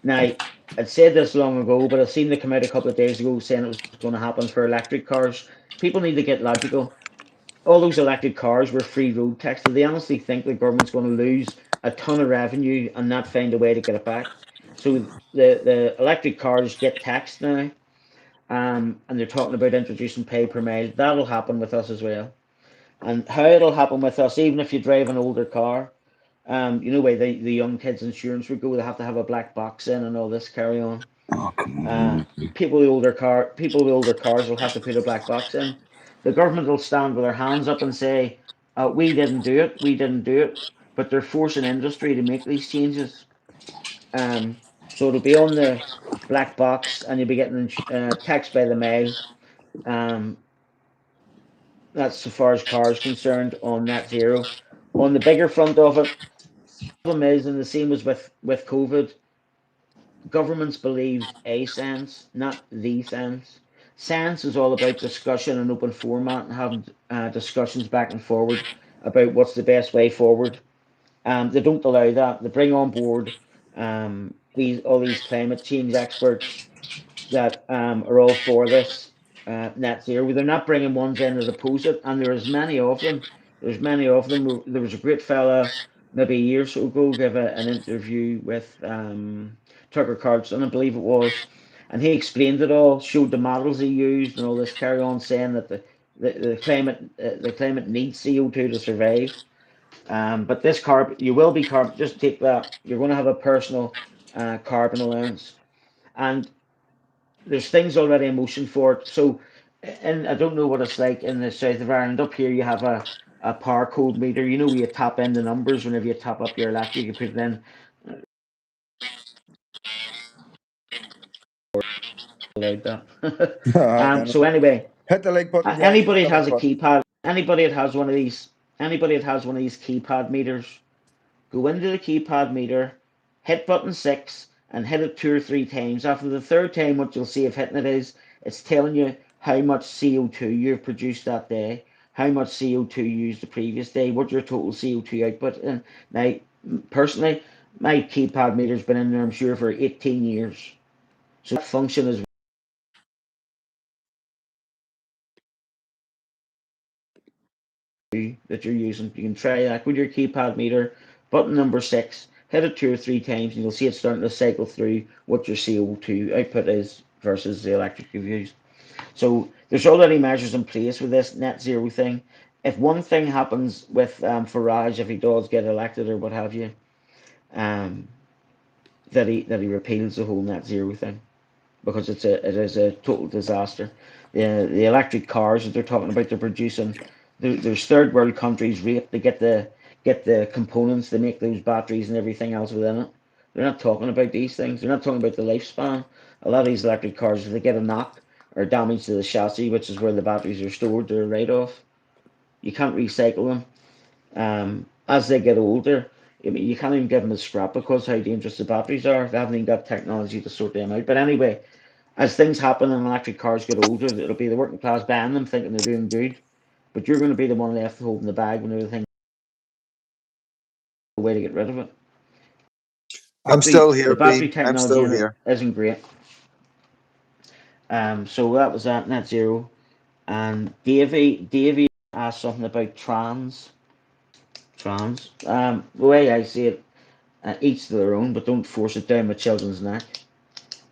Now, I'd said this long ago, but I've seen they come out a couple of days ago saying it was going to happen for electric cars. People need to get logical. All those electric cars were free road tax. Do they honestly think the government's going to lose a ton of revenue and not find a way to get it back? So the electric cars get taxed now, and they're talking about introducing pay per mile. That'll happen with us as well. And how it'll happen with us, even if you drive an older car, you know where the young kids' insurance would go, they have to have a black box in and all this carry on. Oh, come on. People with older cars will have to put a black box in. The government will stand with their hands up and say, "We didn't do it. We didn't do it." But they're forcing industry to make these changes. So it'll be on the black box, and you'll be getting taxed by the mile. Um, that's so far as cars concerned on net zero. On the bigger front of it, the problem is, and the same as with COVID, governments believed a sense, not the sense. Sense is all about discussion and open format and having discussions back and forward about what's the best way forward. They don't allow that. They bring on board all these climate change experts that are all for this net zero. They're not bringing ones in that oppose it, and there is many of them. There's many of them. There was a great fella maybe a year or so ago gave an interview with Tucker Carlson, I believe it was, and he explained it all, showed the models he used, and all this carry on, saying that the climate needs CO2 to survive. But this carbon, you will be carbon. Just take that. You're going to have a personal carbon allowance, and there's things already in motion for it. So, and I don't know what it's like in the south of Ireland. Up here, you have a power code meter. You know, where you tap in the numbers whenever you top up your electric, you put it in. Allowed that. I So know. anyway, Hit the like button, guys. Hit anybody the that has like a button. keypad, anybody that has one of these keypad meters, go into the keypad meter, hit button 6, and hit it 2 or 3 times. After the third time, what you'll see of hitting it is it's telling you how much CO2 you've produced that day, how much CO2 you used the previous day, what your total CO2 output. And now, personally, my keypad meter's been in there, I'm sure, for 18 years. So that function is that you're using. You can try that with your keypad meter, button number 6, hit it 2 or 3 times, and you'll see it starting to cycle through what your CO2 output is versus the electric you've used. So there's already measures in place with this net zero thing. If one thing happens with Farage, if he does get elected or what have you, um, that he repeals the whole net zero thing, because it is a total disaster. The electric cars that they're talking about, they're producing. There's third world countries rate to get the components to make those batteries and everything else within it. They're not talking about these things. They're not talking about the lifespan. A lot of these electric cars, if they get a knock or damage to the chassis, which is where the batteries are stored, they're a write-off. You can't recycle them. As they get older, I mean, you can't even give them a scrap because how dangerous the batteries are. They haven't even got technology to sort them out. But anyway, as things happen and electric cars get older, it'll be the working class buying them, thinking they're doing good, but you're going to be the one left holding the bag when everything a way to get rid of it. I'm still here, The battery B. I'm technology still in it here. isn't great. So that was that net zero. And Davey asked something about trans. The way I see it, each to their own, but don't force it down my children's neck.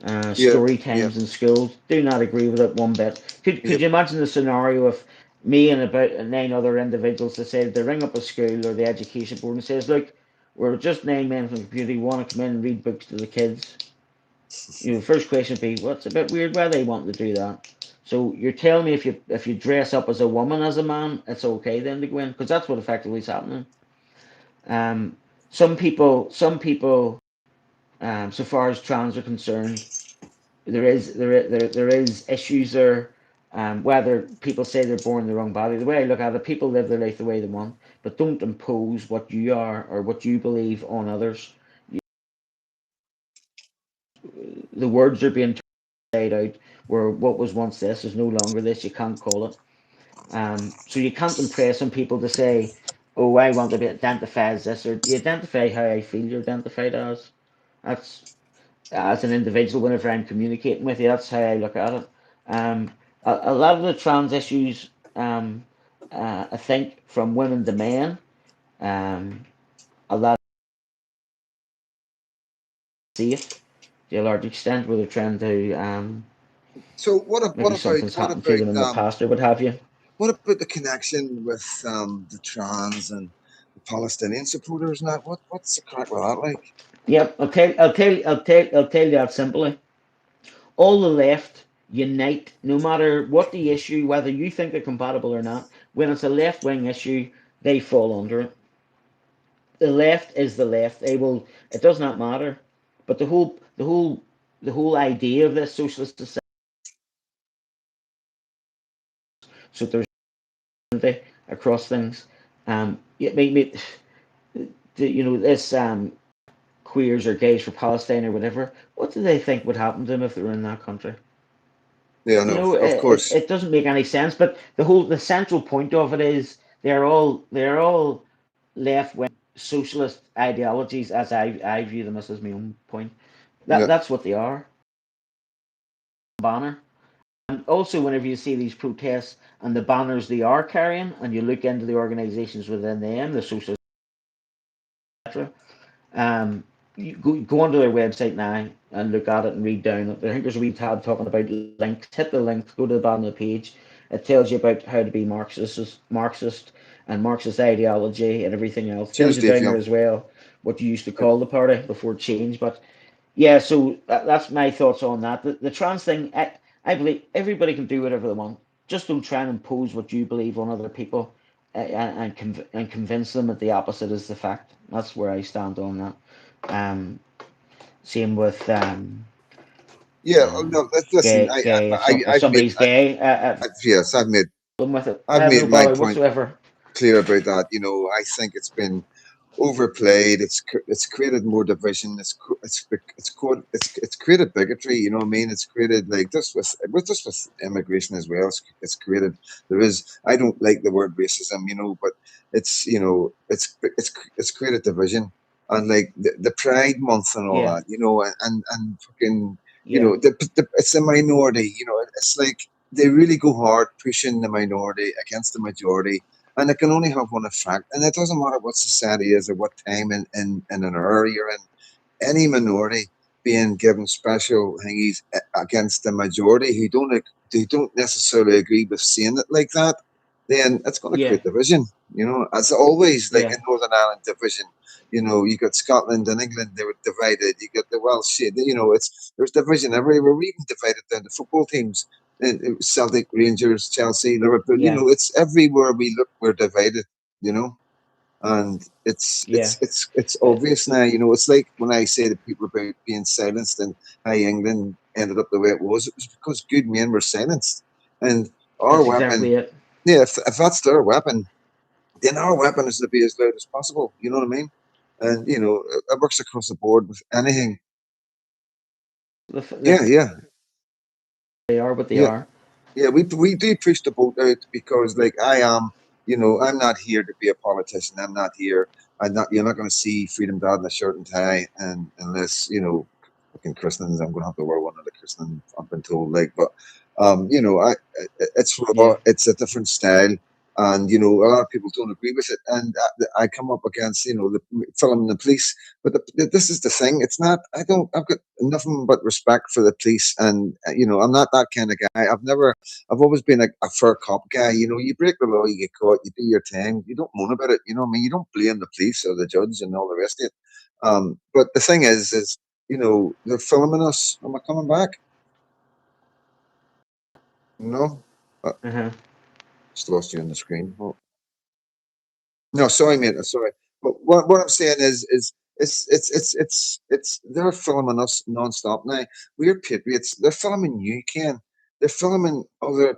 Yep, Story yep, times in schools. Do not agree with it one bit. Could yep. you imagine the scenario if me and about 9 other individuals decided to ring up a school or the education board and says, look, we're just 9 men from the community, want to come in and read books to the kids. You know, the first question would be, well, it's a bit weird why they want to do that. So you're telling me if you dress up as a woman as a man, it's okay then to go in, because that's what effectively is happening. Um, some people, so far as trans are concerned, there is issues there. Whether people say they're born in the wrong body, the way I look at it, people live their life the way they want, but don't impose what you are or what you believe on others. The words are being tried out where what was once this is no longer this. You can't call it. So you can't impress on people to say, "Oh, I want to be identified as this," or you identify how I feel you're identified as. That's as an individual. Whenever I'm communicating with you, that's how I look at it. A lot of the trans issues, I think, from women to men, um, a lot safe to a large extent, where they're trying to So maybe something's what happened to them in the past or what have you. what about the connection with the trans and the Palestinian supporters? Now, what's the crack with that like? Yep, I'll tell you that simply. All the left unite, no matter what the issue, whether you think they're compatible or not. When it's a left wing issue, they fall under it. The left is the left. They will. It does not matter. But the whole idea of this socialist society. So there's unity across things. It made me, you know, this queers or gays for Palestine or whatever. What do they think would happen to them if they were in that country? Yeah, You no, know, of course. it doesn't make any sense. But the central point of it is they're all left wing socialist ideologies as I view them as my own point. Yeah, That's what they are. Banner. And also, whenever you see these protests and the banners they are carrying, and you look into the organisations within them, the socialist, etc., you go onto their website now and look at it and read down it. I think there's a wee tab talking about links. Hit the link, go to the bottom of the page. It tells you about how to be Marxist and Marxist ideology and everything else. cheers, Tells you Dave. down there as well what you used to call the party before it changed. But yeah, so that's my thoughts on that. The trans thing, I believe everybody can do whatever they want. Just don't try and impose what you believe on other people, and convince them that the opposite is the fact. That's where I stand on that. Um, Same with Yeah, oh, no, listen, gay. If I've made, somebody's gay, yes, problem with it. I I've have no made my bother point whatsoever. clear about that. You know, I think it's been overplayed. It's created more division. It's created bigotry. You know what I mean? It's created like this with immigration as well. It's created there is. I don't like the word racism. You know, but it's you know it's created division and like the Pride Month and all Yeah, that. You know, and fucking you yeah, know it's a minority. You know, it's like they really go hard pushing the minority against the majority and it can only have one effect. And it doesn't matter what society is or what time in an era you're in, any minority being given special thingies against the majority who don't necessarily agree with seeing it like that, then it's going to yeah, create division. You know, as always, like in yeah. Northern Ireland division, you know, you got Scotland and England, they were divided. You got the Welsh, you know, there's division everywhere. We're even divided down to football teams. Celtic, Rangers, Chelsea, Liverpool. You Yeah, know, it's everywhere we look, we're divided. You know, and yeah. it's Uh, obvious now. You know, it's like when I say to people about being silenced and how England ended up the way it was because good men were silenced, and our that's weapon, exactly it. yeah, if that's their weapon, then our weapon is to be as loud as possible. You know what I mean? And you know, it works across the board with anything. Yeah, yeah, They are what they yeah. are. Yeah, we do push the boat out because, like, I am, you know, I'm not here to be a politician. I'm not here. I'm not. You're not going to see Freedom Dad in a shirt and tie, and unless you know, fucking christenings, I'm going to have to wear one of the christening. I've been told, like, but, you know, it's raw. Yeah, It's a different style, and you know, a lot of people don't agree with it, and I come up against, you know, the film the police. But this is the thing. It's not. I don't. I've got nothing but respect for the police, and you know, I'm not that kind of guy. I've always been a fair cop guy. You know, you break the law, you get caught, you do your time. You don't moan about it. You know what I mean? You don't blame the police or the judge and all the rest of it. But the thing is, you know, they're filming us. Am I coming back? No, uh-huh. just lost you on the screen. Oh. No, sorry, mate. Sorry. But what I'm saying is they're filming us non-stop now. We're patriots. They're filming you, Ken. They're filming other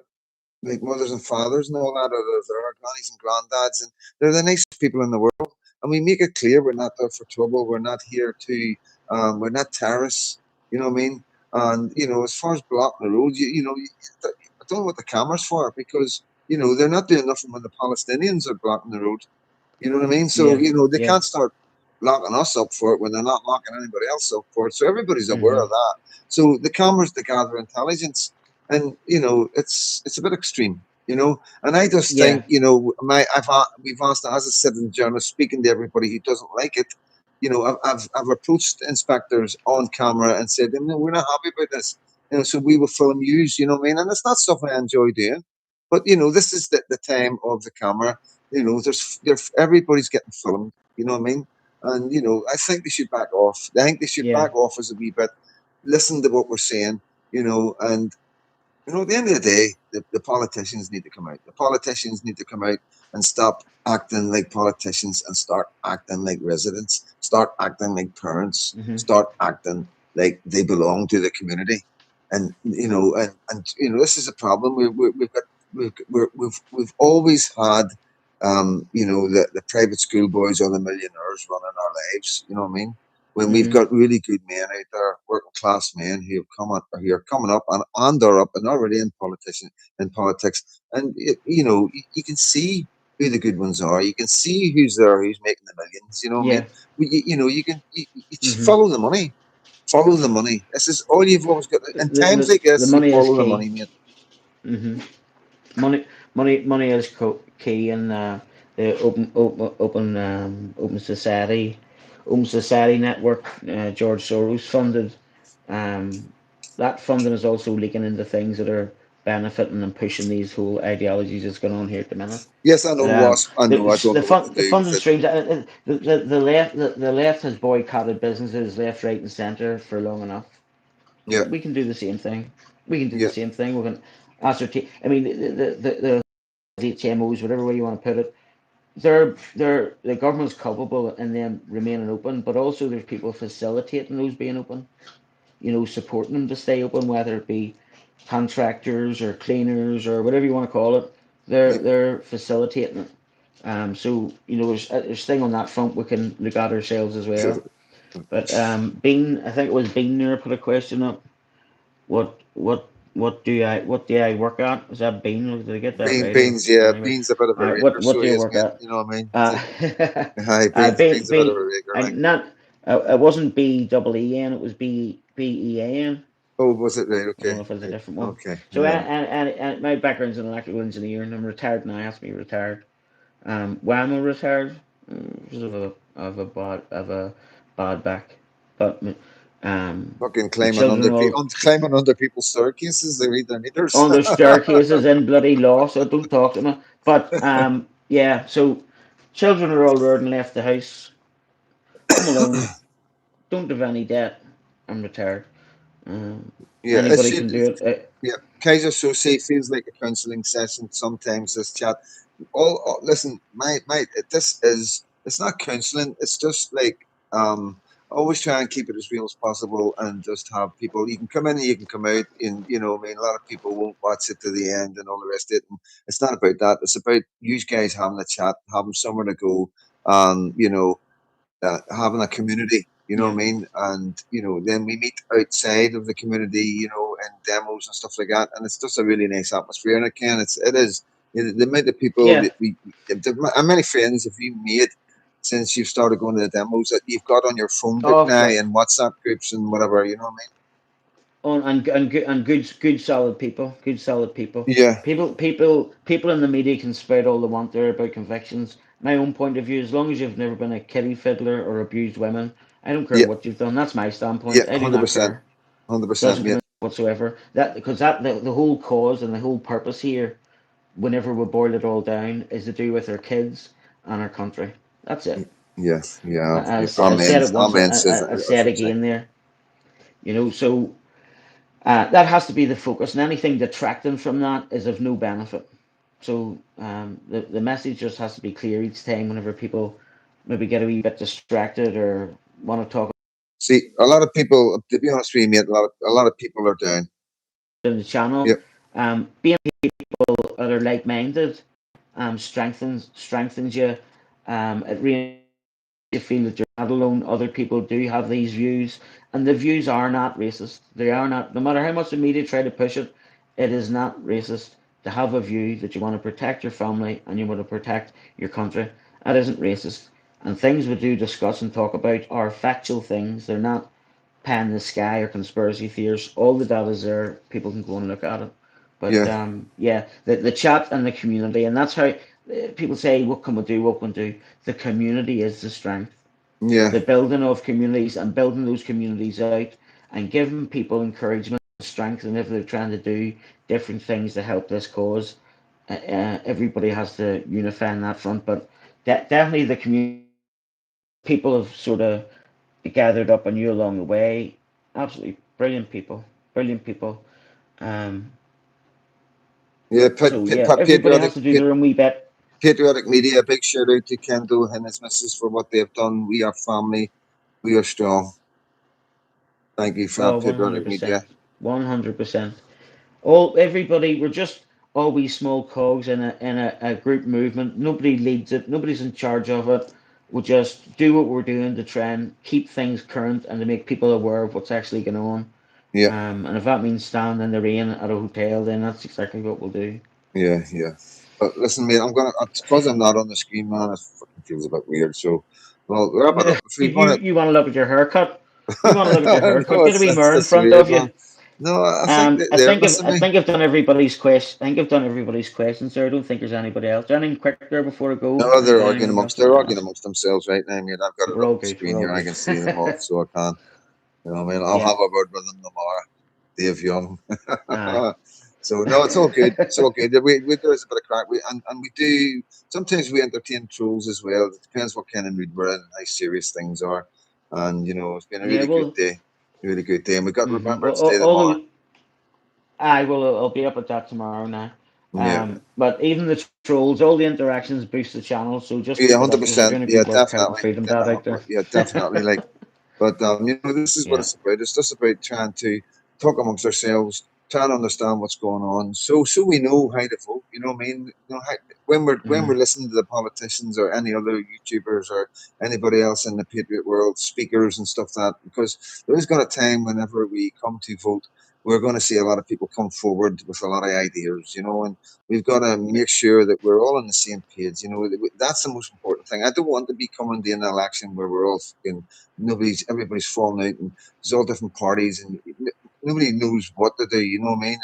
like mothers and fathers and all that, or their grannies and granddads, and they're the nicest people in the world. And we make it clear we're not there for trouble. We're not here to. We're not terrorists. You know what I mean? And as far as blocking the road, I don't know what the cameras for, because they're not doing nothing when the Palestinians are blocking the road. You know what I mean? So, Yeah, they yeah. can't start locking us up for it when they're not locking anybody else up for it. So everybody's aware Mhm. of that. So the cameras to gather intelligence, and it's a bit extreme. And I just Yeah. think, we've asked as a citizen journalist speaking to everybody who doesn't like it. I've approached inspectors on camera and said, no, we're not happy about this. So we will film yous. You know what I mean? And it's not something I enjoy doing. But this is the time of the camera. Everybody's getting filmed. You know what I mean? And I think they should back off. I think they should Yeah. back off as a wee bit. Listen to what we're saying. And at the end of the day, the politicians need to come out. The politicians need to come out and stop acting like politicians and start acting like residents. Start acting like parents. Mhm. Start acting like they belong to the community. And this is a problem. We've always had the private school boys or the millionaires running our lives. You know what I mean? When we've Mhm. got really good men out there, working class men who have come up, who are coming up and are up and already in politics, and you can see who the good ones are. You can see who's there, who's making the millions. You know what I mean? Yeah. You just Mhm. follow the money. Follow the money. This is all you've always got. In times like The this, you money is follow the key. money, mate. Mhm. Money is key in the open society network. George Soros funded. Um, that funding is also leaking into things that are benefiting and pushing these whole ideologies that's going on here at the minute. Yes, I know, But Ross. I know. I don't know what to the do with funding it. streams, the left has boycotted businesses left, right, and centre for long enough. Yeah, We can do the same thing. We can do the yeah, same thing. We can ascertain. I mean, the HMOs, whatever way you want to put it, they're the government's culpable in them remaining open, but also there's people facilitating those being open. Supporting them to stay open, whether it be contractors or cleaners or whatever you want to call it. They're yeah. they're facilitating it. So there's thing on that front we can look at ourselves as well. But Bean, I think it was Bean there put a question up. What do I work at? Is that Bean? Did I get that right? Or Beans, yeah, anyway, Beans a bit of a all right. What raker, what so do he you is, work mate. at? You know what I mean? Uh, Hi, Beans a bit of Bean, a raker, like. and not. It wasn't BEEN. It was BEAN. Oh, was it right? I don't Okay, know if it's a right. different one. Okay. So and my background's in electrical engineering. I'm retired now. I have to be retired. Why am I retired? Because of a bad back. But Fucking my children are all climbing under people's staircases. They read their meters. on their staircases in bloody law, so don't talk to me. But yeah, so children are all reared and left the house. I'm alone. Don't have any debt. I'm retired. Um, Yeah, it Anybody should. can do it. Yeah, Kaiser Soze feels like a counselling session sometimes. This chat. Listen, this is. It's not counselling. It's just like always try and keep it as real as possible, and just have people. You can come in and you can come out, and I mean, a lot of people won't watch it to the end and all the rest of it. And it's not about that. It's about you guys having a chat, having somewhere to go, having a community, you know what Yeah, I mean? And, then we meet outside of the community, and demos and stuff like that. And it's just a really nice atmosphere. And again, it is the amount of people yeah. that how many friends have you made since you've started going to the demos that you've got on your phone book Oh, now and WhatsApp groups and whatever, you know what I and good solid people. Good solid people. mean? Yeah, People in the media can spread all they want there about convictions. My own point of view, as long as you've never been a kiddie fiddler or abused women, I don't care yeah, what you've done. That's my yeah, standpoint. I do not 100%, care. 100%, Doesn't mate. concern me whatsoever. That because the whole cause and the whole purpose here, whenever we boil it all down, is to do with our kids and our country. That's it. Yeah, yeah, yeah. I've Amen, said it once. amen, says it. I That's said what I'm saying. again there. So that has to be the focus, and anything detracting from that is of no benefit. So the message just has to be clear each time whenever people maybe get a wee bit distracted or want to talk See, a lot of people, to be honest with you, mate, a lot of people are down. in the channel. Yep. Being people that are like-minded strengthens you. It really you feel that you're not alone. Other people do have these views, and the views are not racist. They are not. No matter how much the media try to push it, it is not racist to have a view that you want to protect your family and you want to protect your country. That isn't racist. And things we do discuss and talk about are factual things. They're not pie in the sky or conspiracy theories. All the data is there. People can go and look at it. But Yeah. yeah, the chat and the community, and that's how people say, "What can we do? What can we do?" The community is the strength. Yeah. The building of communities and building those communities out and giving people encouragement and strength. And if they're trying to do different things to help this cause, everybody has to unify on that front. But definitely the community people have sort of gathered up on you along the way. Absolutely brilliant people, brilliant people. Um, Yeah. so yeah, everybody has to do their own wee bit. Patriotic Media, big shout out to Kendall and his missus for what they've done. We are family. We are strong. Thank you for Oh, Patriotic Media. 100%, 100%. All everybody, we're just always small cogs in a group movement. Nobody leads it. Nobody's in charge of it. We just do what we're doing to try and keep things current and to make people aware of what's actually going on. Yeah. And if that means standing in the rain at a hotel, then that's exactly what we'll do. Yeah. Yeah. But listen, mate, because I'm not on the screen, man, it fucking feels a bit weird. So, well, wrap it up. If You, we want you want to look at your haircut? You want to look at your haircut? no, Get a wee it's mirror in just front weird, of you. man. No, I think I they're think missing I me. think I've done everybody's question. I think I've done everybody's questions there. I don't think there's anybody else. Anything quick there before I go? No, Is there they're arguing anybody else amongst you want to ask? themselves right now, mate. I've got it We're up all on the good. screen We're all here. I good. can see them all, so I can. You know what I mean? I'll Yeah. have a word with them tomorrow. Dave Young. Aye. So no, it's all good. It's all good. We do us a bit of crack. And we do sometimes we entertain trolls as well. It depends what kind of mood we're in, how serious things are. And you know, it's been a Yeah. really good Well. day. Really good day. And we got Well, Remembrance Day tomorrow. I will. I'll be up at that tomorrow now. Yeah. But even the trolls, all the interactions boost the channel. So just Yeah, keep it up because you're 100%. doing a Yeah, good work helping definitely. freedom that out there. Yeah, definitely. Like, but you know, this is what Yeah. it's about. It's just about trying to talk amongst ourselves, trying to understand what's going on, so we know how to vote. You know what I mean? You know, when we're listening to the politicians or any other YouTubers or anybody else in the Patriot world, speakers and stuff like that, because there is going to time whenever we come to vote, we're going to see a lot of people come forward with a lot of ideas. You know, and we've got to make sure that we're all on the same page. You know, that's the most important thing. I don't want to be coming to an election where we're all fucking everybody's falling out and there's all different parties and nobody knows what to do. You know what I mean?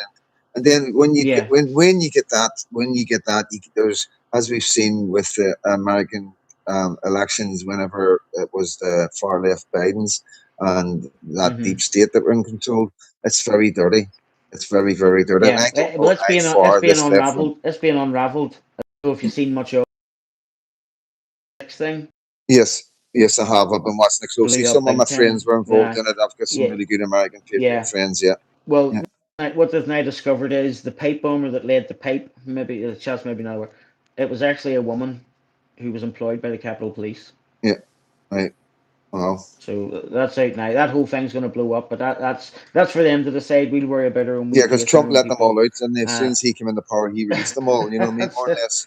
And then when you Yeah. get when you get that, there's, as we've seen with the American elections, whenever it was the far left Biden's and that deep state that were in control, it's very dirty. It's very, very dirty. And Yeah. I don't Well, know how far it's being this left from. unraveled. It's being unraveled. I don't know if you've seen much of this thing. Yes, yes, I have. I've been watching it closely. Blew up Some of my big friends time. were involved Yeah. in it. I've got some Yeah. really good American Patriot Yeah. friends. Yeah. Well, Yeah. what they've now discovered is the pipe bomber that laid the pipe. Maybe the chat's maybe not aware. It was actually a woman who was employed by the Capitol Police. Yeah. Right. Wow. So that's out now. That whole thing's going to blow up, but that's for them to decide. We'll worry about our own Yeah, because case, our Trump own let them people. all out, and as soon as he came into power, he released them all. You know what I mean, more or less.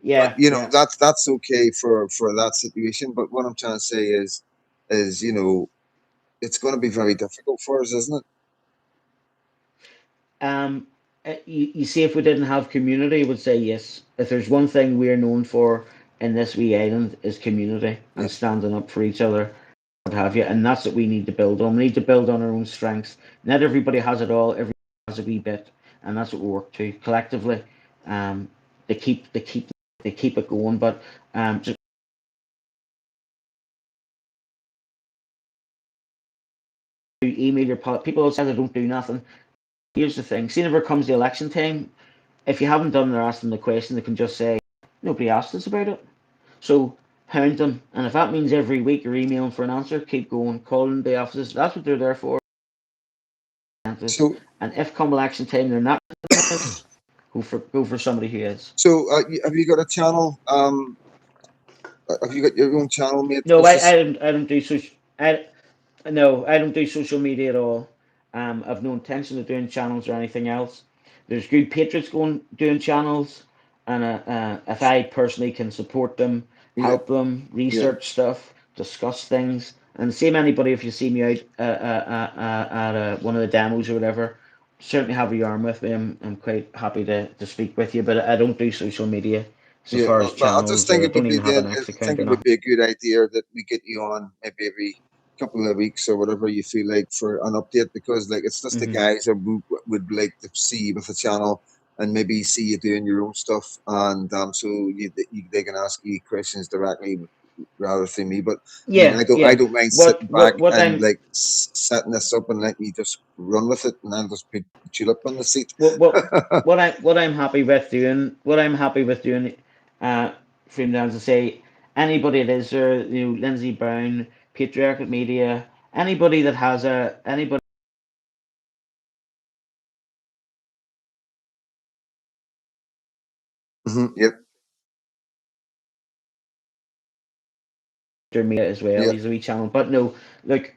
Yeah. But you know, Yeah. that's okay for that situation. But what I'm trying to say is you know, it's going to be very difficult for us, isn't it? You see, if we didn't have community, I would say yes. If there's one thing we're known for in this wee island is community and standing up for each other, what have you, and that's what we need to build on. We need to build on our own strengths. Not everybody has it all. Everybody has a wee bit, and that's what we work to collectively. To keep it going. But just email your people say they don't do nothing. Here's the thing: see, whenever it comes to election time, if you haven't done or asked them the question, they can just say, nobody asked us about it. So hound them. And if that means every week you're emailing for an answer, keep going, calling the offices. That's what they're there for. So, and if come election time they're not go for somebody who is. so have you got a channel? Have you got your own channel, mate? No, I don't do social. I no, I don't do social media at all. I've no intention of doing channels or anything else. There's good patriots going doing channels, and if I personally can support them, Yeah, help them, yeah, research stuff, discuss things, and same anybody if you see me out at one of the demos or whatever, certainly have a yarn with me. I'm quite happy to speak with you, but I don't do social media so yeah. far No, as but I just channels, think or I it would don't be even have then. an I X account think or it would nothing. be a good idea that we get you on maybe every couple of weeks or whatever you feel like for an update, because like it's just the Hmm. guys that would like to see you with the channel and maybe see you doing your own stuff, and so they can ask you questions directly rather than me. But I mean, Yeah, I yeah. don't mind What sitting back what what and I'm like setting this up and letting you just run with it, and I'll just put the tulip on the seat. what what what I'm happy with doing, uh, from down to say anybody that is there, Lindsay Brown, Patriarchal Media, anybody that has anybody Yep. their media as well. Yeah. He's a wee channel, but no, look,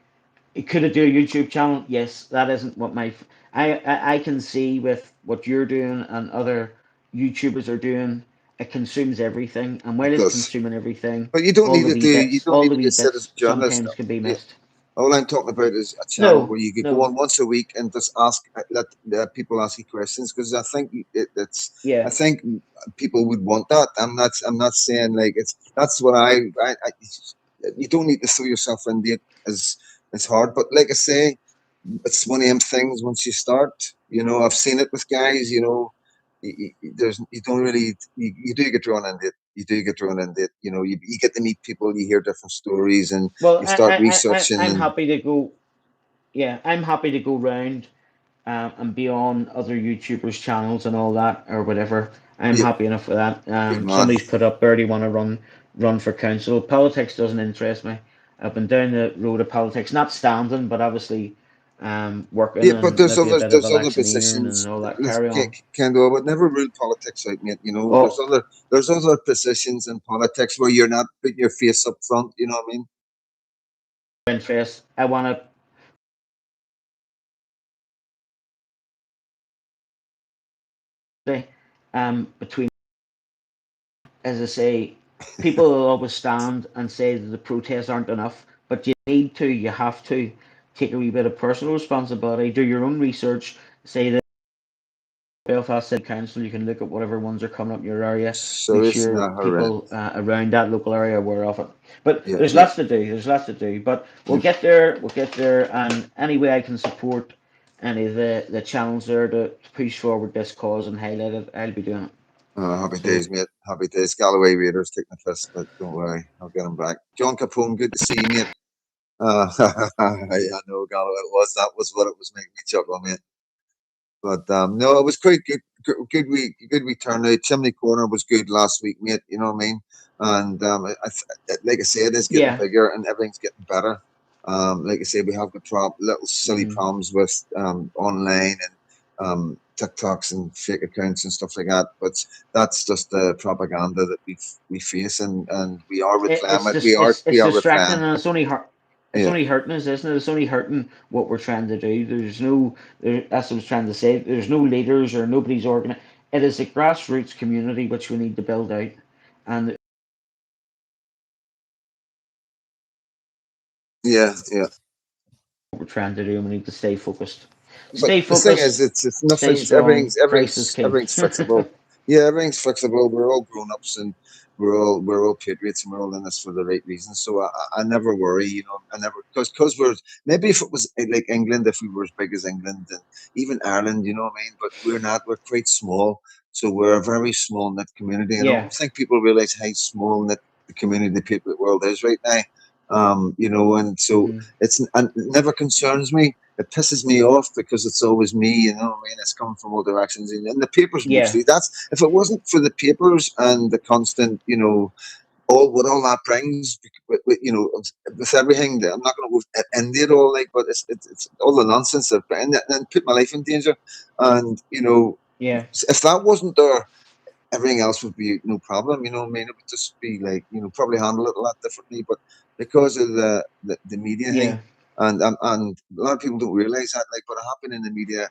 could it do a YouTube channel? Yes, that isn't what I can see with what you're doing and other YouTubers are doing. It consumes everything, and while It it's does. consuming everything, But you don't all need the to be wee a citizen bits journalist. sometimes can be Yeah. missed. All I'm talking about is a channel No, where you could go no, on once a week and just ask, let people ask you questions, because I think I yeah. think people would want that. I'm not saying like it's that's what I you don't need to throw yourself into it as hard, but like I say, it's one of them things. Once you start, I've seen it with guys. There's you don't really you do get drawn into it. You do get drawn into it. You get to meet people. You hear different stories, and Well, you start researching. I'm And happy to go. Yeah, I'm happy to go round and be on other YouTubers' channels and all that or whatever. I'm yeah, happy enough with that. good man. Somebody's put up, Birdie want to run for council. Politics doesn't interest me. I've been down the road of politics, not standing, but obviously working Yeah, but and maybe a bit of there's other electioneering and positions. all that Listen, carry on. Kendall, I would never rule politics out, mate. Oh, There's other positions in politics where you're not putting your face up front. You know what I mean? interest. I want to between, as I say, people will always stand and say that the protests aren't enough, but you have to take a wee bit of personal responsibility, do your own research, say that Belfast City Council, you can look at whatever ones are coming up in your area, So make it's sure not horrendous. people around that local area are aware of it. But Yeah, there's yeah, lots to do, but yeah. we'll get there, and any way I can support any of the channels there to push forward this cause and highlight it, I'll be doing it. Happy So, days, mate. Happy days. Galloway Raiders taking the piss, but don't worry, I'll get them back. John Capone, good to see you, mate. I know Galloway. That was what it was making me chuckle, mate. But no, it was quite good. Good we turnout. Chimney Corner was good last week, mate. You know what I mean? And like I said, it's getting yeah. bigger and everything's getting better. Like I said, we have the little silly Hmm. problems with online and TikToks and fake accounts and stuff like that. But that's just the propaganda that we face, and we are reclaim It's it. just We it's are distracting, reclaim. and it's Yeah, only hurting us, isn't it? It's only hurting what we're trying to do. That's what I was trying to say. There's no leaders or nobody's organized. It is a grassroots community which we need to build out, and yeah, yeah. what we're trying to do, and we need to stay focused. But Stay the thing is, focused. it's Stay nothing's strong. Christ is king. everything's fixable. Yeah, everything's fixable. We're all grown ups and we're all patriots and we're all in this for the right reasons. So I never worry, I never because we're maybe if it was like England, if we were as big as England and even Ireland, you know what I mean. But we're not. We're quite small, so we're a very small knit community. And I Yeah. don't think people realize how small knit the community, the Patriot world is right now. And so Hmm. and it never concerns me. It pisses me off because it's always me, I mean, it's coming from all directions. And the papers Yeah. mostly. That's if it wasn't for the papers and the constant, all that brings, with everything. I'm not going to go into it all, like, but it's all the nonsense that and put my life in danger. And Yeah. if that wasn't there, everything else would be no problem. You know what I mean? It would just be like, probably handle it a lot differently. But because of the media Yeah. thing, and a lot of people don't realize that, like, but it happened in the media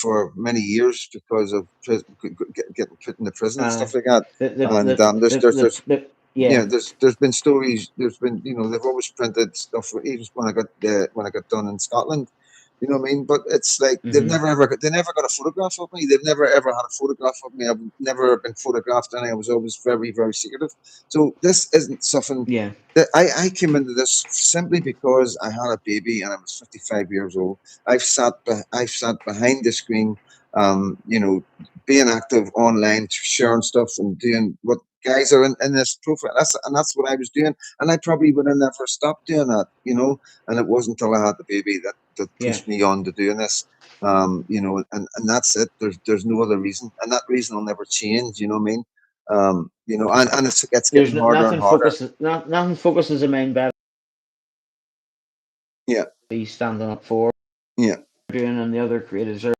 for many years because of getting put in the prison and stuff like that. And Yeah. there's been stories. There's been, they've always printed stuff. Even when I got done in Scotland, you know what I mean. But it's like they Mhm. never got a photograph of me. They've never ever had a photograph of me. I've never been photographed, and I was always very very secretive. So this isn't something Yeah. that I came into this simply because I had a baby and I was 55 years old. I've sat behind the screen, being active online, sharing stuff and doing what guys are in this profile. That's what I was doing, and I probably would have never stopped doing that, And it wasn't until I had the baby that Yeah. pushed me on to doing this. And that's it. There's no other reason, and that reason will never change. You know what I mean? And it's There's getting harder and harder. nothing focuses a man better. Yeah, He's standing up for yeah, doing, and the other creators are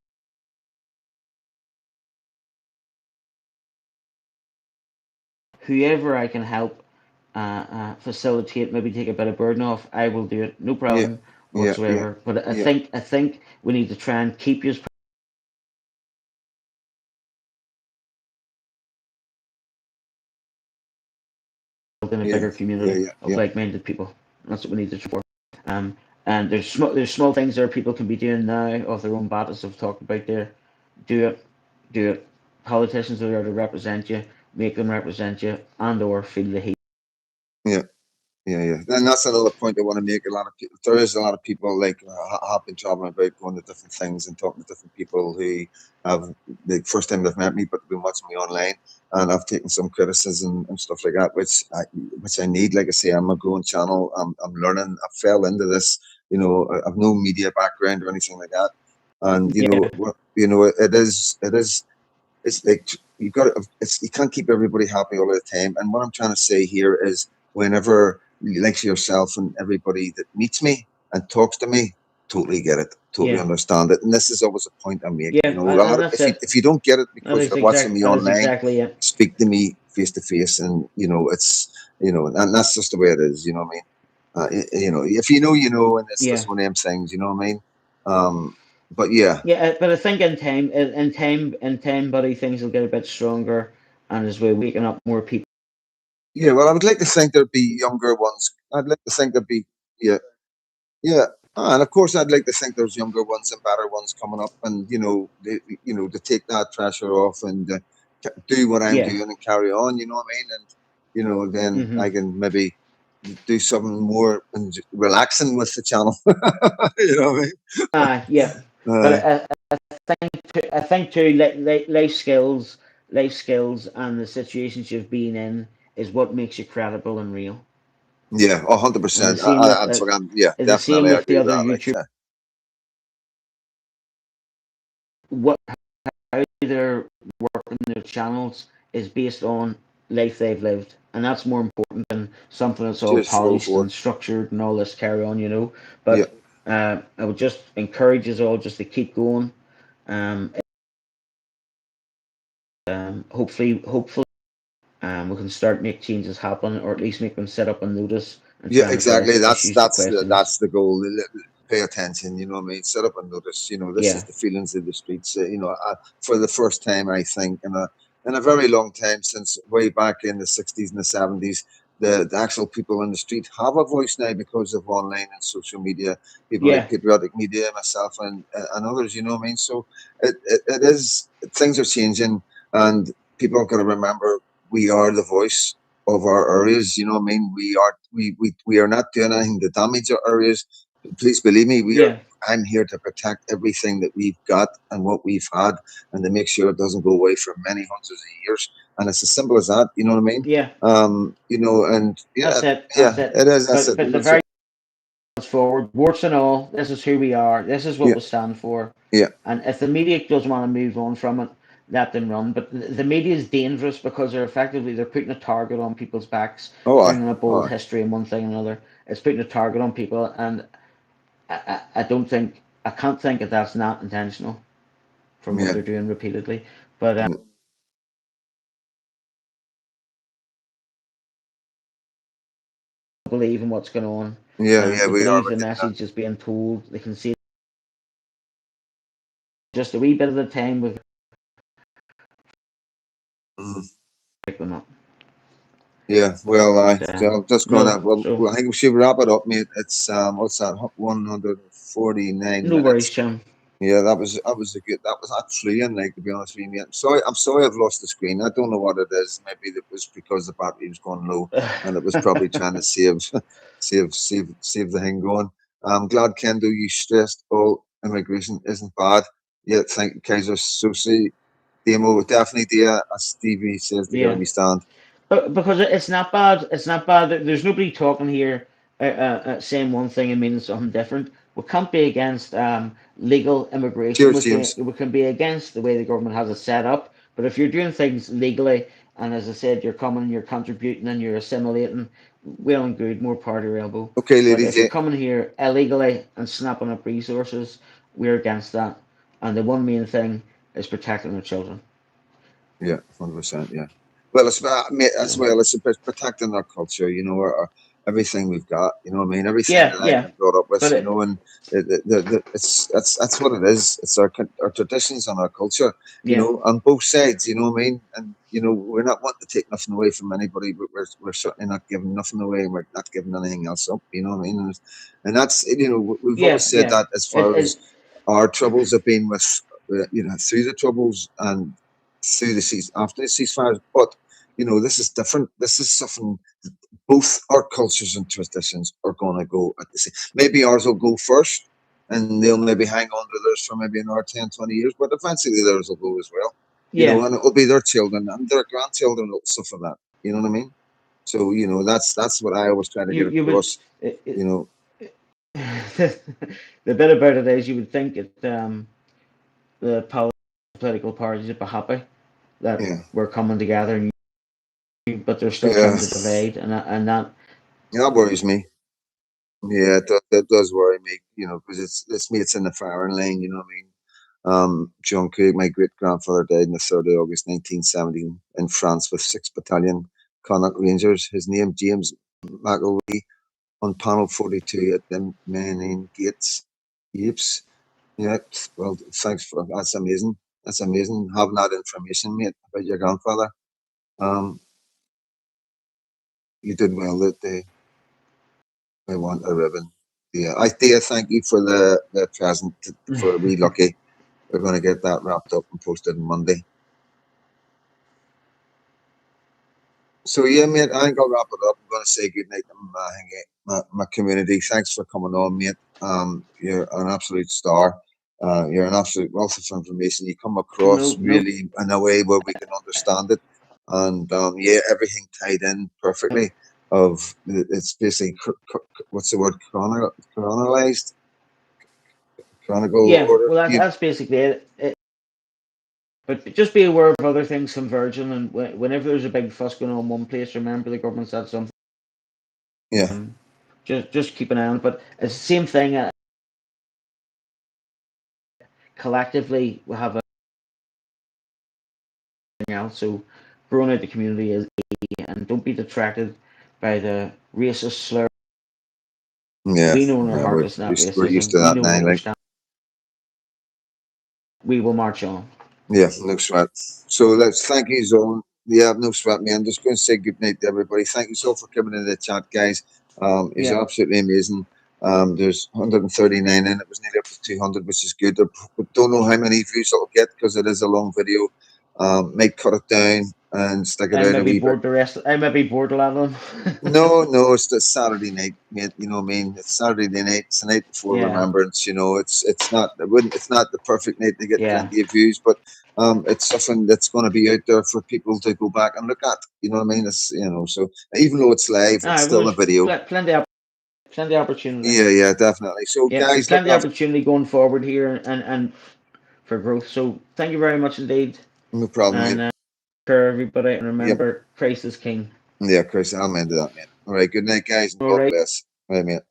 whoever I can help facilitate, maybe take a bit of burden off. I will do it, no yeah, problem yeah, yeah, whatsoever. But I yeah, think we need to try and keep you in a yeah, bigger yeah, community yeah, of yeah, like-minded people. That's what we need to try for. And there's small things there people can be doing now of their own bat, as I've talked about there. Do it, do it. Politicians are there to represent you. Make them represent you, and/or feel the heat. yeah. Yeah, yeah, and that's another point I want to make. A lot of people, there is a lot of people like have been traveling about, going to different things and talking to different people who have the first time they've met me, but they've been watching me online, and I've taken some criticism and stuff like that, which I need. Like I say, I'm a growing channel. I'm learning. I fell into this. I've no media background or anything like that, and Yeah, it's like you can't keep everybody happy all the time. And what I'm trying to say here is, whenever, like yourself and everybody that meets me and talks to me, totally get it, totally yeah, understand it. And this is always a point I make. yeah, A lot and of, that's it. if you don't get it because you're watching me That is online, exactly it. speak to me face to face, and and that's just the way it is. You know what I mean? If you know, and it's Yeah. just one of them things. You know what I mean? But yeah, Yeah, but I think in time, buddy, things will get a bit stronger, and as we're waking up more people. yeah. Well, I would like to think there'd be younger ones. I'd like to think there'd be, yeah, yeah. And of course, I'd like to think there's younger ones and better ones coming up, and to take that pressure off and do what I'm Yeah. doing and carry on. You know what I mean? And then Hmm. I can maybe do something more and relaxing with the channel. You know what Yeah. I mean? But I think too, life skills, and the situations you've been in is what makes you credible and real. Yeah, And the 100%. same with Yeah, the same definitely, I with the agree with other that. Like, YouTube. What how they're working their channels is based on life they've lived, and that's more important than something that's all just roll polished forward. and structured and all this carry on. Yeah, But I would just encourage us all just to keep going. Um, hopefully, we can start make changes happen, or at least make them set up a notice and yeah, try and exactly. address That's issues or that's the questions. that's the goal. Pay attention. You know what I mean? Set up a notice. This is Yeah, the feelings of the streets. For the first time, I think, in a very long time, since way back in the 60s and the 70s, the actual people on the street have a voice now because of online and social media. People like yeah, Patriotic Media, myself, and others. You know what I mean? So it is, things are changing, and people have got to remember, we are the voice of our areas. You know what I mean? We are not doing anything to damage our areas. Please believe me, we are. yeah, I'm here to protect everything that we've got and what we've had, and to make sure it doesn't go away for many hundreds of years. And it's as simple as that. You know what I mean? yeah. And yeah, That's it. yeah, That's it. it is. That's it. But the very forward, warts and all. This is who we are. This is what Yeah, we stand for. yeah. And if the media doesn't want to move on from it, let them run. But the media is dangerous because they're putting a target on people's backs, Oh, I, bringing up oh, old aye. history and one thing and another. It's putting a target on people, and I don't think I can't think that that's not intentional from what Yeah. they're doing repeatedly. But Yeah. believe in what's going on. Yeah, And yeah, they we are. believe the message is being told. They can see just a wee bit of the time with Mhm. them up. Yeah, well, But, I'm just no, gonna. Well, so I think we should wrap it up, mate. It's what's that? 149 no worries, minutes. Jim. Yeah, that was a good. That was actually in, like, to be honest with you, mate. I'm sorry, I've lost the screen. I don't know what it is. Maybe it was because the battery was going low, and it was probably trying to save the thing going. I'm glad, Kendo, you stressed all immigration isn't bad. Yeah, thank you, Kaiser Susi. Demo definitely there, as Stevie says, they gotta Yeah. be stand. But because it's not bad. It's not bad. There's nobody talking here saying one thing and meaning something different. We can't be against legal immigration. Cheers, James. We can be against the way the government has it set up. But if you're doing things legally, and as I said, you're coming, you're contributing, and you're assimilating, well and good, more part of your elbow. Okay, But ladies. if you're coming here illegally and snapping up resources, we're against that. And the one main thing is protecting our children. Yeah, 100%. Yeah. Well, it's about, mate, as So, well. It's about protecting our culture. Everything we've got. You know what I mean? Everything yeah, that I've yeah. been brought up with. But it, And it's that's what it is. It's our traditions and our culture. yeah. On both sides. You know what I mean? And we're not wanting to take nothing away from anybody, but we're certainly not giving nothing away, and we're not giving anything else up. You know what I mean? And that's we've Yeah, always said yeah. that as It, far as it, our troubles have been with through the troubles and through the cease after the ceasefires. But this is different. This is something both our cultures and traditions are going to go at the same. Maybe ours will go first, and they'll maybe hang on to theirs for maybe another 10, 20 years. But eventually theirs will go as well. yeah. And it will be their children and their grandchildren will suffer that. You know what I mean? So that's what I always try to get You would. across. It, You know, the bit about it is, you would think that the political parties would be happy that yeah, we're coming together, but they're still yeah. trying to divide, and that. That worries me. Yeah, that does worry me, because it's me, it's in the firing line, you know what I mean? John Craig, my great grandfather, died on the 3rd of August 1917 in France with 6th Battalion Connaught Rangers. His name, James McElwee, on panel 42 at the Menin Gates. Yepes. Yeah, well, thanks for that's amazing. That's amazing having that information, mate, about your grandfather. Um, you did well that day. I want a ribbon. Yeah, thank you for the present for a wee lucky. We're going to get that wrapped up and posted on Monday. So yeah, mate, I think I'll wrap it up. I'm going to say good night to my community. Thanks for coming on, mate. You're an absolute star. You're an absolute wealth of information. You come across No, no. really in a way where we can understand it, and yeah, everything tied in perfectly. It's basically what's the word? Chronologized, chronicle Yeah, order. well, that's basically it. But just be aware of other things converging, and whenever there's a big fuss going on in one place, remember the government said something. Yeah, Just keep an eye on it. But it's the same thing. Collectively, we have everything else. So growing out the community is key, and don't be detracted by the racist slur. yeah. We know in our Yeah, heart it's not we're used racism. to We that know now. what we're Like, standing. We will march on. yeah, no sweat. So let's thank you, Zone. Yeah, no sweat, man. I'm just going to say good night to everybody. Thank you so for coming in the chat, guys. It's Yeah. absolutely amazing. There's 139 in. It was nearly up to 200, which is good. I don't know how many views it'll get because it is a long video. Might cut it down and stick it I out may a be wee bit. bored the rest. I may be bored a lot of No, them. no, it's the Saturday night, mate. You know what I mean? It's Saturday night. It's the night before Yeah. Remembrance. It's not. It's not the perfect night to get Yeah. plenty of views, but it's something that's going to be out there for people to go back and look at. You know what I mean? It's so even though it's live, it's Well, still a there's video. plenty opportunity. Yeah, yeah, definitely. So Yeah, there's guys, look plenty after. opportunity going forward here, and for growth. So thank you very much indeed, No problem, mate. and for everybody. And Yep. remember, Christ is King. Yeah, Chris, I'm into that, mate. All right. Good night, guys, and All God right. bless. All right, mate.